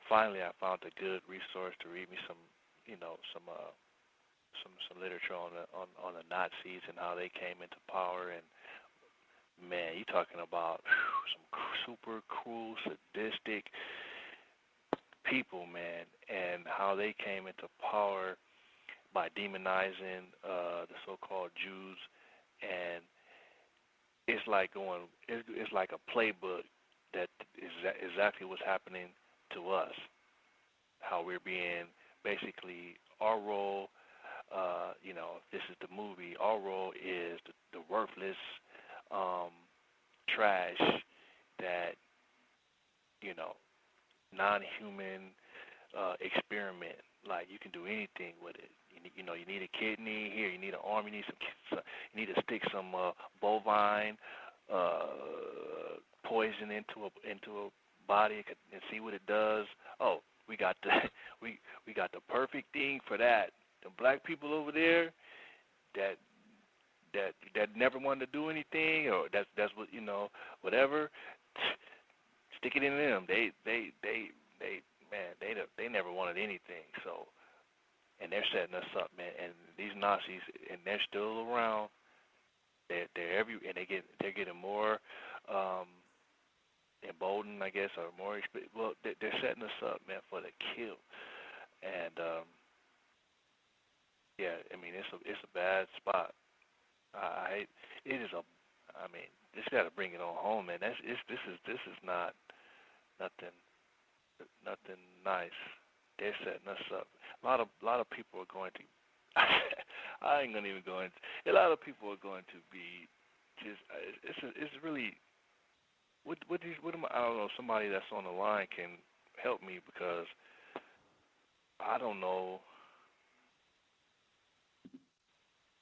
Finally, I found a good resource to read me some, you know, some literature on the Nazis and how they came into power. And man, you talking about some super cruel, sadistic people, man, and how they came into power by demonizing the so-called Jews. And it's like it's like a playbook that is exactly what's happening to us. How we're being basically, our role, you know, if this is the movie, our role is the worthless trash that, you know, non-human experiment. Like, you can do anything with it. You know, you need a kidney here. You need an arm. You need you need to stick some bovine poison into a body and see what it does. Oh, we got the we got the perfect thing for that. The black people over there that never wanted to do anything, or that's what, you know, whatever. Stick it in them. They man, they never wanted anything. So, and they're setting us up, man. And these Nazis, and they're still around. They're and they're getting more emboldened, I guess, or more. Well, they're setting us up, man, for the kill. And yeah, I mean, it's a bad spot. It is a. I mean, just got to bring it on home, man. This is not nothing nice. They're setting us up. A lot of people are going to. I ain't gonna even go into. A lot of people are going to be just. It's really. What am I don't know. Somebody that's on the line can help me, because I don't know.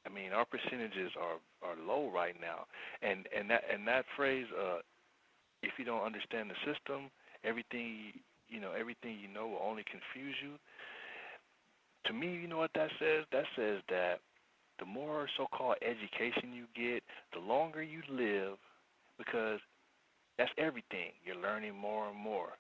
I mean, our percentages are low right now, and that phrase, if you don't understand the system, everything you know will only confuse you. To me, you know what that says? That says that the more so-called education you get, the longer you live, because that's everything. You're learning more and more.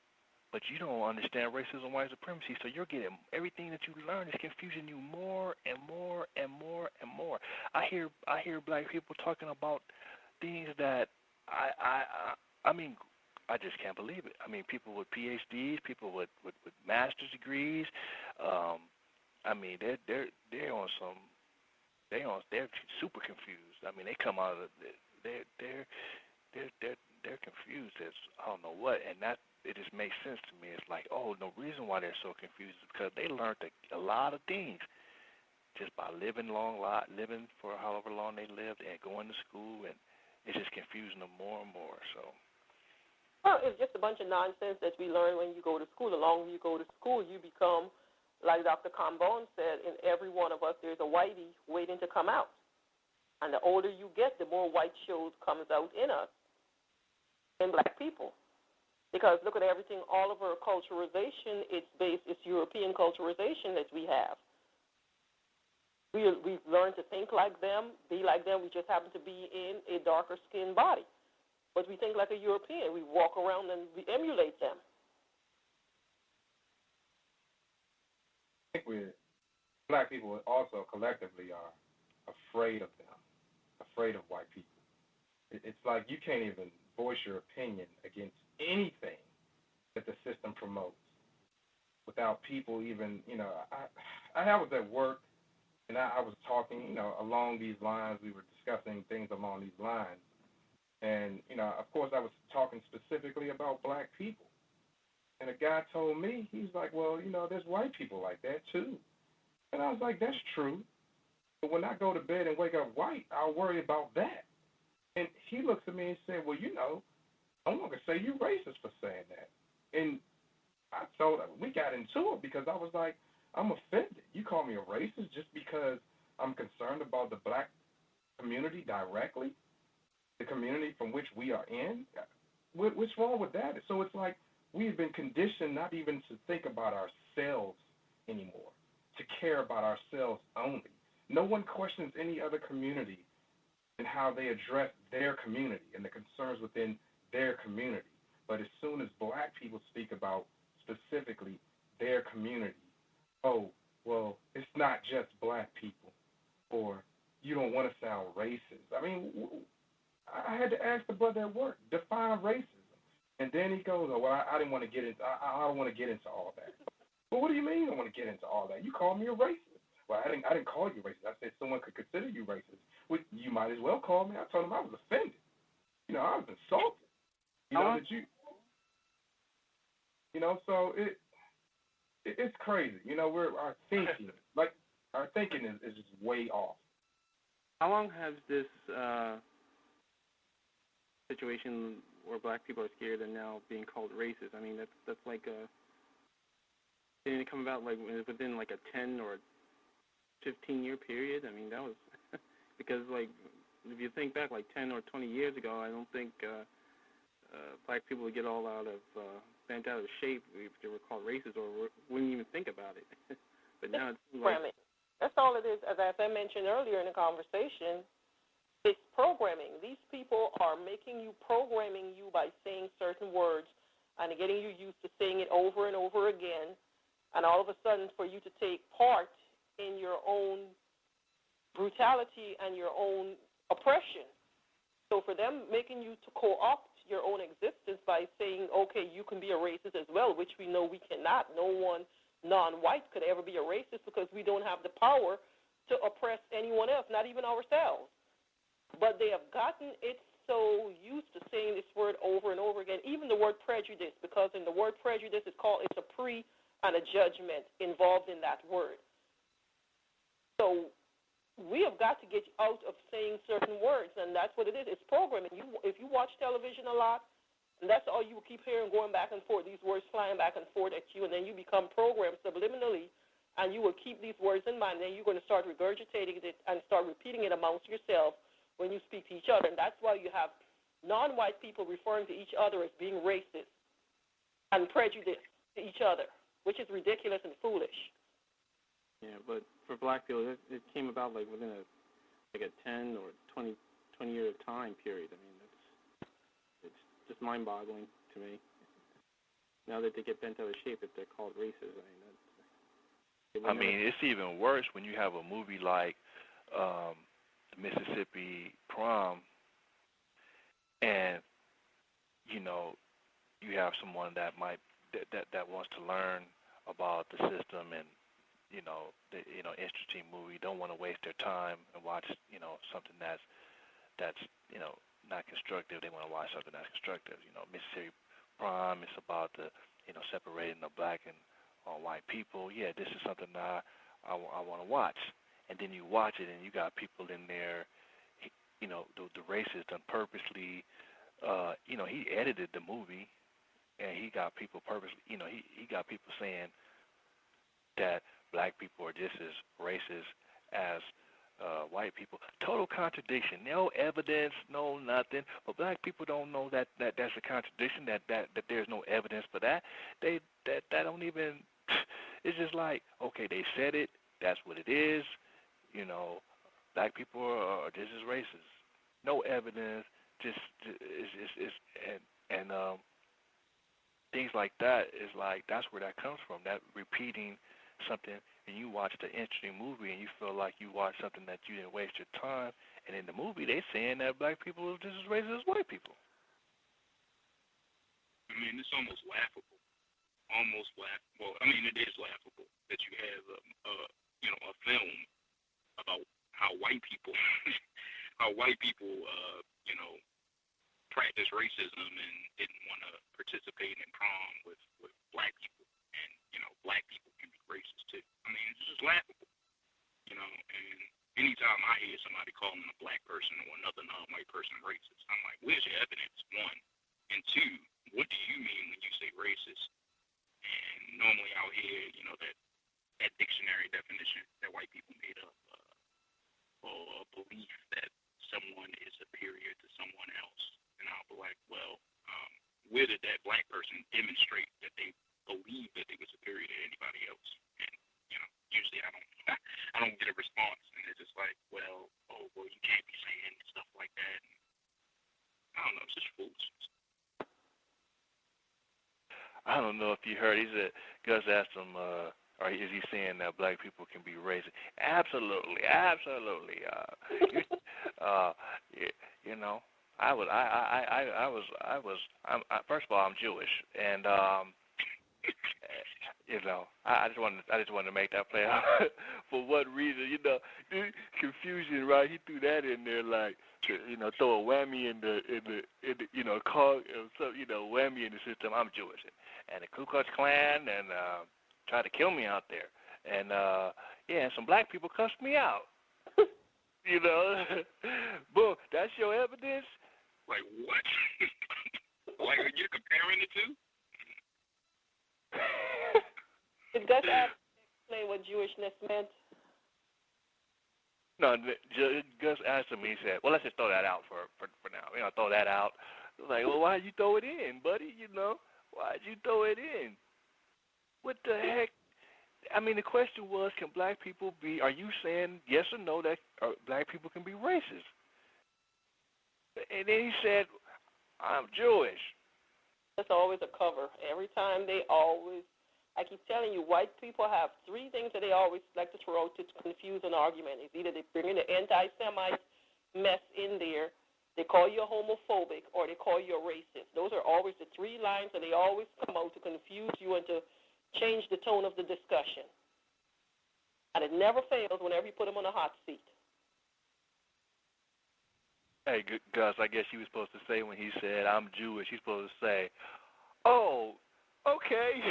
But you don't understand racism, white supremacy, so you're getting everything that you learn is confusing you more and more and more and more. I hear black people talking about things that I mean, I just can't believe it. I mean, people with PhDs, people with master's degrees. I mean, they're super confused. I mean, they come out of they're confused as I don't know what, and that. It just makes sense to me. It's like, oh, the reason why they're so confused is because they learned a lot of things just by living for however long they lived and going to school, and it's just confusing them more and more. So, well, it's just a bunch of nonsense that we learn when you go to school. The longer you go to school, you become, like Dr. Combone said, in every one of us there's a whitey waiting to come out. And the older you get, the more white shows comes out in us, in black people. Because look at everything, all of our culturalization, it's European culturalization that we have. We've learned to think like them, be like them. We just happen to be in a darker skinned body. But we think like a European. We walk around and we emulate them. I think black people also collectively are afraid of them, afraid of white people. It's like you can't even voice your opinion against anything that the system promotes without people even, you know, I was at work and I was talking, you know, along these lines. We were discussing things along these lines. And, you know, of course I was talking specifically about black people. And a guy told me, he's like, well, there's white people like that too. And I was like, that's true. But when I go to bed and wake up white, I'll worry about that. And he looks at me and said, well, I'm not going to say you racist for saying that. And I told him, we got into it because I was like, I'm offended. You call me a racist just because I'm concerned about the black community directly, the community from which we are in? What's wrong with that? So it's like we've been conditioned not even to think about ourselves anymore, to care about ourselves only. No one questions any other community and how they address their community and the concerns within their community. But as soon as black people speak about specifically their community, oh, well, it's not just black people, or you don't want to sound racist. I mean, I had to ask the brother at work, define racism. And then he goes, oh, well, I didn't want to get into, I don't want to get into all that. Well, what do you mean you don't want to get into all that? You called me a racist. Well, I didn't call you racist. I said someone could consider you racist. Well, you might as well call me. I told him I was offended. I was insulted. So it's crazy. Our thinking, our thinking is just way off. How long has this situation where black people are scared and now being called racist? I mean, that's like didn't it come about like within like a 10 or 15-year period? I mean, that was because like if you think back like 10 or 20 years ago, I don't think black people would get all bent out of shape if they were called racist or wouldn't even think about it. But now it's like that's all it is. As I mentioned earlier in the conversation, it's programming. These people are programming you by saying certain words and getting you used to saying it over and over again. And all of a sudden, for you to take part in your own brutality and your own oppression. So for them, making you to co-opt your own existence by saying, okay, you can be a racist as well, which we know we cannot. No one non-white could ever be a racist because we don't have the power to oppress anyone else, not even ourselves. But they have gotten it so used to saying this word over and over again, even the word prejudice, because in the word prejudice it's a pre and a judgment involved in that word. So we have got to get out of saying certain words, and that's what it is. It's programming. If you watch television a lot, and that's all you will keep hearing going back and forth, these words flying back and forth at you, and then you become programmed subliminally, and you will keep these words in mind, and then you're going to start regurgitating it and start repeating it amongst yourself when you speak to each other. And that's why you have non-white people referring to each other as being racist and prejudiced to each other, which is ridiculous and foolish. Yeah, but for black people, it came about like within a 10 or 20-year time period. I mean, it's just mind-boggling to me. Now that they get bent out of shape, if they're called racist, it's even worse when you have a movie like Mississppi Prom, and you have someone that wants to learn about the system and interesting movie, don't want to waste their time and watch something that's not constructive. They want to watch something that's constructive. Mississppi Prom is about the separating the black and white people. Yeah, this is something that I want to watch. And then you watch it, and you got people in there, the racist done purposely, he edited the movie, and he got people purposely, he got people saying that black people are just as racist as white people. Total contradiction. No evidence, no nothing. But black people don't know that that's a contradiction, that there's no evidence for that. That don't even, it's just like, okay, they said it, that's what it is. Black people are just as racist. No evidence, just things like that is like, that's where that comes from, that repeating something, and you watched an interesting movie and you feel like you watched something that you didn't waste your time, and in the movie they saying that black people are just as racist as white people. I mean, it's almost laughable. Well, I mean, it is laughable that you have a film about how white people practiced racism and didn't want to participate in prom with black people. And, you know, black people can be racist too. I mean, it's just laughable, you know. And anytime I hear somebody calling a black person or another non-white person racist, I'm like, where's your evidence, one? And two, what do you mean when you say racist? And normally out here, you know, that dictionary definition that white people made up, or a belief that someone is superior to someone else. And I'll be like, well, where did that black person demonstrate that they believe that they were superior to anybody else? And, you know, usually I don't get a response. And they're just like, well, you can't be saying stuff like that. And I don't know, it's just foolishness. I don't know if you heard. He said, Gus asked him, or is he saying that black people can be racist? Absolutely, absolutely. You know, first of all, I'm Jewish, and you know, I just wanted to make that play out. For what reason? You know, confusion, right? He threw that in there like, you know, throw a whammy in the you know, call, so, you know, whammy in the system. I'm Jewish, and the Ku Klux Klan and tried to kill me out there, and yeah, and some black people cussed me out. You know, boom, that's your evidence. Like what? Like are you comparing the two? Did Gus explain what Jewishness meant? No, Gus asked him. He said, "Well, let's just throw that out for now. You know, throw that out." Like, well, why'd you throw it in, buddy? You know, why'd you throw it in? What the heck? I mean, the question was, can black people be? Are you saying yes or no that black people can be racist? And then he said, "I'm Jewish." That's always a cover. Every time I keep telling you, white people have three things that they always like to throw out to confuse an argument. It's either they bring in the anti-Semite mess in there, they call you a homophobic, or they call you a racist. Those are always the three lines that they always come out to confuse you and to change the tone of the discussion. And it never fails whenever you put them on a hot seat. Hey, Gus, I guess you were supposed to say when he said, "I'm Jewish," you're supposed to say, "Oh, okay."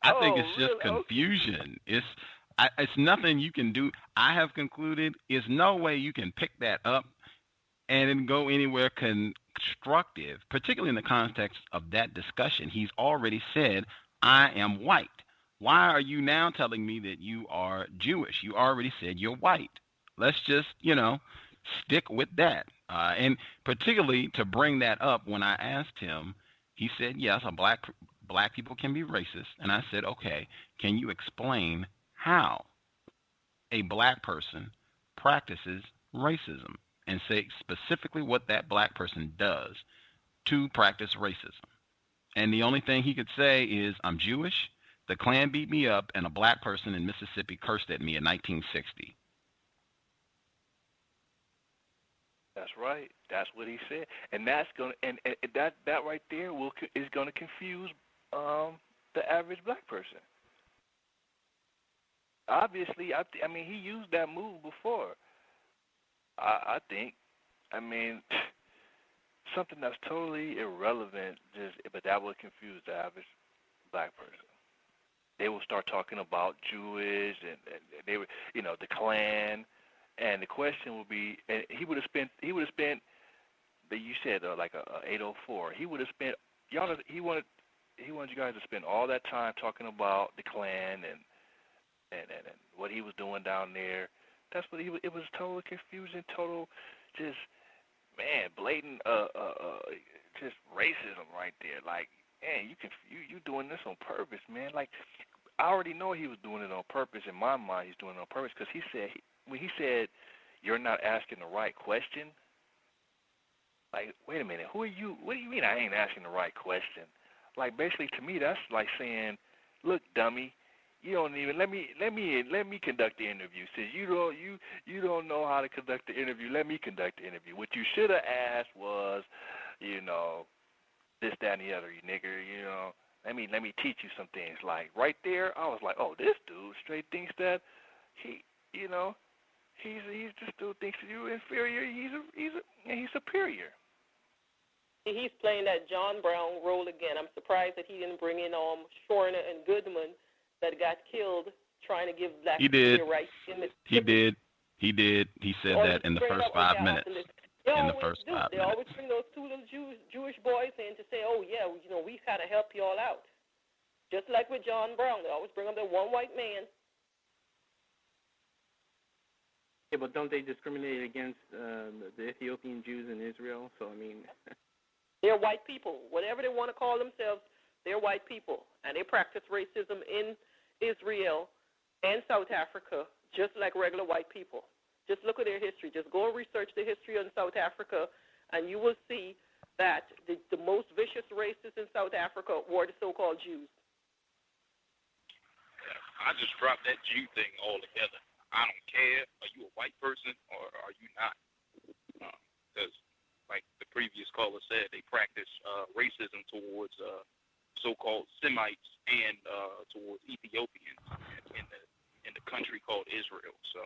I think it's just confusion. Okay. It's nothing you can do. I have concluded there's no way you can pick that up and then go anywhere constructive, particularly in the context of that discussion. He's already said, "I am white." Why are you now telling me that you are Jewish? You already said you're white. Let's just, you know, stick with that. And particularly to bring that up, when I asked him, he said, yes, black people can be racist. And I said, okay, can you explain how a black person practices racism? And say specifically what that black person does to practice racism. And the only thing he could say is, I'm Jewish, the Klan beat me up, and a black person in Mississippi cursed at me in 1960. That's right. That's what he said, and that's gonna and that right there is gonna confuse the average black person. Obviously, I mean, he used that move before. I think. I mean, something that's totally irrelevant, but that would confuse the average black person. They will start talking about Jewish and they would, you know, the Klan. And the question would be, and he would have spent, you said like a 804. He would have spent, he wanted you guys to spend all that time talking about the Klan and what he was doing down there. That's what it was total confusion, total just, man, blatant just racism right there. Like, man, you doing this on purpose, man. Like, I already know he was doing it on purpose. In my mind, he's doing it on purpose because when he said, "You're not asking the right question," like, wait a minute, who are you? What do you mean I ain't asking the right question? Like, basically, to me, that's like saying, "Look, dummy, you don't even let me conduct the interview. Since you don't know how to conduct the interview, let me conduct the interview. What you should have asked was, you know, this, that, and the other, you nigger, you know." Let me teach you some things. Like right there, I was like, oh, this dude straight thinks that he He just still thinks that you're inferior. He's superior. He's playing that John Brown role again. I'm surprised that he didn't bring in Shorner and Goodman that got killed trying to give black people their rights in Mississippi. He did. He said that in the first 5 minutes. They always bring those two little Jewish boys in to say, oh, yeah, we kind of help you all out. Just like with John Brown. They always bring up that one white man. Yeah, but don't they discriminate against the Ethiopian Jews in Israel? So, I mean... They're white people. Whatever they want to call themselves, they're white people. And they practice racism in Israel and South Africa just like regular white people. Just look at their history. Just go and research the history in South Africa, and you will see that the most vicious racists in South Africa were the so-called Jews. I just dropped that Jew thing altogether. I don't care. Are you a white person or are you not? Because, like the previous caller said, they practice racism towards so-called Semites and towards Ethiopians in the country called Israel. So,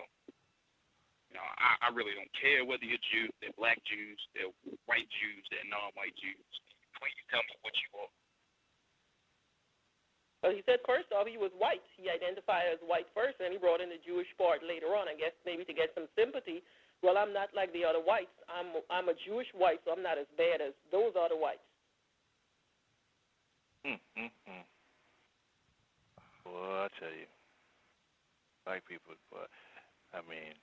I really don't care whether you're Jew, they're black Jews, they're white Jews, they're non-white Jews. Please tell me what you are. Well, he said first off he was white. He identified as white first, and he brought in the Jewish part later on, I guess maybe to get some sympathy. Well, I'm not like the other whites. I'm a Jewish white, so I'm not as bad as those other whites. Well, I tell you, black people, but I mean,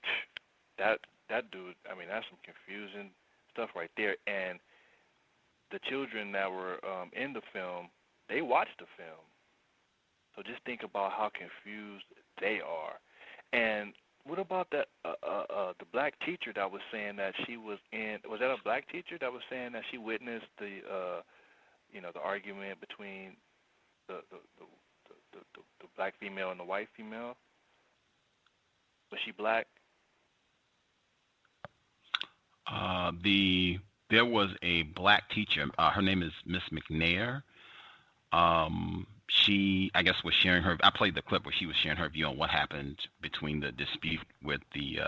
that dude, I mean, that's some confusing stuff right there. And the children that were in the film, they watched the film. So just think about how confused they are. And what about that the black teacher that was saying that she was that a black teacher that was saying that she witnessed the the argument between the black female and the white female? Was she black? There was a black teacher. Her name is Miss McNair. She, I guess, was sharing her. I played the clip where she was sharing her view on what happened between the dispute with the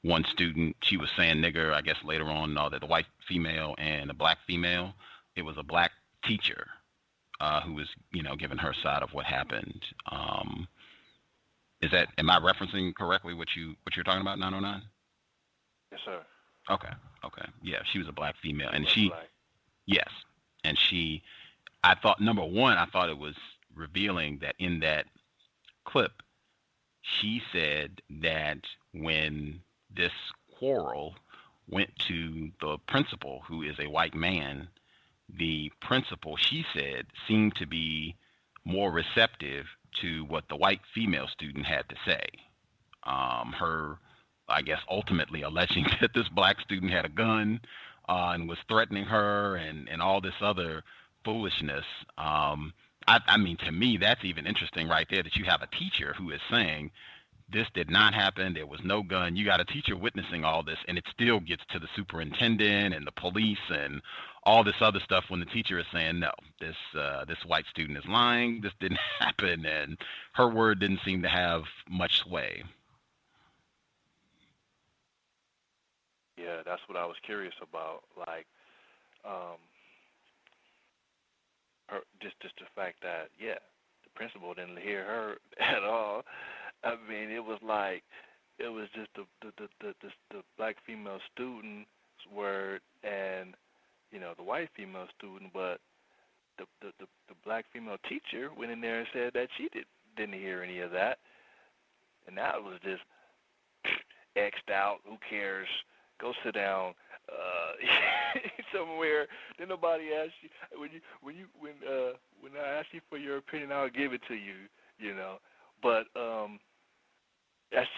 one student. She was saying nigger, I guess, later on, that the white female and the black female. It was a black teacher who was, giving her side of what happened. Am I referencing correctly what you're talking about, 909? Yes, sir. Okay. Yeah, she was a black female, and black. Yes, and I thought, number one, I thought it was revealing that in that clip, she said that when this quarrel went to the principal, who is a white man, the principal, she said, seemed to be more receptive to what the white female student had to say. Her, I guess, ultimately alleging that this black student had a gun and was threatening her and all this other foolishness. I mean, to me, that's even interesting right there, that you have a teacher who is saying this did not happen, there was no gun. You got a teacher witnessing all this, and it still gets to the superintendent and the police and all this other stuff when the teacher is saying, no, this white student is lying, this didn't happen, and her word didn't seem to have much sway. Yeah, that's what I was curious about. Like, just the fact that, yeah, the principal didn't hear her at all. I mean, it was just the black female student's word and the white female student, but the black female teacher went in there and said that she didn't hear any of that, and that was just X'd out. Who cares? Go sit down somewhere. Then nobody asks you when I ask you for your opinion, I'll give it to you. But that's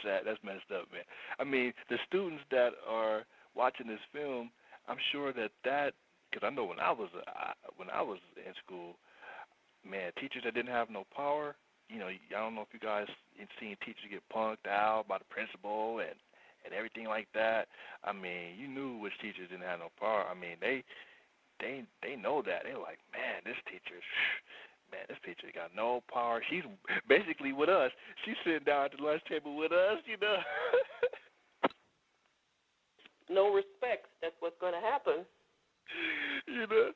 sad. That's messed up, man. I mean, the students that are watching this film, I'm sure that because I know when I was in school, man, teachers that didn't have no power. I don't know if you guys seen teachers get punked out by the principal and everything like that. I mean, you knew which teachers didn't have no power. I mean, they know that. They're like, man, this teacher's, man, this teacher got no power. She's basically with us. She's sitting down at the lunch table with us, you know. No respect. That's what's going to happen. You know,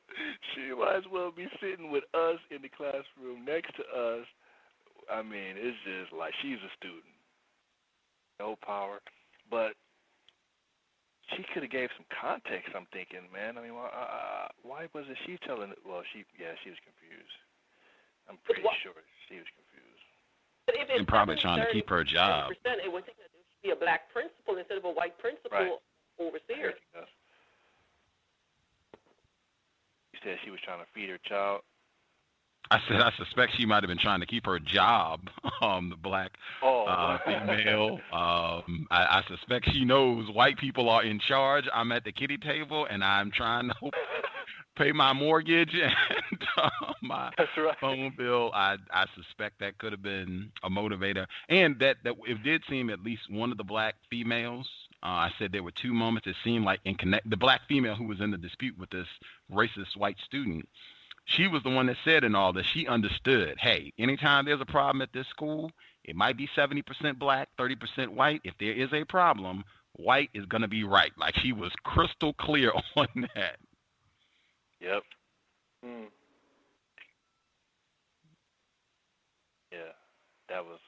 she might as well be sitting with us in the classroom next to us. I mean, it's just like she's a student. No power. But she could have gave some context, I'm thinking, man. I mean, why wasn't she telling it? Well, she was confused. I'm pretty sure she was confused. But if and probably trying to keep her job. It would think that there should be a black principal instead of a white principal overseer. You said she was trying to feed her child. I said I suspect she might have been trying to keep her job, the black female. I suspect she knows white people are in charge. I'm at the kiddie table, and I'm trying to pay my mortgage and my phone bill. I suspect that could have been a motivator. And that it did seem at least one of the black females, I said there were two moments it seemed like the black female who was in the dispute with this racist white student, she was the one that said in all this, she understood, hey, anytime there's a problem at this school, it might be 70% black, 30% white. If there is a problem, white is going to be right. Like, she was crystal clear on that. Yep. Yeah, that was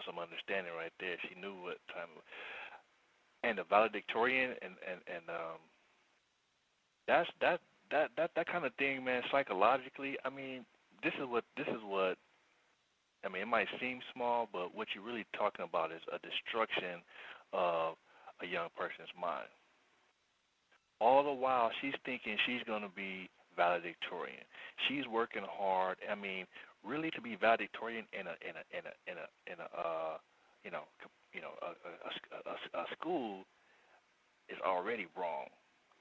some understanding right there. She knew what time. And the valedictorian and that's that kind of thing, man. Psychologically, I mean, this is what. I mean, it might seem small, but what you're really talking about is a destruction of a young person's mind. All the while, she's thinking she's going to be valedictorian. She's working hard. I mean, really, to be valedictorian in a school is already wrong.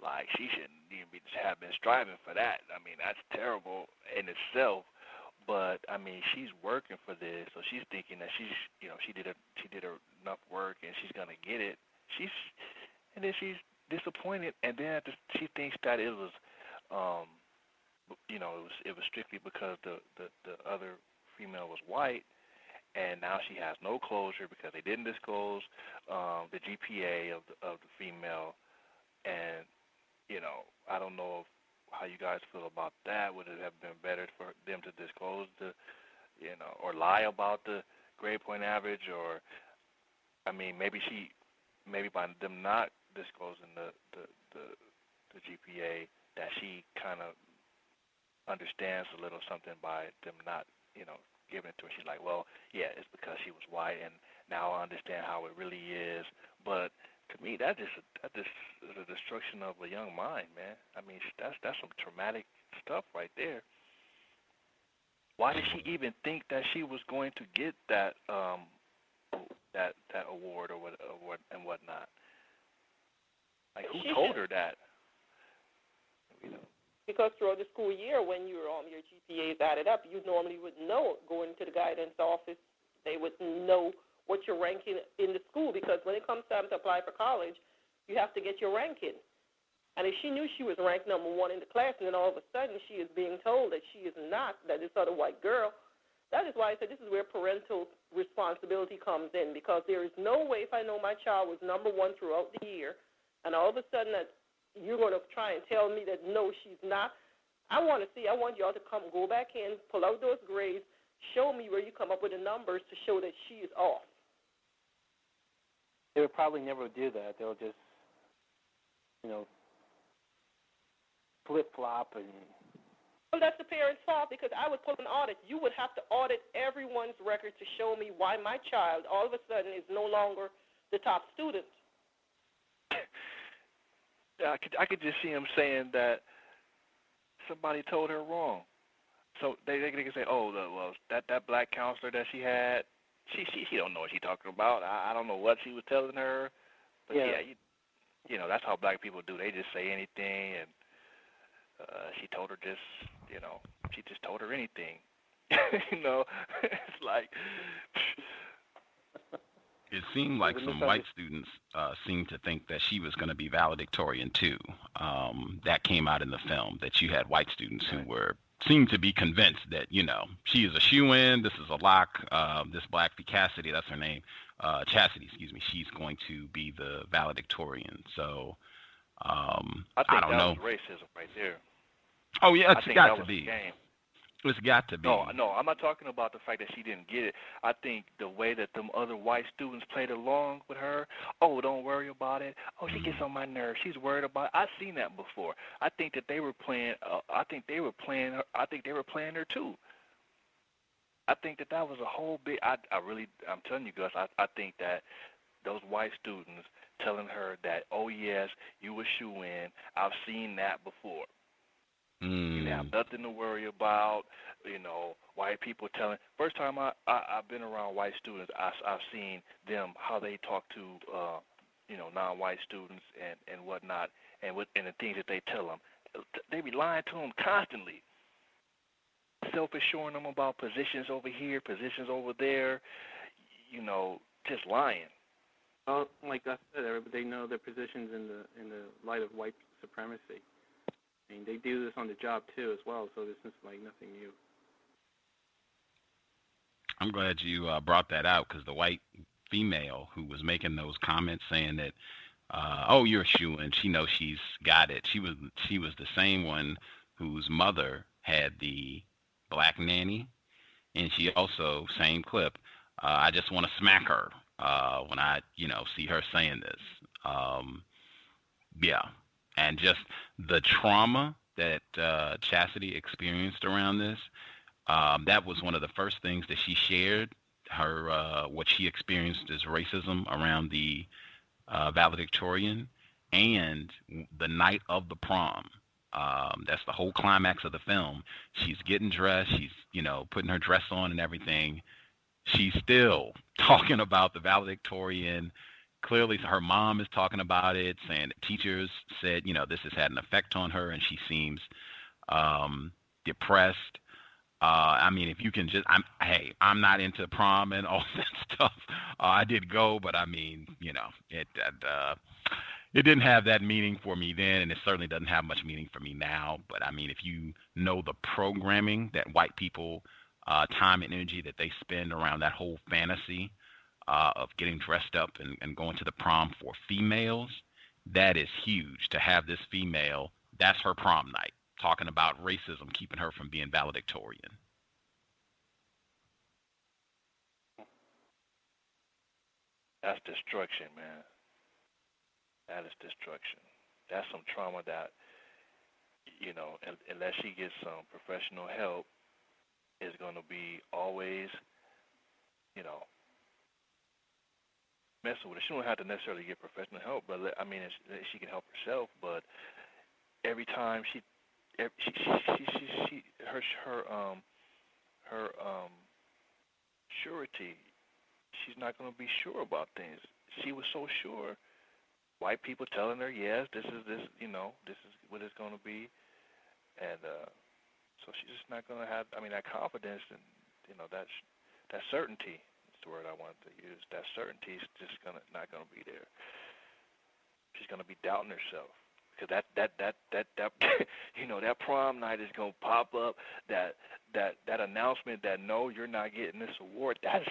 Like, she shouldn't even have been striving for that. I mean, that's terrible in itself. But I mean, she's working for this, so she's thinking that she did enough work and she's gonna get it. And then she's disappointed, and then she thinks that it was, it was strictly because the other female was white, and now she has no closure because they didn't disclose the GPA of the female, and I don't know how you guys feel about that. Would it have been better for them to disclose or lie about the grade point average, or I mean, maybe by them not disclosing the GPA, that she kind of understands a little something by them not, giving it to her. She's like, well, yeah, it's because she was white, and now I understand how it really is. But to me, that is a destruction of a young mind, man. I mean, that's some traumatic stuff right there. Why did she even think that she was going to get that that award or whatnot? Like, who told her that? Because throughout the school year, when your GPAs added up, you normally would know, going to the guidance office, they would know what you're ranking in the school, because when it comes time to apply for college, you have to get your ranking. And if she knew she was ranked number one in the class, and then all of a sudden she is being told that she is not, that this other white girl, that is why I said this is where parental responsibility comes in, because there is no way, if I know my child was number one throughout the year, and all of a sudden that you're going to try and tell me that, no, she's not. I want y'all to go back in, pull out those grades, show me where you come up with the numbers to show that she is off. They would probably never do that. They'll just, flip-flop and... Well, that's the parents' fault, because I would pull an audit. You would have to audit everyone's record to show me why my child all of a sudden is no longer the top student. I could just see him saying that somebody told her wrong. So they can say, that black counselor that she had, she don't know what she's talking about. I don't know what she was telling her, but that's how black people do. They just say anything, and she told her she just told her anything. It's like. It seemed like some white students seemed to think that she was going to be valedictorian too. That came out in the film, that you had white students who were seem to be convinced that, she is a shoo-in. This is a lock. This Black Cassidy, that's her name. Chastity, excuse me. She's going to be the valedictorian. So I I don't know. That was racism right there. Oh yeah, it's got to be. Game. It's got to be. No, I'm not talking about the fact that she didn't get it. I think the way that them other white students played along with her. Oh, don't worry about it. Oh, she gets on my nerves. She's worried about it. I've seen that before. I think that they were playing. I think they were playing her. I think they were playing her too. I think that was a whole big. I'm telling you, Gus. I think that those white students telling her that, oh yes, you a shoo-in. I've seen that before. You have nothing to worry about. White people telling. First time I've been around white students, I've seen them how they talk to non-white students and whatnot, and the things that they tell them. They be lying to them constantly. Self-assuring them about positions over here, positions over there. Just lying. Well, like I said, they know their positions in the light of white supremacy. I mean, they do this on the job too, as well. So this is like nothing new. I'm glad you brought that out, because the white female who was making those comments saying that, oh, you're a shoo-in, she knows she's got it. She was the same one whose mother had the black nanny, and she also, same clip, I just want to smack her when I see her saying this. Yeah. And just the trauma that Chastity experienced around this, that was one of the first things that she shared, her what she experienced as racism around the valedictorian, and the night of the prom. That's the whole climax of the film. She's getting dressed. She's, putting her dress on and everything. She's still talking about the valedictorian. Clearly, her mom is talking about it, saying that teachers said, this has had an effect on her, and she seems depressed. I mean, if you can just, I'm not into prom and all that stuff. I did go, but I mean, it didn't have that meaning for me then, and it certainly doesn't have much meaning for me now. But I mean, if you know the programming that white people, time and energy that they spend around that whole fantasy of getting dressed up and going to the prom for females, that is huge. To have this female, that's her prom night, talking about racism keeping her from being valedictorian. That's destruction, man. That is destruction. That's some trauma that, unless she gets some professional help, is going to be always, messing with it. She don't have to necessarily get professional help, but I mean, she can help herself. But every time her surety, she's not going to be sure about things. She was so sure. White people telling her, yes, this is what it's going to be, and so she's just not going to have, that confidence and that certainty. The word I wanted to use. That certainty is just not gonna be there. She's gonna be doubting herself, because that that prom night is gonna pop up. That announcement that no, you're not getting this award. That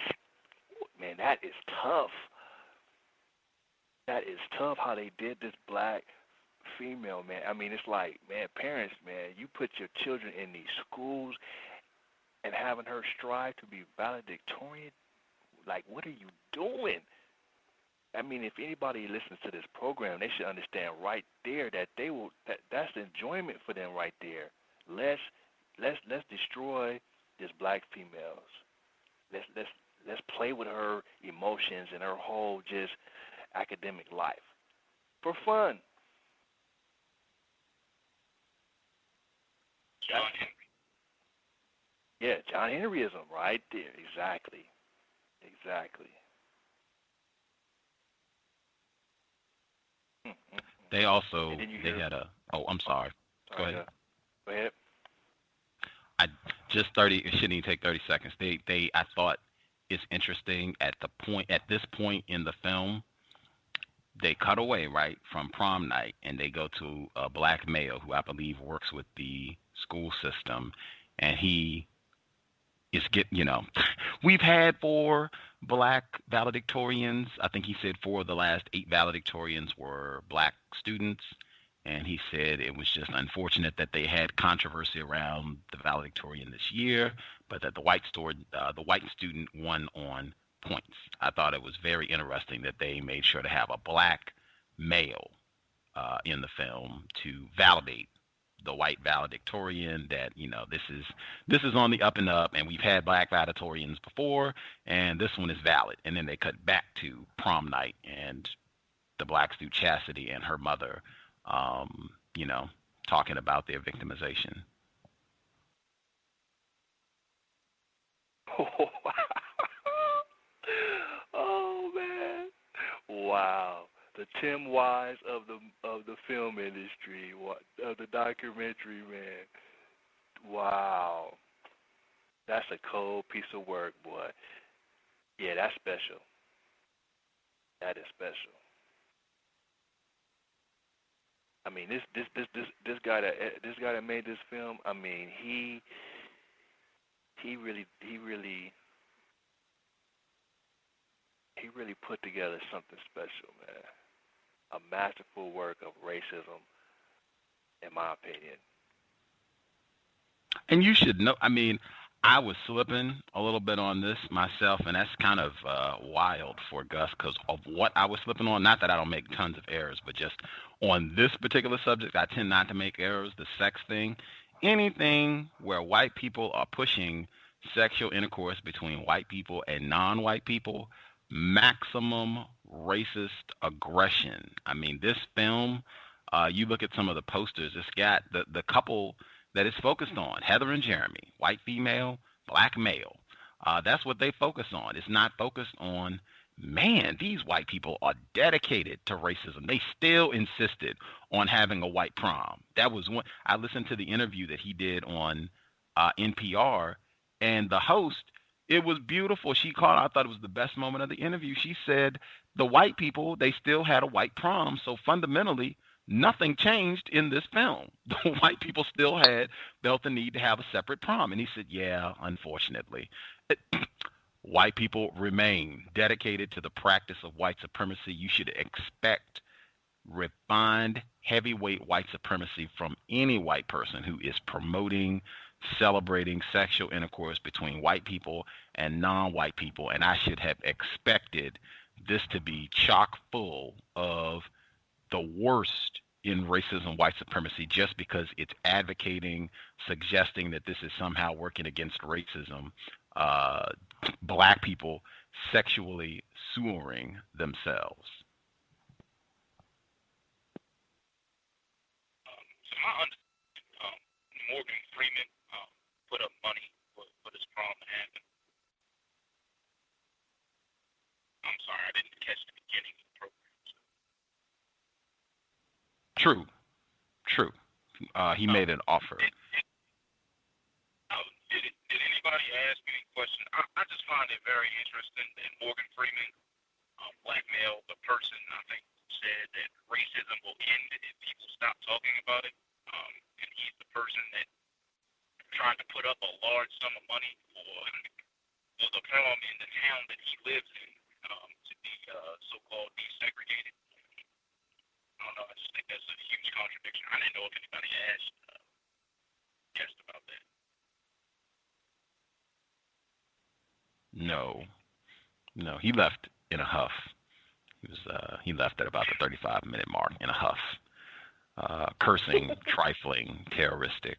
is tough. That is tough how they did this black female, man. I mean, it's like, man, parents, man, you put your children in these schools and having her strive to be valedictorian. Like, what are you doing? I mean, if anybody listens to this program, they should understand right there that that's enjoyment for them right there. Let's destroy this black females. Let's play with her emotions and her whole just academic life for fun. Yeah, John Henryism right there. Exactly. They also had a. Oh, I'm sorry. Go ahead. Go ahead. It shouldn't even take 30 seconds. I thought it's interesting at this point in the film, they cut away right from prom night and they go to a black male who I believe works with the school system, and he is we've had 4 black valedictorians. I think he said 4 of the last 8 valedictorians were black students. And he said it was just unfortunate that they had controversy around the valedictorian this year, but that the white student won on points. I thought it was very interesting that they made sure to have a black male in the film to validate the white valedictorian, that this is on the up and up, and we've had black valedictorians before, and this one is valid. And then they cut back to prom night and the black student Chastity and her mother, talking about their victimization. Oh man! Wow. The Tim Wise of the film industry, of the documentary, man. Wow, that's a cold piece of work, boy. Yeah, that's special. That is special. I mean, this guy that made this film. I mean, he really put together something special, man. A masterful work of racism, in my opinion. And you should know, I mean, I was slipping a little bit on this myself, and that's kind of wild for Gus because of what I was slipping on. Not that I don't make tons of errors, but just on this particular subject, I tend not to make errors. The sex thing, anything where white people are pushing sexual intercourse between white people and non-white people, maximum racist aggression. I mean, this film, you look at some of the posters, it's got the couple that it's focused on, Heather and Jeremy, white female, black male. That's what they focus on. It's not focused on, man, these white people are dedicated to racism. They still insisted on having a white prom. That was one. I listened to the interview that he did on NPR, and the host, it was beautiful. She called, I thought it was the best moment of the interview. She said the white people, they still had a white prom. So fundamentally, nothing changed in this film. The white people still felt the need to have a separate prom. And he said, yeah, unfortunately. White people remain dedicated to the practice of white supremacy. You should expect refined, heavyweight white supremacy from any white person who is promoting, celebrating sexual intercourse between white people and non-white people. And I should have expected this to be chock full of the worst in racism, white supremacy, just because it's advocating, suggesting that this is somehow working against racism, black people sexually sewering themselves. So my understanding, Morgan Freeman put up money for this prom to happen. I'm sorry, I didn't catch the beginning of the program. So. True. He made an offer. Did anybody ask any question? I just find it very interesting that Morgan Freeman blackmailed the person, I think, said that racism will end if people stop talking about it. And he's the person that tried to put up a large sum of money for the prom in the town that he lives in to be so-called desegregated. I don't know. I just think that's a huge contradiction. I didn't know if anybody guessed about that. No, he left in a huff. He left at about the 35-minute mark in a huff, cursing, trifling, terroristic.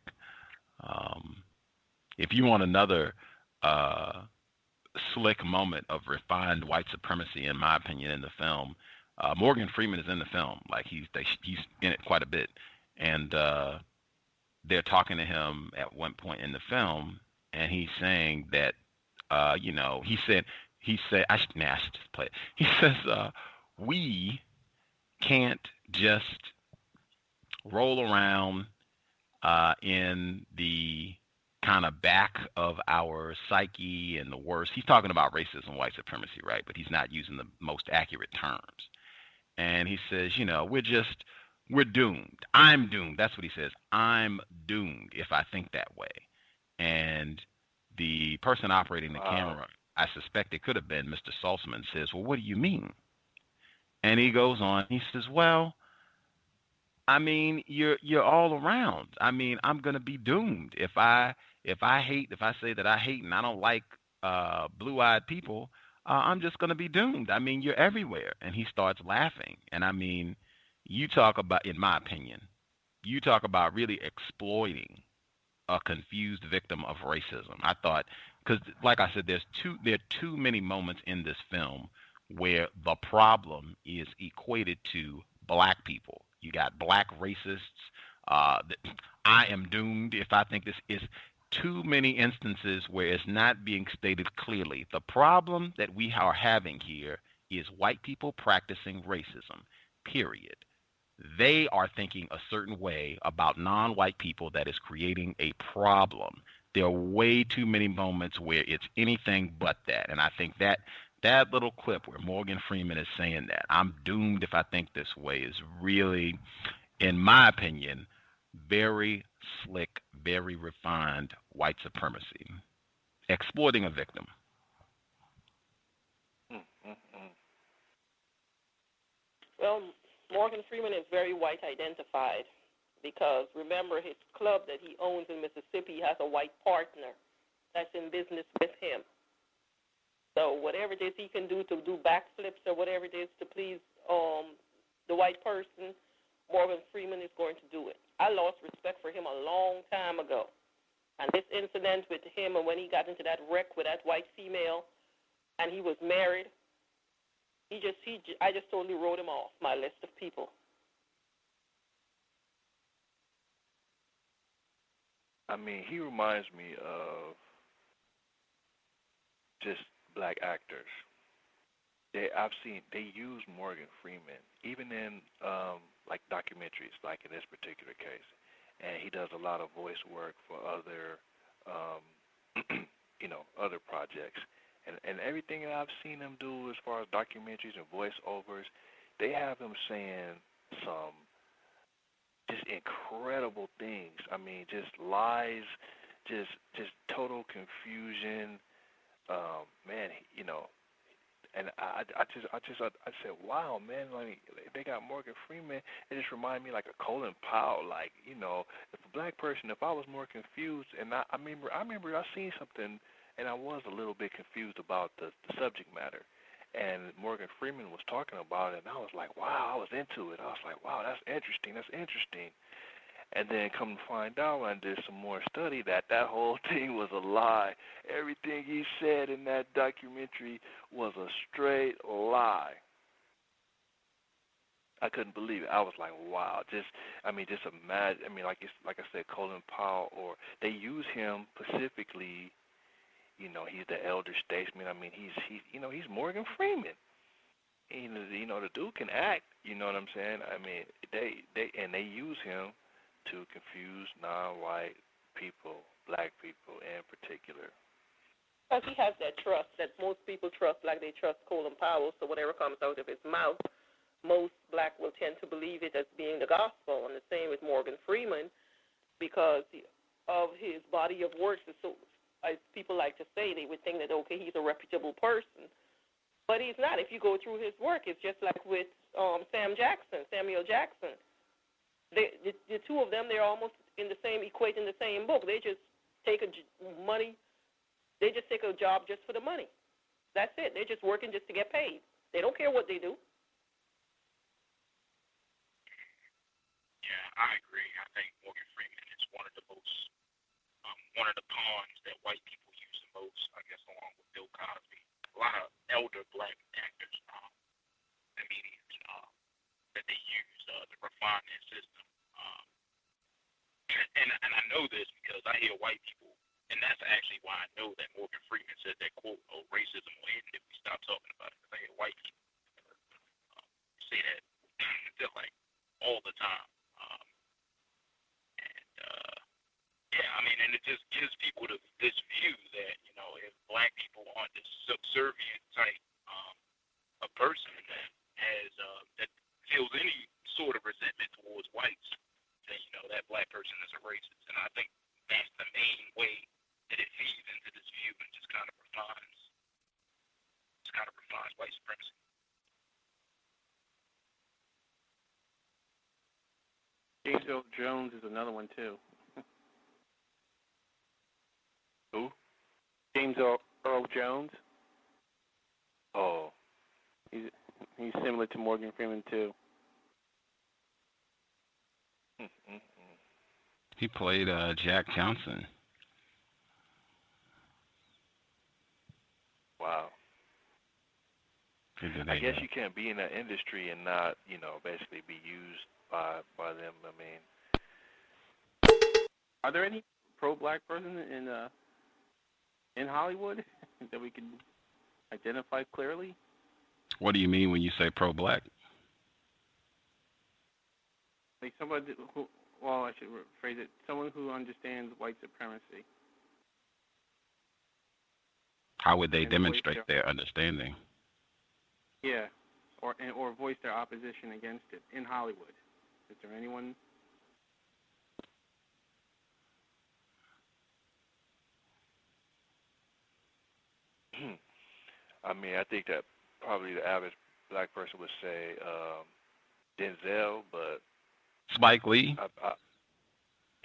If you want another slick moment of refined white supremacy, in my opinion, in the film, Morgan Freeman is in the film. Like he's in it quite a bit, and they're talking to him at one point in the film, and he's saying that he said I should just play it. He says we can't just roll around in the kind of back of our psyche and the worst. He's talking about racism, white supremacy, right? But he's not using the most accurate terms. And he says, we're doomed. I'm doomed. That's what he says. I'm doomed if I think that way. And the person operating the camera, I suspect it could have been Mr. Saltzman, says, well, what do you mean? And he goes on, he says, well, I mean, you're all around. I mean, I'm gonna be doomed if I say that I hate and I don't like blue-eyed people. I'm just gonna be doomed. I mean, you're everywhere. And he starts laughing. And I mean, you talk about, in my opinion, you talk about really exploiting a confused victim of racism. I thought, because like I said, there are too many moments in this film where the problem is equated to black people. You got black racists. I am doomed if I think this is too many instances where it's not being stated clearly. The problem that we are having here is white people practicing racism, period. They are thinking a certain way about non-white people that is creating a problem. There are way too many moments where it's anything but that. And I think that little clip where Morgan Freeman is saying that, I'm doomed if I think this way, is really, in my opinion, very slick, very refined white supremacy, exploiting a victim. Well, Morgan Freeman is very white identified because remember his club that he owns in Mississippi has a white partner that's in business with him. So whatever it is he can do to do backflips or whatever it is to please the white person, Morgan Freeman is going to do it. I lost respect for him a long time ago. And this incident with him and when he got into that wreck with that white female and he was married, I just totally wrote him off my list of people. I mean, he reminds me of just black actors. I've seen they use Morgan Freeman even in like documentaries, like in this particular case, and he does a lot of voice work for other, other projects, and everything that I've seen him do as far as documentaries and voiceovers, they have him saying some just incredible things. I mean, just lies, just total confusion. Man, and I said, wow, man, like they got Morgan Freeman. It just reminded me like a Colin Powell, like if a black person, if I was more confused, and I remember I seen something, and I was a little bit confused about the subject matter, and Morgan Freeman was talking about it, and I was like, wow, I was into it. I was like, wow, that's interesting. And then come to find out when I did some more study that whole thing was a lie. Everything he said in that documentary was a straight lie. I couldn't believe it. I was like, wow. Just imagine. I mean, like I said, Colin Powell, or they use him specifically. He's the elder statesman. I mean, he's Morgan Freeman. The dude can act. You know what I'm saying? I mean, they use him to confuse non-white people, black people in particular. Because he has that trust that most people trust, like they trust Colin Powell, so whatever comes out of his mouth, most black will tend to believe it as being the gospel. And the same with Morgan Freeman, because of his body of works. So, as people like to say, they would think that, okay, he's a reputable person. But he's not. If you go through his work, it's just like with Samuel Jackson. The two of them, they're almost equate in the same book. They just take a job just for the money. That's it. They're just working just to get paid. They don't care what they do. Yeah, I agree. I think Morgan Freeman is one of the pawns that white people use the most, I guess, along with Bill Cosby. A lot of elder black actors, comedians, that they use to refine their system. And I know this because I hear white people, and that's actually why I know that Morgan Freeman said that, quote, oh, racism will end if we stop talking about it. Because I hear white people say that they're like all the time. Yeah, I mean, and it just gives people this view that, if black people aren't this subservient type a person that feels any sort of resentment towards whites, then that black person is a racist. And I think that's the main way And it feeds into this view and just kind of refines white supremacy. James Earl Jones is another one too. Who? James Earl Jones. Oh. He's similar to Morgan Freeman too. He played Jack Johnson. Wow. I guess you can't be in that industry and not, basically be used by them. I mean, are there any pro-black person in Hollywood that we can identify clearly? What do you mean when you say pro-black? Like somebody who, well, I should rephrase it, someone who understands white supremacy. How would they demonstrate their understanding? Yeah, or voice their opposition against it in Hollywood. Is there anyone? I mean, I think that probably the average black person would say Denzel, but Spike Lee.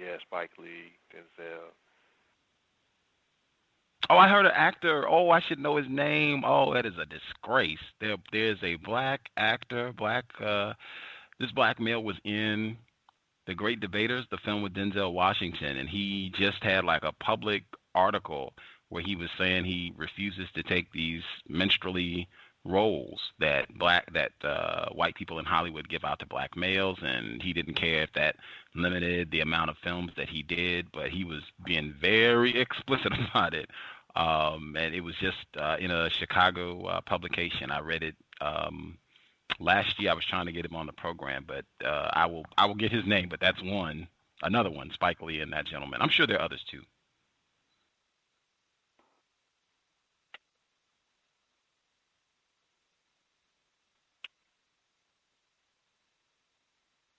Yeah, Spike Lee, Denzel. Oh, I heard an actor. Oh, I should know his name. Oh, that is a disgrace. There's a black actor. This black male was in The Great Debaters, the film with Denzel Washington, and he just had like a public article where he was saying he refuses to take these minstrelly roles that white people in Hollywood give out to black males, and he didn't care if that limited the amount of films that he did, but he was being very explicit about it. And it was just in a Chicago publication. I read it last year. I was trying to get him on the program, but I will get his name. But that's another one, Spike Lee and that gentleman. I'm sure there are others too.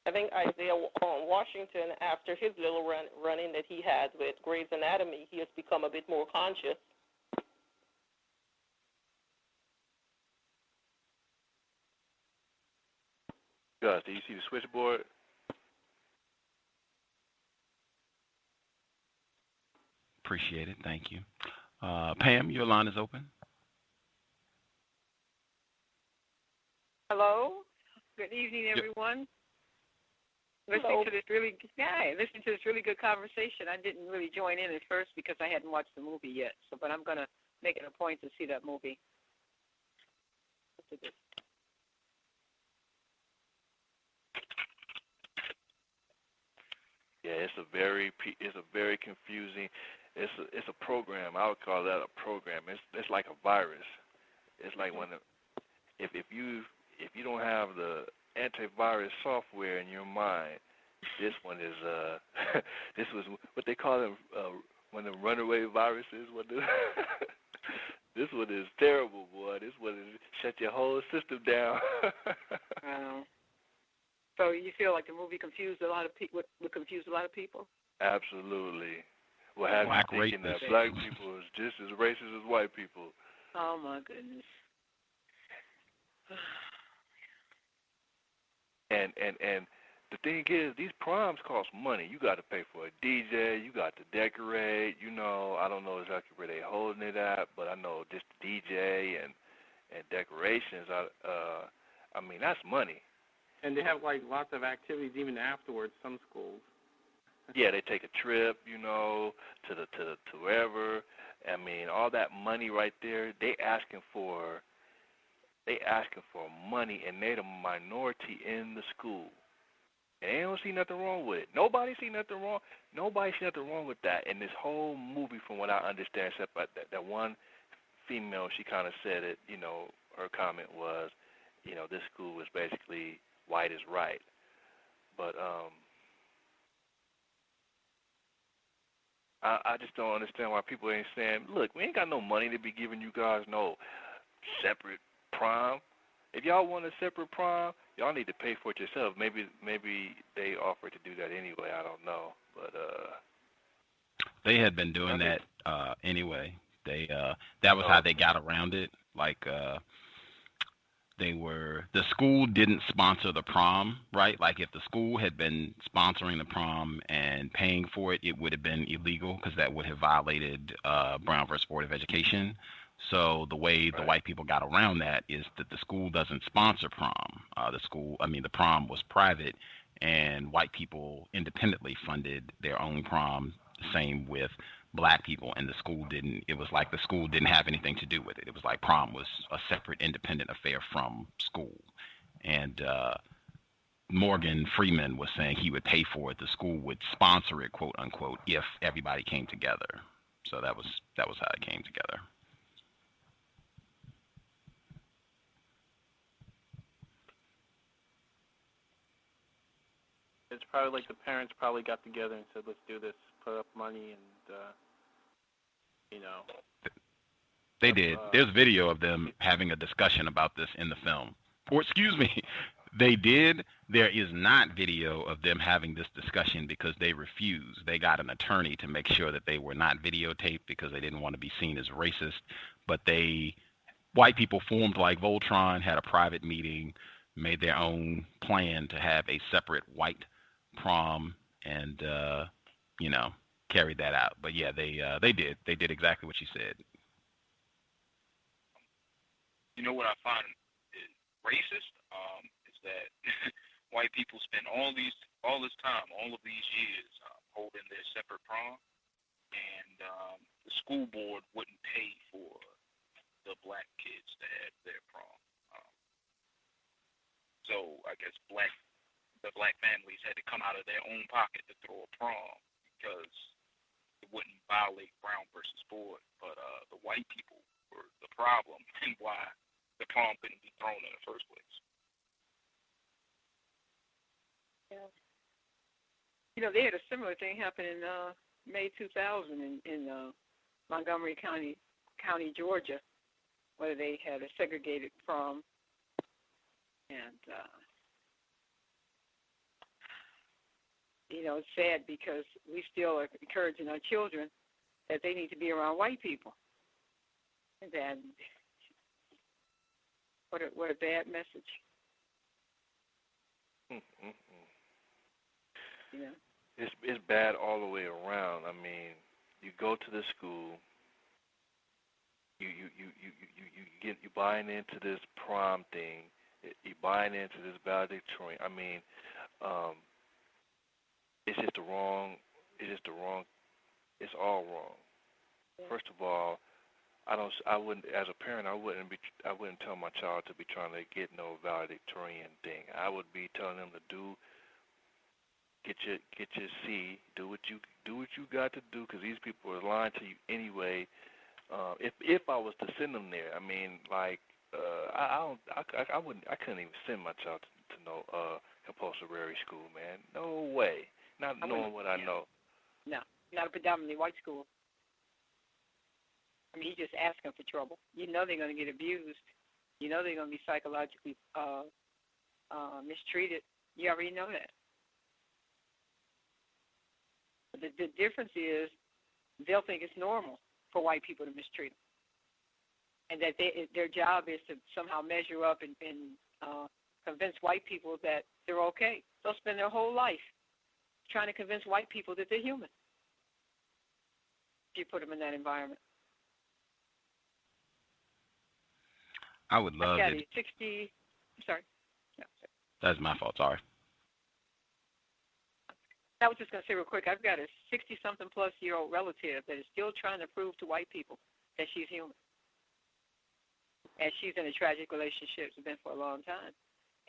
I think Isaiah Washington, after his little run-in that he had with Grey's Anatomy, he has become a bit more conscious. Gus, do you see the switchboard? Appreciate it. Thank you. Pam, your line is open. Hello. Good evening, everyone. Listening to this really good conversation. I didn't really join in at first because I hadn't watched the movie yet. But I'm going to make it a point to see that movie. Yeah, it's a very confusing. It's a program. I would call that a program. It's like a virus. It's like if you don't have the antivirus software in your mind, this one is this was what they call them when the runaway viruses. This one is terrible, boy. This one is shut your whole system down. So you feel like the movie confused a lot of people? Would confuse a lot of people? Absolutely. Well, have you thinking that black people is just as racist as white people? Oh my goodness. And the thing is, these proms cost money. You got to pay for a DJ. You got to decorate. I don't know exactly where they holding it at, but I know just the DJ and decorations. I mean, that's money. And they have like lots of activities even afterwards. Some schools. Yeah, they take a trip, to wherever. I mean, all that money right there. They asking for money, and they're the minority in the school. And they don't see nothing wrong with it. Nobody see nothing wrong. Nobody see nothing wrong with that. And this whole movie, from what I understand, except that one female, she kind of said it. Her comment was, this school is basically white is right. But I just don't understand why people ain't saying, look, we ain't got no money to be giving you guys no separate prom. If y'all want a separate prom, y'all need to pay for it yourself. Maybe they offer to do that anyway. I don't know. But They had been doing that anyway. They that was how they got around it. Like the school didn't sponsor the prom, right? Like if the school had been sponsoring the prom and paying for it, it would have been illegal because that would have violated Brown versus Board of Education. So the way the white people got around that is that the school doesn't sponsor prom. The prom was private, and white people independently funded their own prom. Same with black people, and the school didn't. It was like the school didn't have anything to do with it. It was like prom was a separate, independent affair from school. And Morgan Freeman was saying he would pay for it. The school would sponsor it, quote unquote, if everybody came together. So that was how it came together. It's probably like the parents probably got together and said, let's do this, put up money, and, They did. There's video of them having a discussion about this in the film. Or, excuse me, they did. There is not video of them having this discussion because they refused. They got an attorney to make sure that they were not videotaped because they didn't want to be seen as racist. But white people formed like Voltron, had a private meeting, made their own plan to have a separate white prom, and carried that out. But yeah, they did. They did exactly what you said. You know what I find is racist is that white people spend all this time, all of these years holding their separate prom, and the school board wouldn't pay for the black kids to have their prom. So I guess the black families had to come out of their own pocket to throw a prom because it wouldn't violate Brown versus Board. But the white people were the problem and why the prom couldn't be thrown in the first place. Yeah. They had a similar thing happen in May 2000 in Montgomery County, Georgia, where they had a segregated prom. And, it's sad because we still are encouraging our children that they need to be around white people. And then, what a bad message. It's bad all the way around. I mean, you go to the school, you buying into this prom thing, you buying into this valedictorian. I mean, it's just the wrong. It's all wrong. Yeah. First of all, I wouldn't, as a parent, I wouldn't tell my child to be trying to get no valedictorian thing. I would be telling them to get your C, do what you got to do, because these people are lying to you anyway. If I was to send them there, I mean, like, I couldn't even send my child to no compulsory school, man. No way. Not knowing what I know. No, not a predominantly white school. I mean, you just ask them for trouble. You know they're going to get abused. You know they're going to be psychologically mistreated. You already know that. But the difference is they'll think it's normal for white people to mistreat them, and that their job is to somehow measure up and convince white people that they're okay. They'll spend their whole life trying to convince white people that they're human if you put them in that environment. I would love it. I'm sorry. No, sorry. That's my fault. Sorry. I was just going to say real quick, I've got a 60-something-plus-year-old relative that is still trying to prove to white people that she's human. And she's in a tragic relationship. It's been for a long time.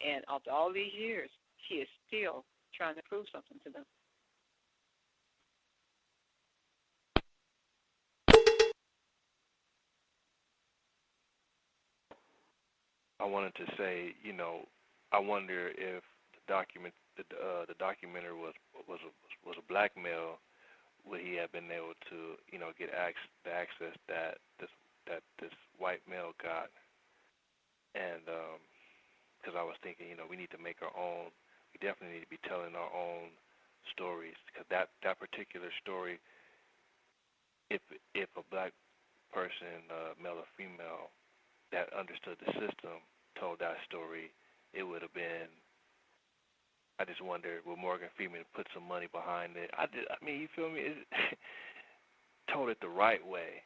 And after all these years, she is still trying to prove something to them. I wanted to say, I wonder if the documenter was a black male, would he have been able to, get the access that this white male got? And because I was thinking, we need to make our own. We definitely need to be telling our own stories, because that particular story if a black person, male or female, that understood the system told that story, it would have been. I just wonder, will Morgan Freeman put some money behind it? I mean, you feel me? Told it the right way.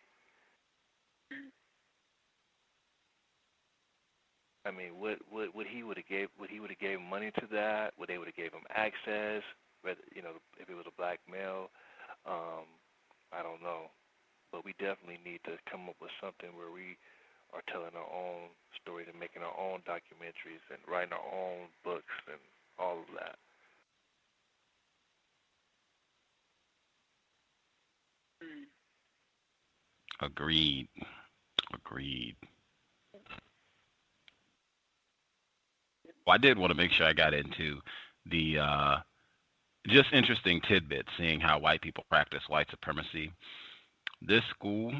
I mean, would he would have gave money to that? Would they would have gave him access? Whether if it was a black male, I don't know. But we definitely need to come up with something where we are telling our own stories and making our own documentaries and writing our own books and all of that. Agreed. Well, I did want to make sure I got into the just interesting tidbits, seeing how white people practice white supremacy. This school,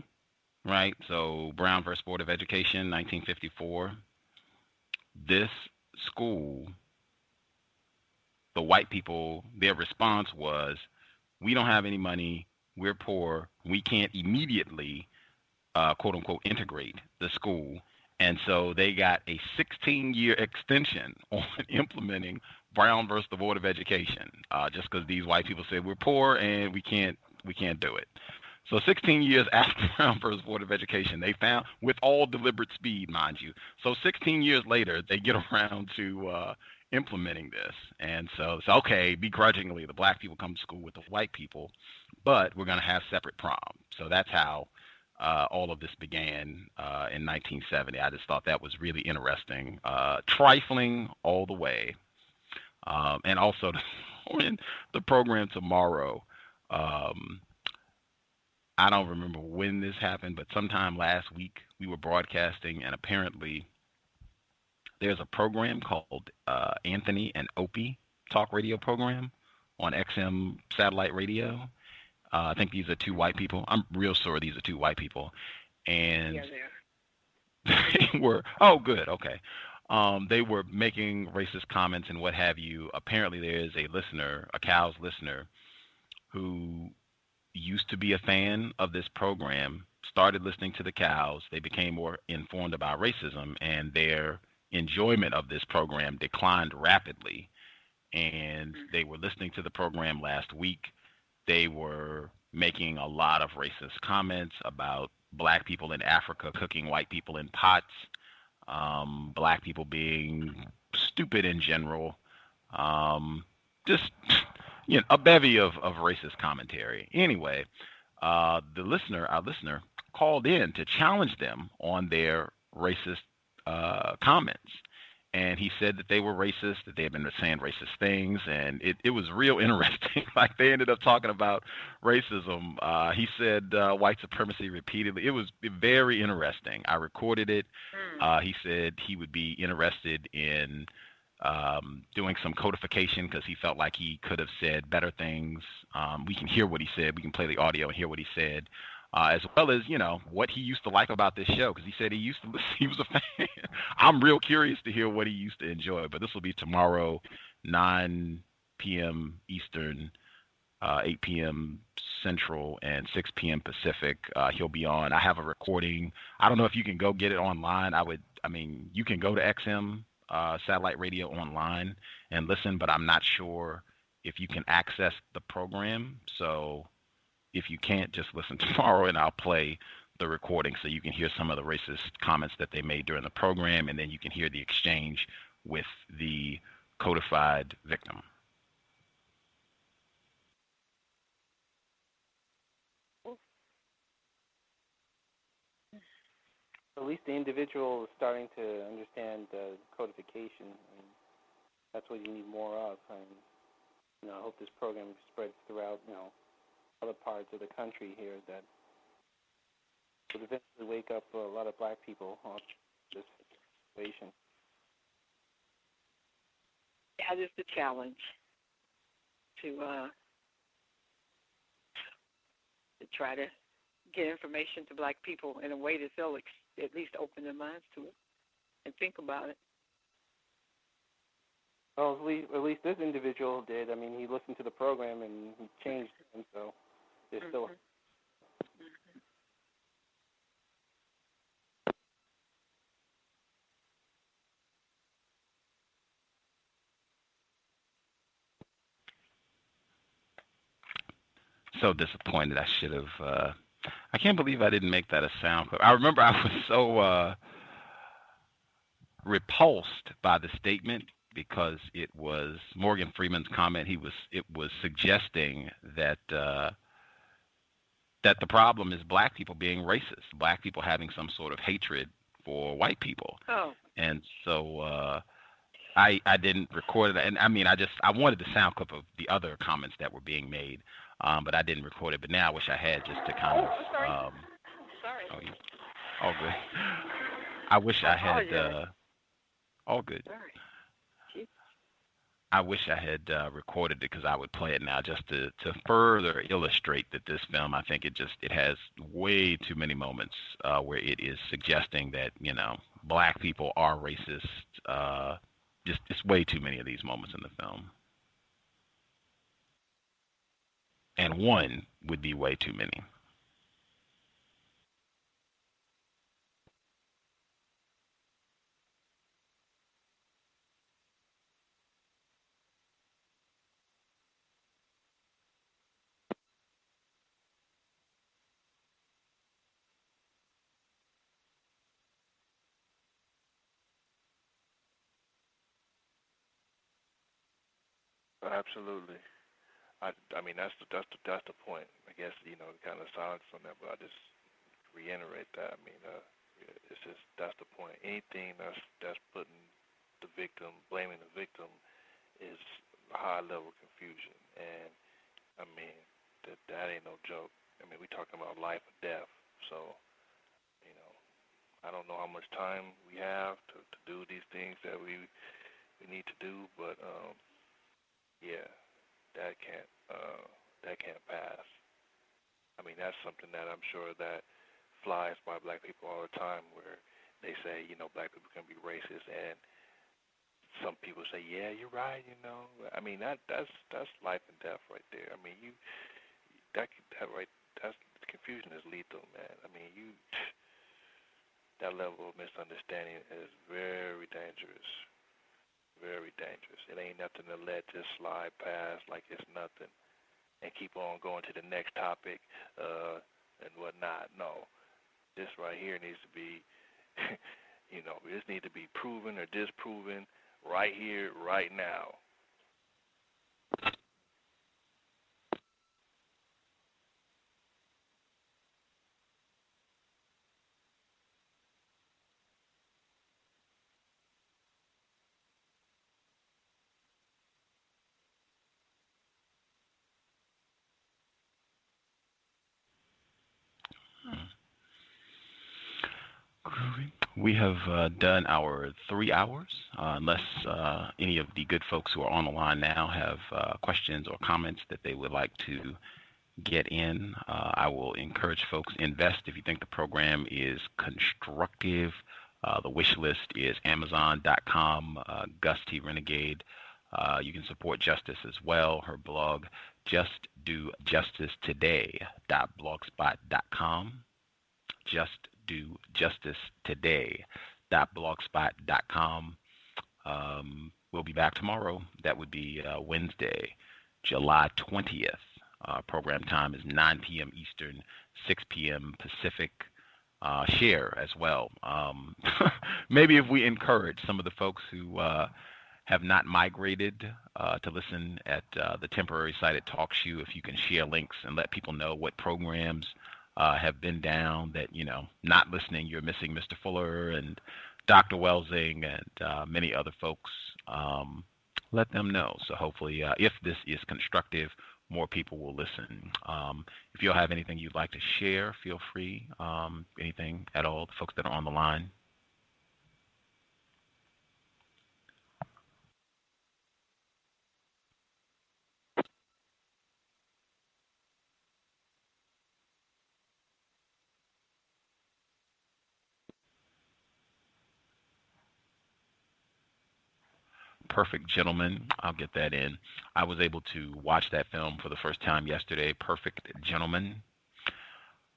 right? So Brown versus Board of Education, 1954. This school, the white people, their response was, we don't have any money, we're poor, we can't immediately, quote unquote, integrate the school. And so they got a 16-year extension on implementing Brown versus the Board of Education, just because these white people said we're poor and we can't do it. So 16 years after Brown versus Board of Education, they found, with all deliberate speed, mind you. So 16 years later, they get around to implementing this. And so it's okay, begrudgingly, the black people come to school with the white people, but we're going to have separate prom. So that's how all of this began in 1970. I just thought that was really interesting. Trifling all the way. And also in the program tomorrow, I don't remember when this happened, but sometime last week we were broadcasting, and apparently there's a program called Anthony and Opie talk radio program on XM satellite radio. I think these are two white people. I'm real sure these are two white people. And Yeah, they were, oh, good, okay. They were making racist comments and what have you. Apparently there is a listener, a C.O.W.S listener, who used to be a fan of this program, started listening to the C.O.W.S. They became more informed about racism, and their enjoyment of this program declined rapidly. And they were listening to the program last week. They were making a lot of racist comments about black people in Africa cooking white people in pots, black people being stupid in general, just a bevy of racist commentary. Anyway, our listener called in to challenge them on their racist comments. And he said that they were racist, that they had been saying racist things, and it was real interesting. Like, they ended up talking about racism. He said white supremacy repeatedly. It was very interesting. I recorded it. He said he would be interested in doing some codification because he felt like he could have said better things. We can hear what he said. We can play the audio and hear what he said. As well as, what he used to like about this show, because he said he used to listen, he was a fan. I'm real curious to hear what he used to enjoy, but this will be tomorrow, 9 p.m. Eastern, 8 p.m. Central, and 6 p.m. Pacific. He'll be on. I have a recording. I don't know if you can go get it online. You can go to XM satellite radio online and listen, but I'm not sure if you can access the program. So if you can't, just listen tomorrow, and I'll play the recording so you can hear some of the racist comments that they made during the program, and then you can hear the exchange with the codified victim. At least the individual is starting to understand codification, and that's what you need more of. And I hope this program spreads throughout, other parts of the country here, that would eventually wake up a lot of black people on this situation. That is the challenge, to try to get information to black people in a way that they'll at least open their minds to it and think about it. Well, at least this individual did. I mean, he listened to the program and he changed, and so there's still. so disappointed. I should have. I can't believe I didn't make that a sound clip. I remember I was so repulsed by the statement because it was Morgan Freeman's comment. It was suggesting that that the problem is black people being racist, black people having some sort of hatred for white people. Oh. And so I didn't record it. And I mean, I wanted the sound clip of the other comments that were being made, but I didn't record it. But now I wish I had, just to kind of. Sorry. Oh, yeah. All good. I wish I had. All good. Sorry. I wish I had recorded it, because I would play it now just to further illustrate that this film, I think it has way too many moments where it is suggesting that, black people are racist. Just way too many of these moments in the film. And one would be way too many. Absolutely. I mean that's the point. I guess kind of silence on that, but I just reiterate that. I mean, it's just that's the point. Anything that's putting the victim, blaming the victim, is a high level confusion, and I mean that ain't no joke. I mean, we talking about life or death, so I don't know how much time we have to do these things that we need to do, but yeah. That can't pass. I mean, that's something that I'm sure that flies by black people all the time, where they say, black people can be racist, and some people say, yeah, you're right, I mean, that's life and death right there. I mean, that confusion is lethal, man. I mean, that level of misunderstanding is very dangerous. Very dangerous. It ain't nothing to let just slide past like it's nothing and keep on going to the next topic and whatnot. No, this right here needs to be, this needs to be proven or disproven right here, right now. We have done our 3 hours. Unless any of the good folks who are on the line now have questions or comments that they would like to get in, I will encourage folks, invest if you think the program is constructive. The wish list is Amazon.com, Gus T Renegade. You can support Justice as well. Her blog, justdojusticetoday.blogspot.com. justdojusticetoday.blogspot.com. We'll be back tomorrow. That would be Wednesday, July 20th. Program time is 9 p.m. Eastern, 6 p.m. Pacific. Share as well. Maybe if we encourage some of the folks who have not migrated to listen at the temporary site at TalkShoe, if you can share links and let people know what programs have been down that, not listening, you're missing Mr. Fuller and Dr. Welsing and many other folks. Let them know. So hopefully, if this is constructive, more people will listen. If you'll have anything you'd like to share, feel free. Anything at all, the folks that are on the line. Perfect Gentleman. I'll get that in. I was able to watch that film for the first time yesterday. Perfect Gentleman.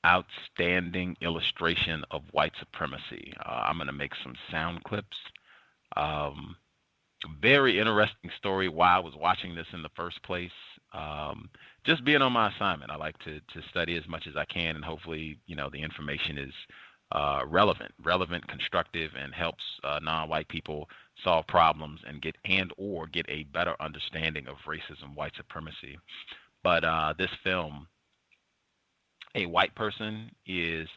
Outstanding illustration of white supremacy. I'm going to make some sound clips. Very interesting story why I was watching this in the first place. just being on my assignment. I like to study as much as I can, and hopefully, the information is relevant, constructive, and helps non-white people solve problems and get a better understanding of racism, white supremacy. But this film, a white person is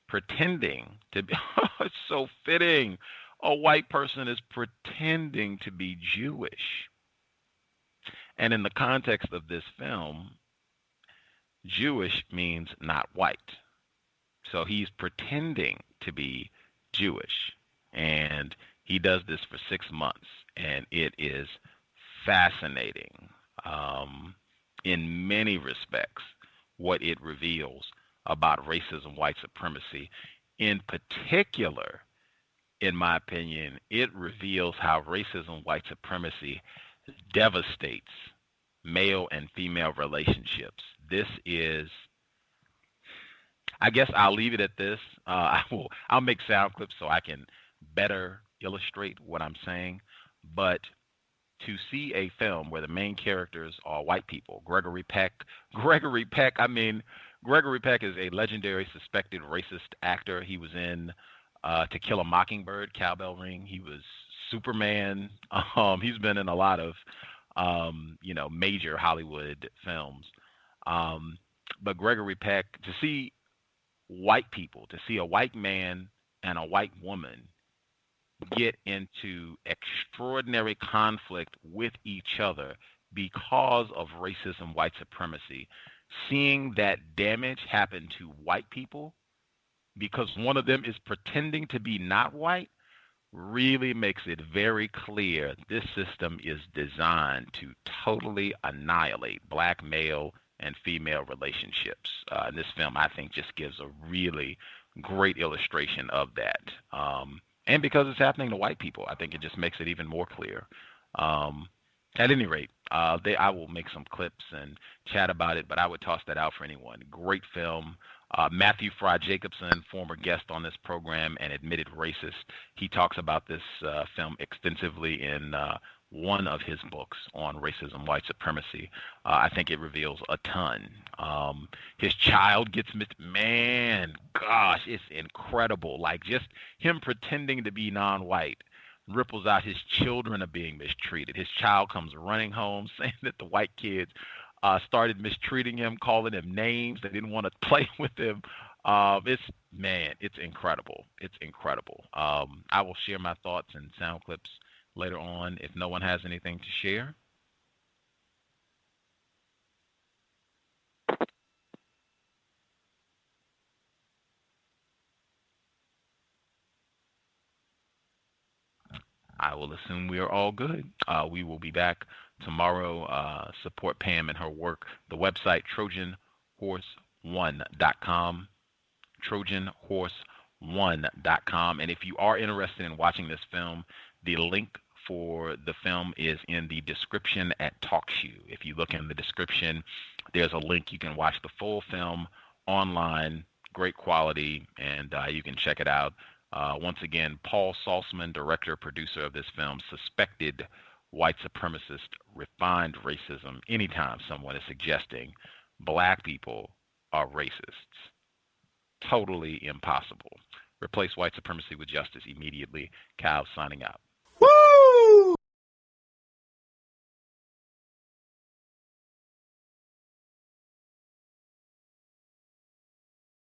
pretending to be it's so fitting. A white person is pretending to be Jewish. And in the context of this film, Jewish means not white. So he's pretending to be Jewish. And he does this for 6 months. And it is fascinating in many respects what it reveals about racism, white supremacy. In particular, in my opinion, it reveals how racism, white supremacy devastates male and female relationships. This is, I guess I'll leave it at this. I'll make sound clips so I can better illustrate what I'm saying. But to see a film where the main characters are white people, Gregory Peck is a legendary suspected racist actor. He was in To Kill a Mockingbird, Cowbell Ring. He was Superman. He's been in a lot of, major Hollywood films. But Gregory Peck, to see white people, to see a white man and a white woman get into extraordinary conflict with each other because of racism, white supremacy, seeing that damage happen to white people because one of them is pretending to be not white really makes it very clear this system is designed to totally annihilate black male and female relationships. And this film, I think, just gives a really great illustration of that. And because it's happening to white people, I think it just makes it even more clear. At any rate, I will make some clips and chat about it, but I would toss that out for anyone. Great film. Matthew Fry Jacobson, former guest on this program and admitted racist, he talks about this film extensively in one of his books on racism, white supremacy. I think it reveals a ton. His child gets man, gosh, it's incredible. Like just him pretending to be non-white ripples out his children are being mistreated. His child comes running home saying that the white kids started mistreating him, calling him names. They didn't want to play with him. It's incredible. It's incredible. I will share my thoughts and sound clips later on if no one has anything to share. I will assume we are all good. We will be back tomorrow. Support Pam and her work. The website, TrojanHorse1.com. TrojanHorse1.com. And if you are interested in watching this film, the link for the film is in the description at TalkShoe. If you look in the description, there's a link. You can watch the full film online, great quality, and you can check it out. Once again, Paul Saltzman, director, producer of this film, suspected white supremacist, refined racism anytime someone is suggesting black people are racists. Totally impossible. Replace white supremacy with justice immediately. Cal signing out.